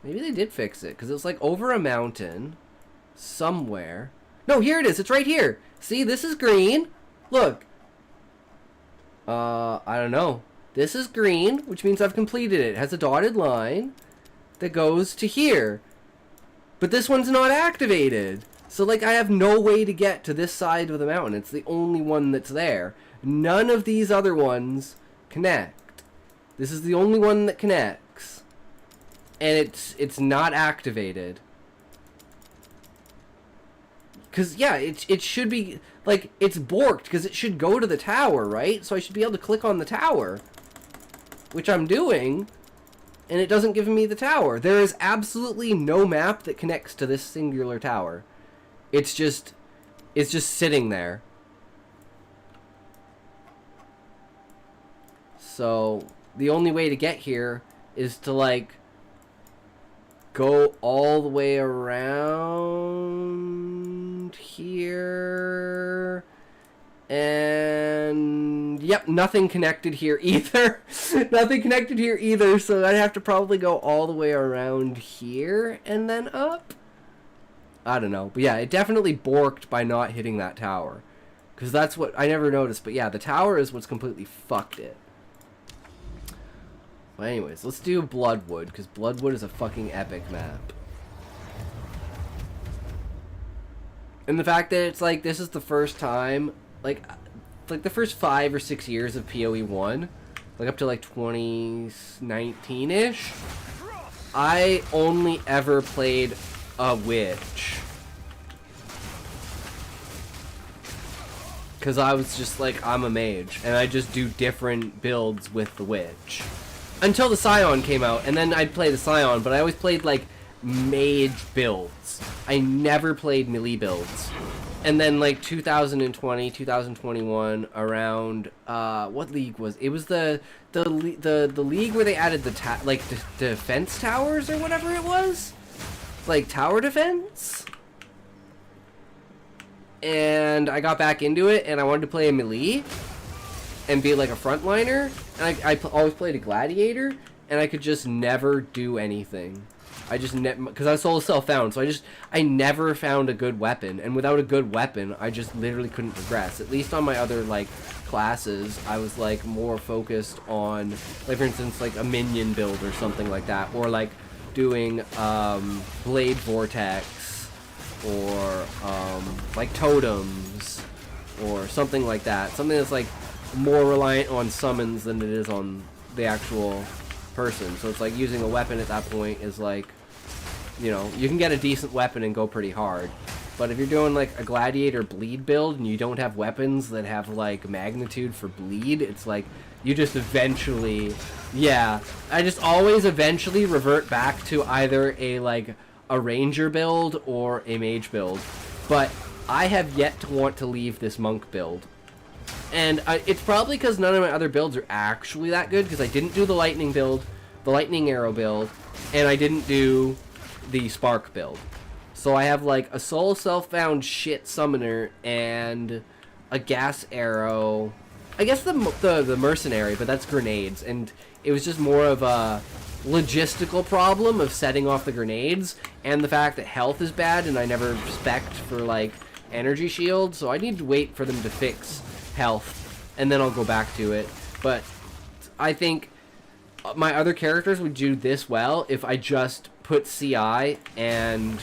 Maybe they did fix it, because it was like over a mountain somewhere. No, here it is. It's right here. See, this is green. Look. I don't know. This is green, which means I've completed it. It has a dotted line that goes to here. But this one's not activated. So, like, I have no way to get to this side of the mountain. It's the only one that's there. None of these other ones connect. This is the only one that connects. And it's not activated. Because, yeah, it should be, like, it's borked, because it should go to the tower, right? So I should be able to click on the tower. Which I'm doing, and it doesn't give me the tower. There is absolutely no map that connects to this singular tower. It's just sitting there. So, the only way to get here is to, like, go all the way around here. And yep, nothing connected here either. Nothing connected here either, so I'd have to probably go all the way around here and then up. I don't know. But yeah, it definitely borked by not hitting that tower. Because that's what I never noticed. But yeah, the tower is what's completely fucked it. But anyways, let's do Bloodwood, because Bloodwood is a fucking epic map. And the fact that it's like, this is the first time, like the first 5 or 6 years of PoE 1, like up to like 2019-ish, I only ever played a witch. Because I was just like, I'm a mage, and I just do different builds with the witch. Until the Scion came out, and then I'd play the Scion, but I always played like mage builds. I never played melee builds. And then like 2020, 2021, around what league was it? Was the league where they added the defense towers or whatever it was, like tower defense. And I got back into it, and I wanted to play a melee and be like a frontliner. And I always played a gladiator, and I could just never do anything. I just because I was so self-found, so I never found a good weapon, and without a good weapon, I just literally couldn't progress. At least on my other like classes, I was like more focused on, like for instance, like a minion build or something like that, or like doing blade vortex, or like totems, or something like that. Something that's like more reliant on summons than it is on the actual person. So it's like using a weapon at that point is like, you know, you can get a decent weapon and go pretty hard. But if you're doing like a gladiator bleed build and you don't have weapons that have like magnitude for bleed, it's like you just eventually, yeah, I just always eventually revert back to either a like a ranger build or a mage build. But I have yet to want to leave this monk build. And it's probably because none of my other builds are actually that good, because I didn't do the lightning build, the lightning arrow build, and I didn't do the spark build. So I have like a soul self-found shit summoner and a gas arrow. I guess the mercenary, but that's grenades, and it was just more of a logistical problem of setting off the grenades, and the fact that health is bad, and I never spec'd for like energy shield, so I need to wait for them to fix health, and then I'll go back to it. But I think my other characters would do this well if I just put CI and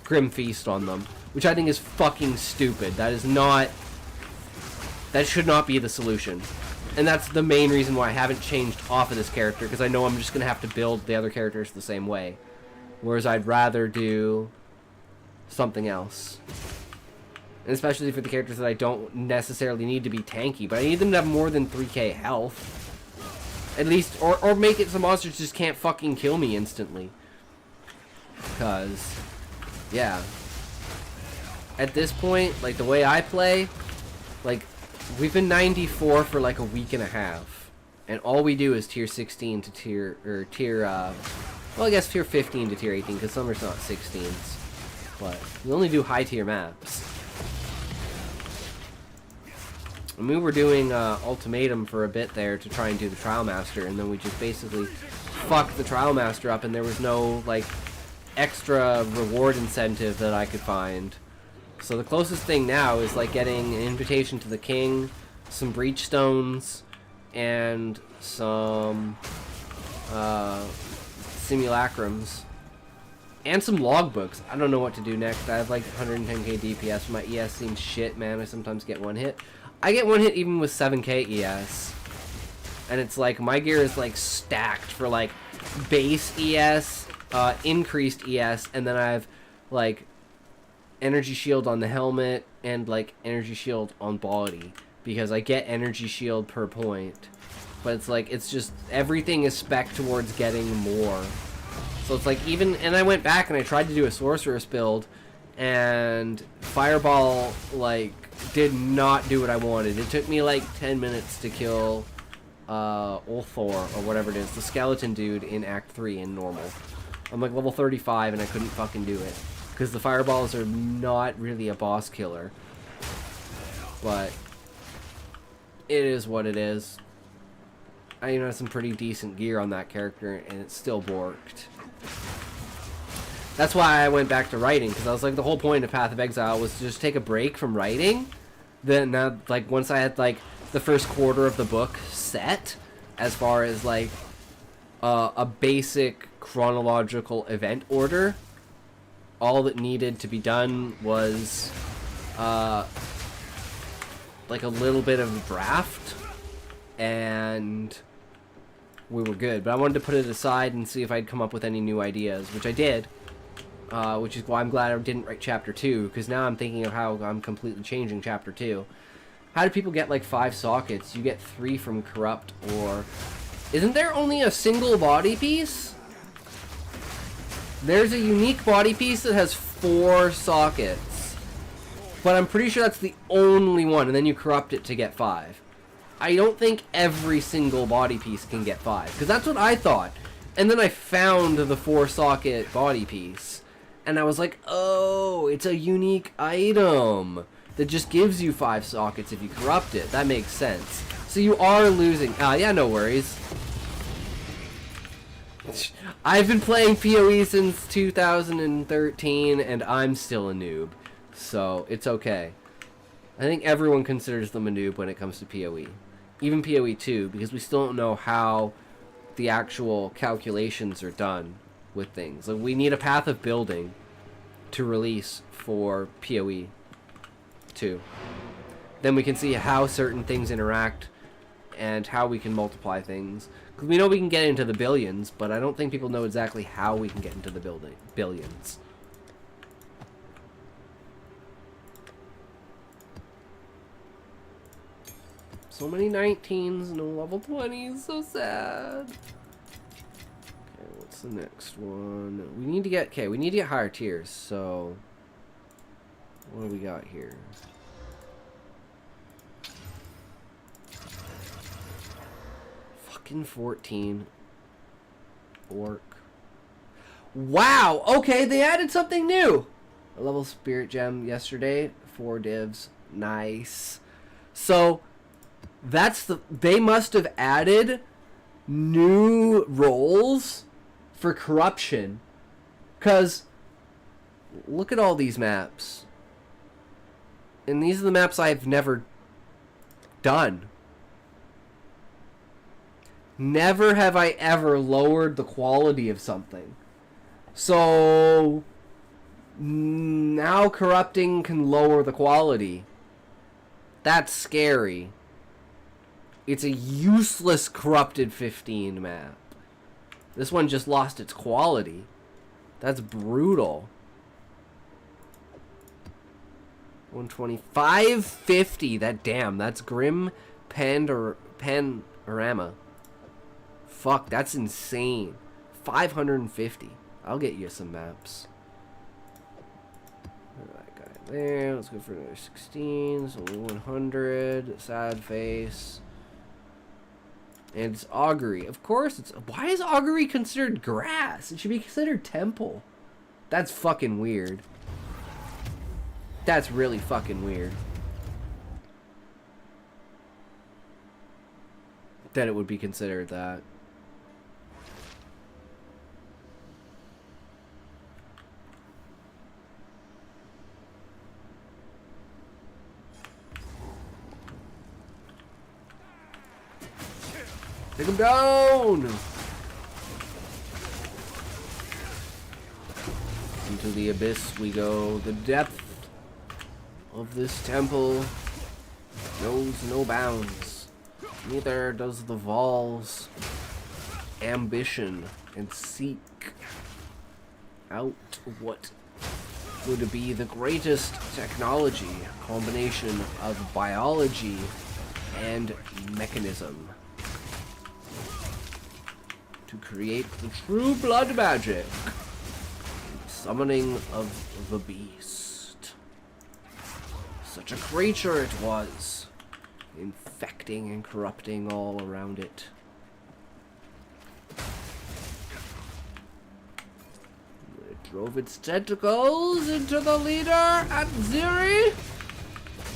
Grim Feast on them, which I think is fucking stupid. That should not be the solution. And that's the main reason why I haven't changed off of this character, because I know I'm just going to have to build the other characters the same way. Whereas I'd rather do something else. And especially for the characters that I don't necessarily need to be tanky, but I need them to have more than 3k health. At least, or make it so monsters just can't fucking kill me instantly. Because, yeah. At this point, like the way I play, like, we've been 94 for like a week and a half. And all we do is tier 16 to well I guess tier 15 to tier 18, because Summer's not 16s. But we only do high tier maps. And we were doing Ultimatum for a bit there to try and do the Trial Master, and then we just basically fucked the Trial Master up, and there was no like extra reward incentive that I could find. So the closest thing now is like getting an invitation to the king, some breach stones, and some simulacrums, and some logbooks. I don't know what to do next. I have like 110k DPS. My ES seems shit, man. I sometimes get one hit. I get one hit even with 7k ES. And it's like, my gear is like stacked for like base ES, increased ES, and then I have like energy shield on the helmet and like energy shield on body, because I get energy shield per point. But it's like, it's just, everything is spec towards getting more. So it's like, even, and I went back and I tried to do a sorceress build, and Fireball like did not do what I wanted. It took me like 10 minutes to kill Ulthor, or whatever it is, the skeleton dude in Act 3 in normal. I'm like level 35 and I couldn't fucking do it, because the fireballs are not really a boss killer. But it is what it is. I have some pretty decent gear on that character, and it still borked. That's why I went back to writing, because I was like, the whole point of Path of Exile was to just take a break from writing. Then now, like, once I had like the first quarter of the book set, as far as like a basic chronological event order, all that needed to be done was like a little bit of a draft, and we were good. But I wanted to put it aside and see if I'd come up with any new ideas, which I did, which is why I'm glad I didn't write chapter 2, because now I'm thinking of how I'm completely changing chapter 2. How do people get like 5 sockets? You get 3 from Corrupt, or... Isn't there only a single body piece? There's a unique body piece that has 4 sockets. But I'm pretty sure that's the only one, and then you corrupt it to get 5. I don't think every single body piece can get 5, because that's what I thought. And then I found the 4 socket body piece, and I was like, oh, it's a unique item that just gives you 5 sockets if you corrupt it. That makes sense. So you are losing. Yeah, no worries. I've been playing PoE since 2013, and I'm still a noob. So it's okay. I think everyone considers them a noob when it comes to PoE. Even PoE 2, because we still don't know how the actual calculations are done with things. Like, we need a path of building to release for PoE 2. Then we can see how certain things interact and how we can multiply things. Because we know we can get into the billions, but I don't think people know exactly how we can get into the billions. So many 19s, no level 20s, so sad. Okay, what's the next one? We need to get, okay, we need to get higher tiers, so what do we got here? Fucking 14. Orc. Wow, okay, they added something new. A level spirit gem yesterday, 4 divs, nice. So that's they must have added new roles for corruption, because look at all these maps, and these are the maps I've never done. Never have I ever lowered the quality of something. So now corrupting can lower the quality. That's scary. It's a useless corrupted 15 map. This one just lost its quality. That's brutal. 125, 50. That's Grim Panorama. Fuck, that's insane. 550. I'll get you some maps. That guy there. Let's go for another 16. So 100. Sad face. And it's augury. Of course it's... Why is augury considered grass? It should be considered temple. That's fucking weird. That's really fucking weird. That it would be considered that. Take him down! Into the abyss we go. The depth of this temple knows no bounds. Neither does the Val's ambition and seek out what would be the greatest technology, combination of biology and mechanism, to create the true blood magic, summoning of the beast. Such a creature it was, infecting and corrupting all around it. It drove its tentacles into the leader at Ziri.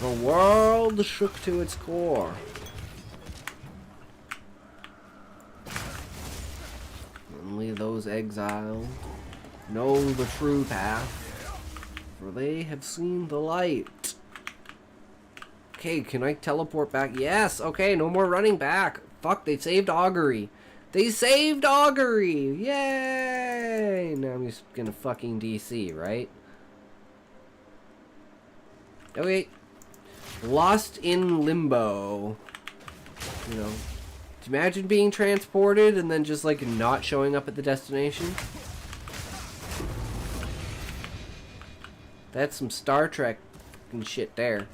The world shook to its core. Only those exiled know the true path, for they have seen the light. Okay, can I teleport back? Yes, okay, no more running back. Fuck, they saved Augury. They saved Augury! Yay! Now I'm just gonna fucking DC, right? Okay. Lost in limbo. You know. Imagine being transported and then just like not showing up at the destination. That's some Star Trek fucking shit there.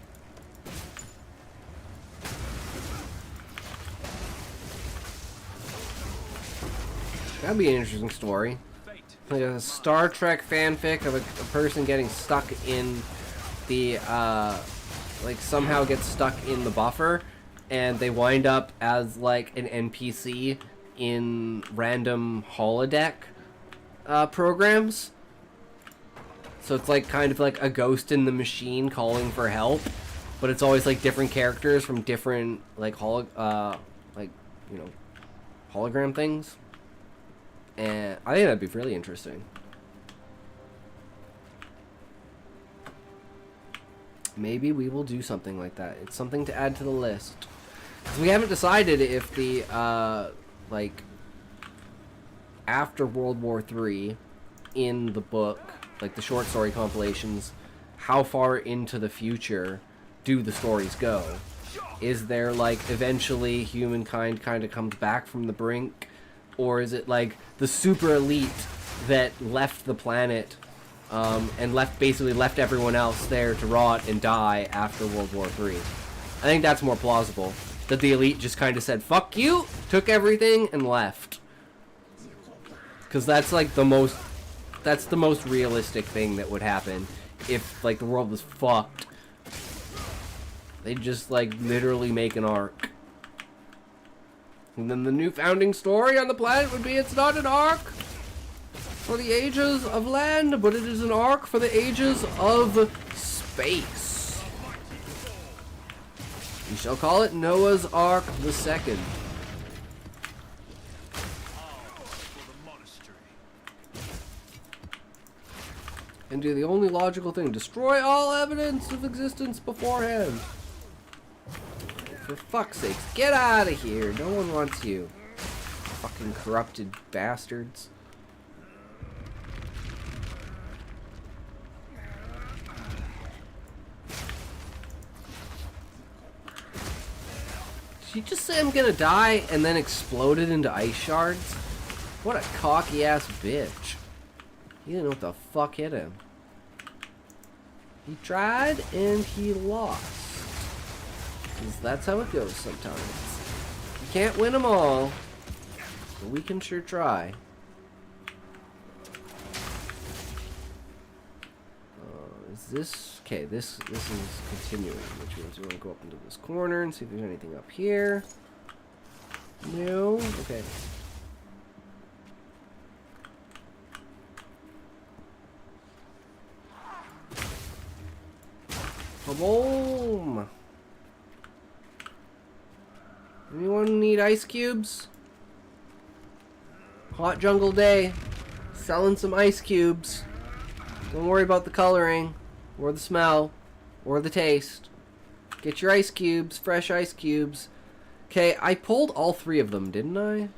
That'd be an interesting story. Like a Star Trek fanfic of a person getting stuck in the, like somehow gets stuck in the buffer, and they wind up as like an NPC in random holodeck programs. So it's like kind of like a ghost in the machine calling for help, but it's always like different characters from different like hologram things. And I think that'd be really interesting. Maybe we will do something like that. It's something to add to the list. 'Cause we haven't decided if the, like, after World War III, in the book, like the short story compilations, how far into the future do the stories go? Is there, like, eventually humankind kind of comes back from the brink? Or is it like the super elite that left the planet and basically left everyone else there to rot and die after World War III? I think that's more plausible. That the elite just kind of said, fuck you, took everything, and left. Because that's like the most realistic thing that would happen if like the world was fucked. They'd just like literally make an arc. And then the new founding story on the planet would be it's not an arc for the ages of land, but it is an arc for the ages of space. We shall call it Noah's Ark the Second. And do the only logical thing, destroy all evidence of existence beforehand. For fuck's sakes, get out of here. No one wants you. Fucking corrupted bastards. Did you just say I'm gonna die and then exploded into ice shards? What a cocky ass bitch. He didn't know what the fuck hit him. He tried and he lost. Because that's how it goes sometimes. You can't win them all, but we can sure try. Is this... Okay, this is continuing, which means we want to go up into this corner and see if there's anything up here. No? Okay. Kaboom! Anyone need ice cubes? Hot jungle day. Selling some ice cubes. Don't worry about the coloring, or the smell, or the taste. Get your ice cubes, fresh ice cubes. Okay, I pulled all 3 of them, didn't I?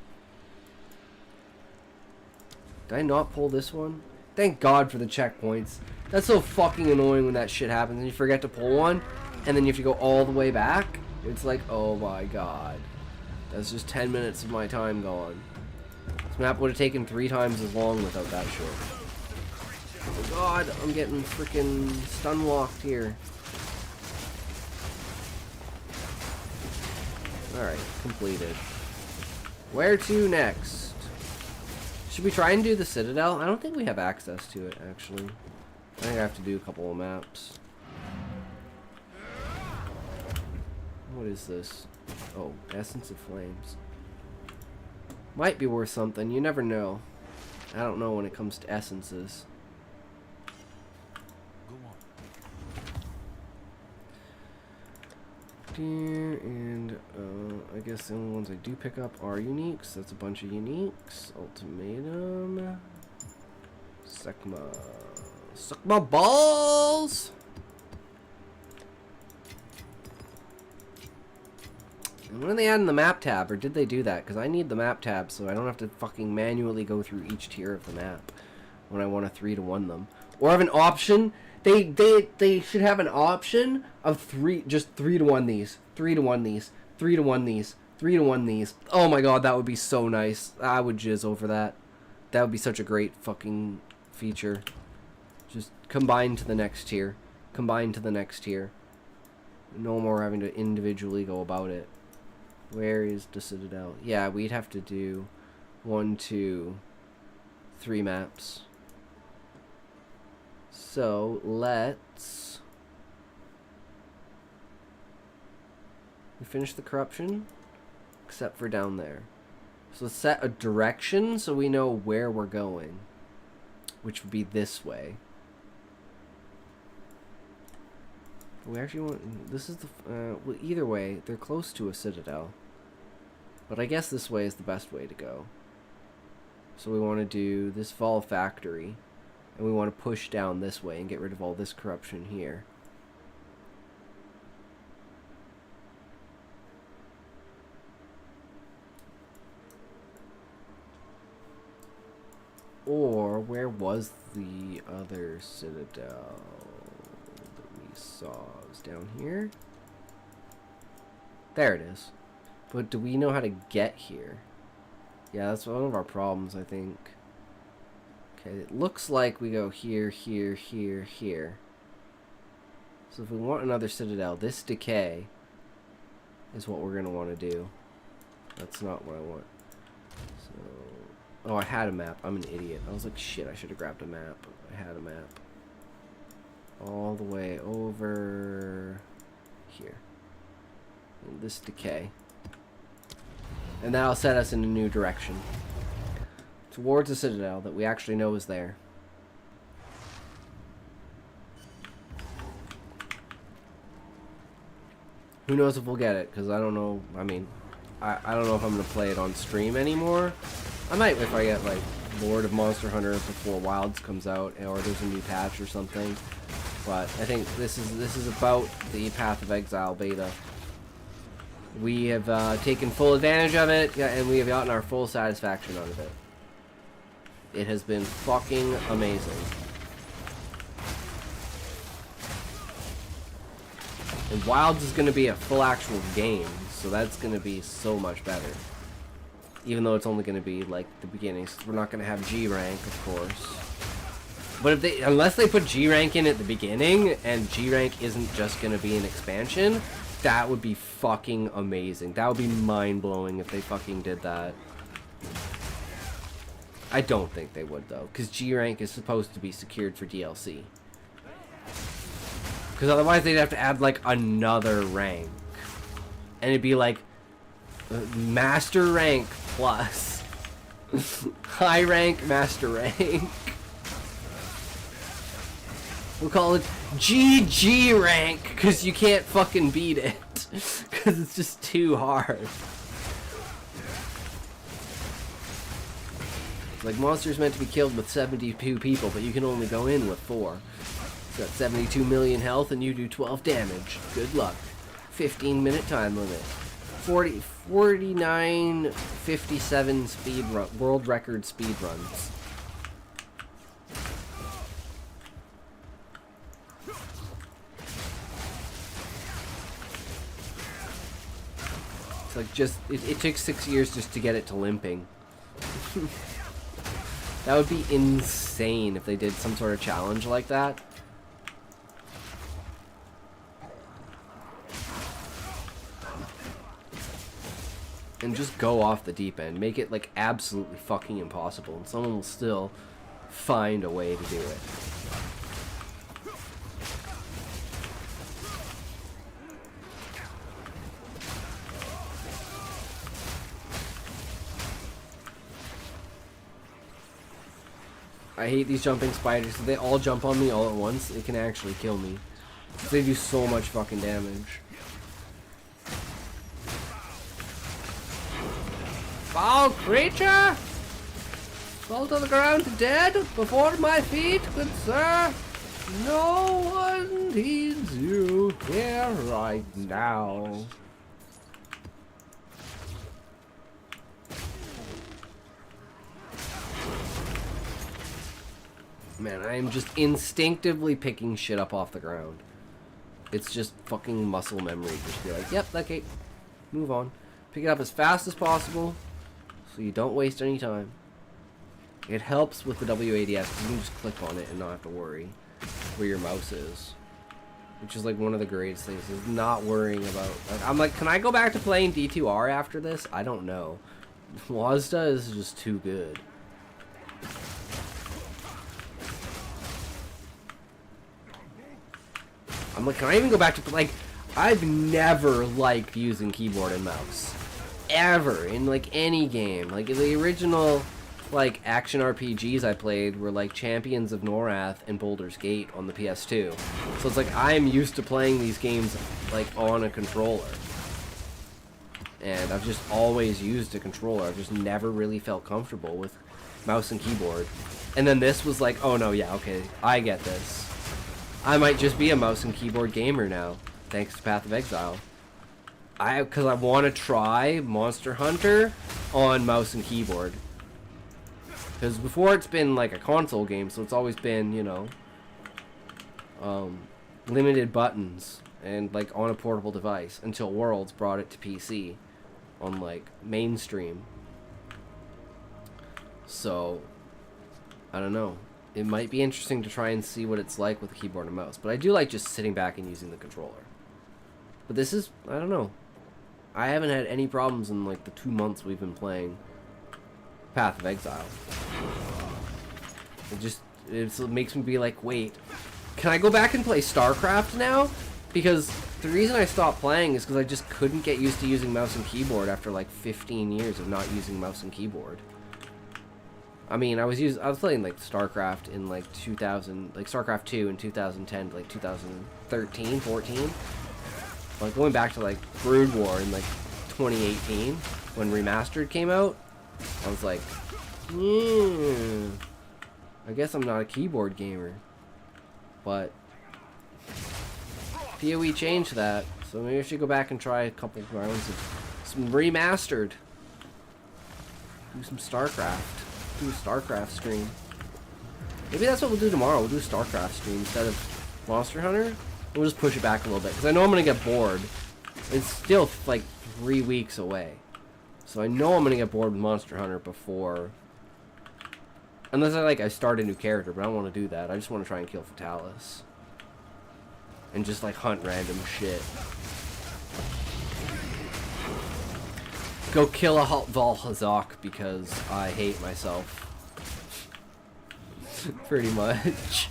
Did I not pull this one? Thank God for the checkpoints. That's so fucking annoying when that shit happens and you forget to pull one, and then you have to go all the way back. It's like, oh my God. That's just 10 minutes of my time gone. This map would have taken 3 times as long without that shit. Oh God, I'm getting freaking stun locked here. Alright, completed. Where to next? Should we try and do the Citadel? I don't think we have access to it, actually. I think I have to do a couple of maps. What is this? Oh, Essence of Flames. Might be worth something. You never know. I don't know when it comes to essences. Go on. And I guess the only ones I do pick up are uniques. That's a bunch of uniques. Ultimatum. Sekma. Suck my balls! And when are they adding the map tab? Or did they do that? Because I need the map tab so I don't have to fucking manually go through each tier of the map when I want to 3-to-1 them. Or have an option. They should have an option of just 3-to-1 these, 3-to-1 these, 3-to-1 these, 3-to-1 these. Oh my God, that would be so nice. I would jizz over that. That would be such a great fucking feature. Just combine to the next tier. Combine to the next tier. No more having to individually go about it. Where is the Citadel? Yeah, we'd have to do 1, 2, 3 maps. So let's... We finish the corruption, except for down there. So let's set a direction so we know where we're going, which would be this way. We actually want... This is the... well, either way, they're close to a Citadel. But I guess this way is the best way to go. So we want to do this Vol Factory. And we want to push down this way and get rid of all this corruption here. Or where was the other Citadel that we saw? It was down here. There it is. But do we know how to get here? Yeah, that's one of our problems, I think. Okay, it looks like we go here, here, here, here. So if we want another Citadel, this decay is what we're going to want to do. That's not what I want. So, oh, I had a map. I'm an idiot. I was like, shit, I should have grabbed a map. I had a map. All the way over here. And this decay. And that'll set us in a new direction. Towards a Citadel that we actually know is there. Who knows if we'll get it, because I don't know, I mean, I don't know if I'm going to play it on stream anymore. I might if I get, like, bored of Monster Hunter before Wilds comes out, or there's a new patch or something. But I think this is about the Path of Exile beta. We have taken full advantage of it, and we have gotten our full satisfaction out of it. It has been fucking amazing. And Wilds is going to be a full actual game, so that's going to be so much better. Even though it's only going to be like the beginning, so we're not going to have G rank, of course. But if unless they put G rank in at the beginning, and G rank isn't just going to be an expansion, that would be fucking amazing. That would be mind-blowing if they fucking did that. I don't think they would, though, because G rank is supposed to be secured for DLC. Because otherwise they'd have to add, like, another rank. And it'd be, like, Master Rank plus. High Rank, Master Rank. We'll call it GG Rank, because you can't fucking beat it. Because it's just too hard. Like, monsters meant to be killed with 72 people, but you can only go in with 4. It's got 72 million health and you do 12 damage. Good luck. 15-minute time limit. 49:57 speed run, world record speed runs. It's like just it took 6 years just to get it to limping. That would be insane if they did some sort of challenge like that. And just go off the deep end. Make it like absolutely fucking impossible. And someone will still find a way to do it. I hate these jumping spiders. If they all jump on me all at once, it can actually kill me. They do so much fucking damage. Foul creature! Fall to the ground dead before my feet, good sir. No one needs you here right now. Man, I am just instinctively picking shit up off the ground. It's just fucking muscle memory. Just be like, yep, okay, move on. Pick it up as fast as possible so you don't waste any time. It helps with the WADS because you can just click on it and not have to worry where your mouse is. Which is like one of the greatest things, is not worrying about... Like, I'm like, can I go back to playing D2R after this? I don't know. WASD is just too good. I'm like, can I even go back to, like, I've never liked using keyboard and mouse. Ever. In, like, any game. Like, the original, like, action RPGs I played were, like, Champions of Norath and Baldur's Gate on the PS2. So it's like, I'm used to playing these games, like, on a controller. And I've just always used a controller. I've just never really felt comfortable with mouse and keyboard. And then this was like, oh no, yeah, okay, I get this. I might just be a mouse and keyboard gamer now, thanks to Path of Exile. Because I want to try Monster Hunter on mouse and keyboard. Because before it's been like a console game, so it's always been, you know, limited buttons and like on a portable device until Worlds brought it to PC on like mainstream. So, I don't know. It might be interesting to try and see what it's like with a keyboard and mouse. But I do like just sitting back and using the controller. But this is, I don't know. I haven't had any problems in like the 2 months we've been playing Path of Exile. It makes me be like, wait, can I go back and play StarCraft now? Because the reason I stopped playing is because I just couldn't get used to using mouse and keyboard after like 15 years of not using mouse and keyboard. I mean, I was playing like StarCraft in like 2000, like StarCraft 2 in 2010 to like 2013, 14. Like going back to like Brood War in like 2018 when Remastered came out, I was like, yeah, I guess I'm not a keyboard gamer. But PoE changed that, so maybe I should go back and try a couple rounds of some Remastered. Do some StarCraft. Do a StarCraft stream. Maybe that's what we'll do tomorrow. We'll do a StarCraft stream instead of Monster Hunter. We'll just push it back a little bit because I know I'm gonna get bored. It's still like 3 weeks away, so I know I'm gonna get bored with Monster Hunter before. Unless I start a new character, but I don't want to do that. I just want to try and kill Fatalis and just like hunt random shit. Go kill a Valhazak because I hate myself. Pretty much.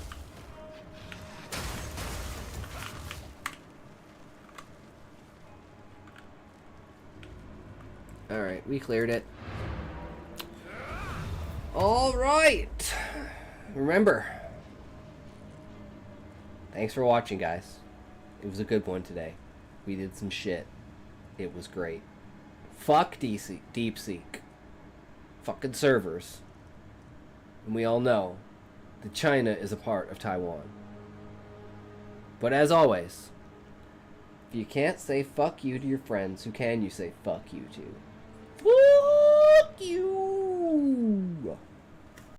Alright, we cleared it. Alright! Remember, thanks for watching, guys. It was a good one today. We did some shit. It was great. Fuck DeepSeek. Fucking servers. And we all know that China is a part of Taiwan. But as always, If you can't say fuck you to your friends, who can you say fuck you to? Fuck you!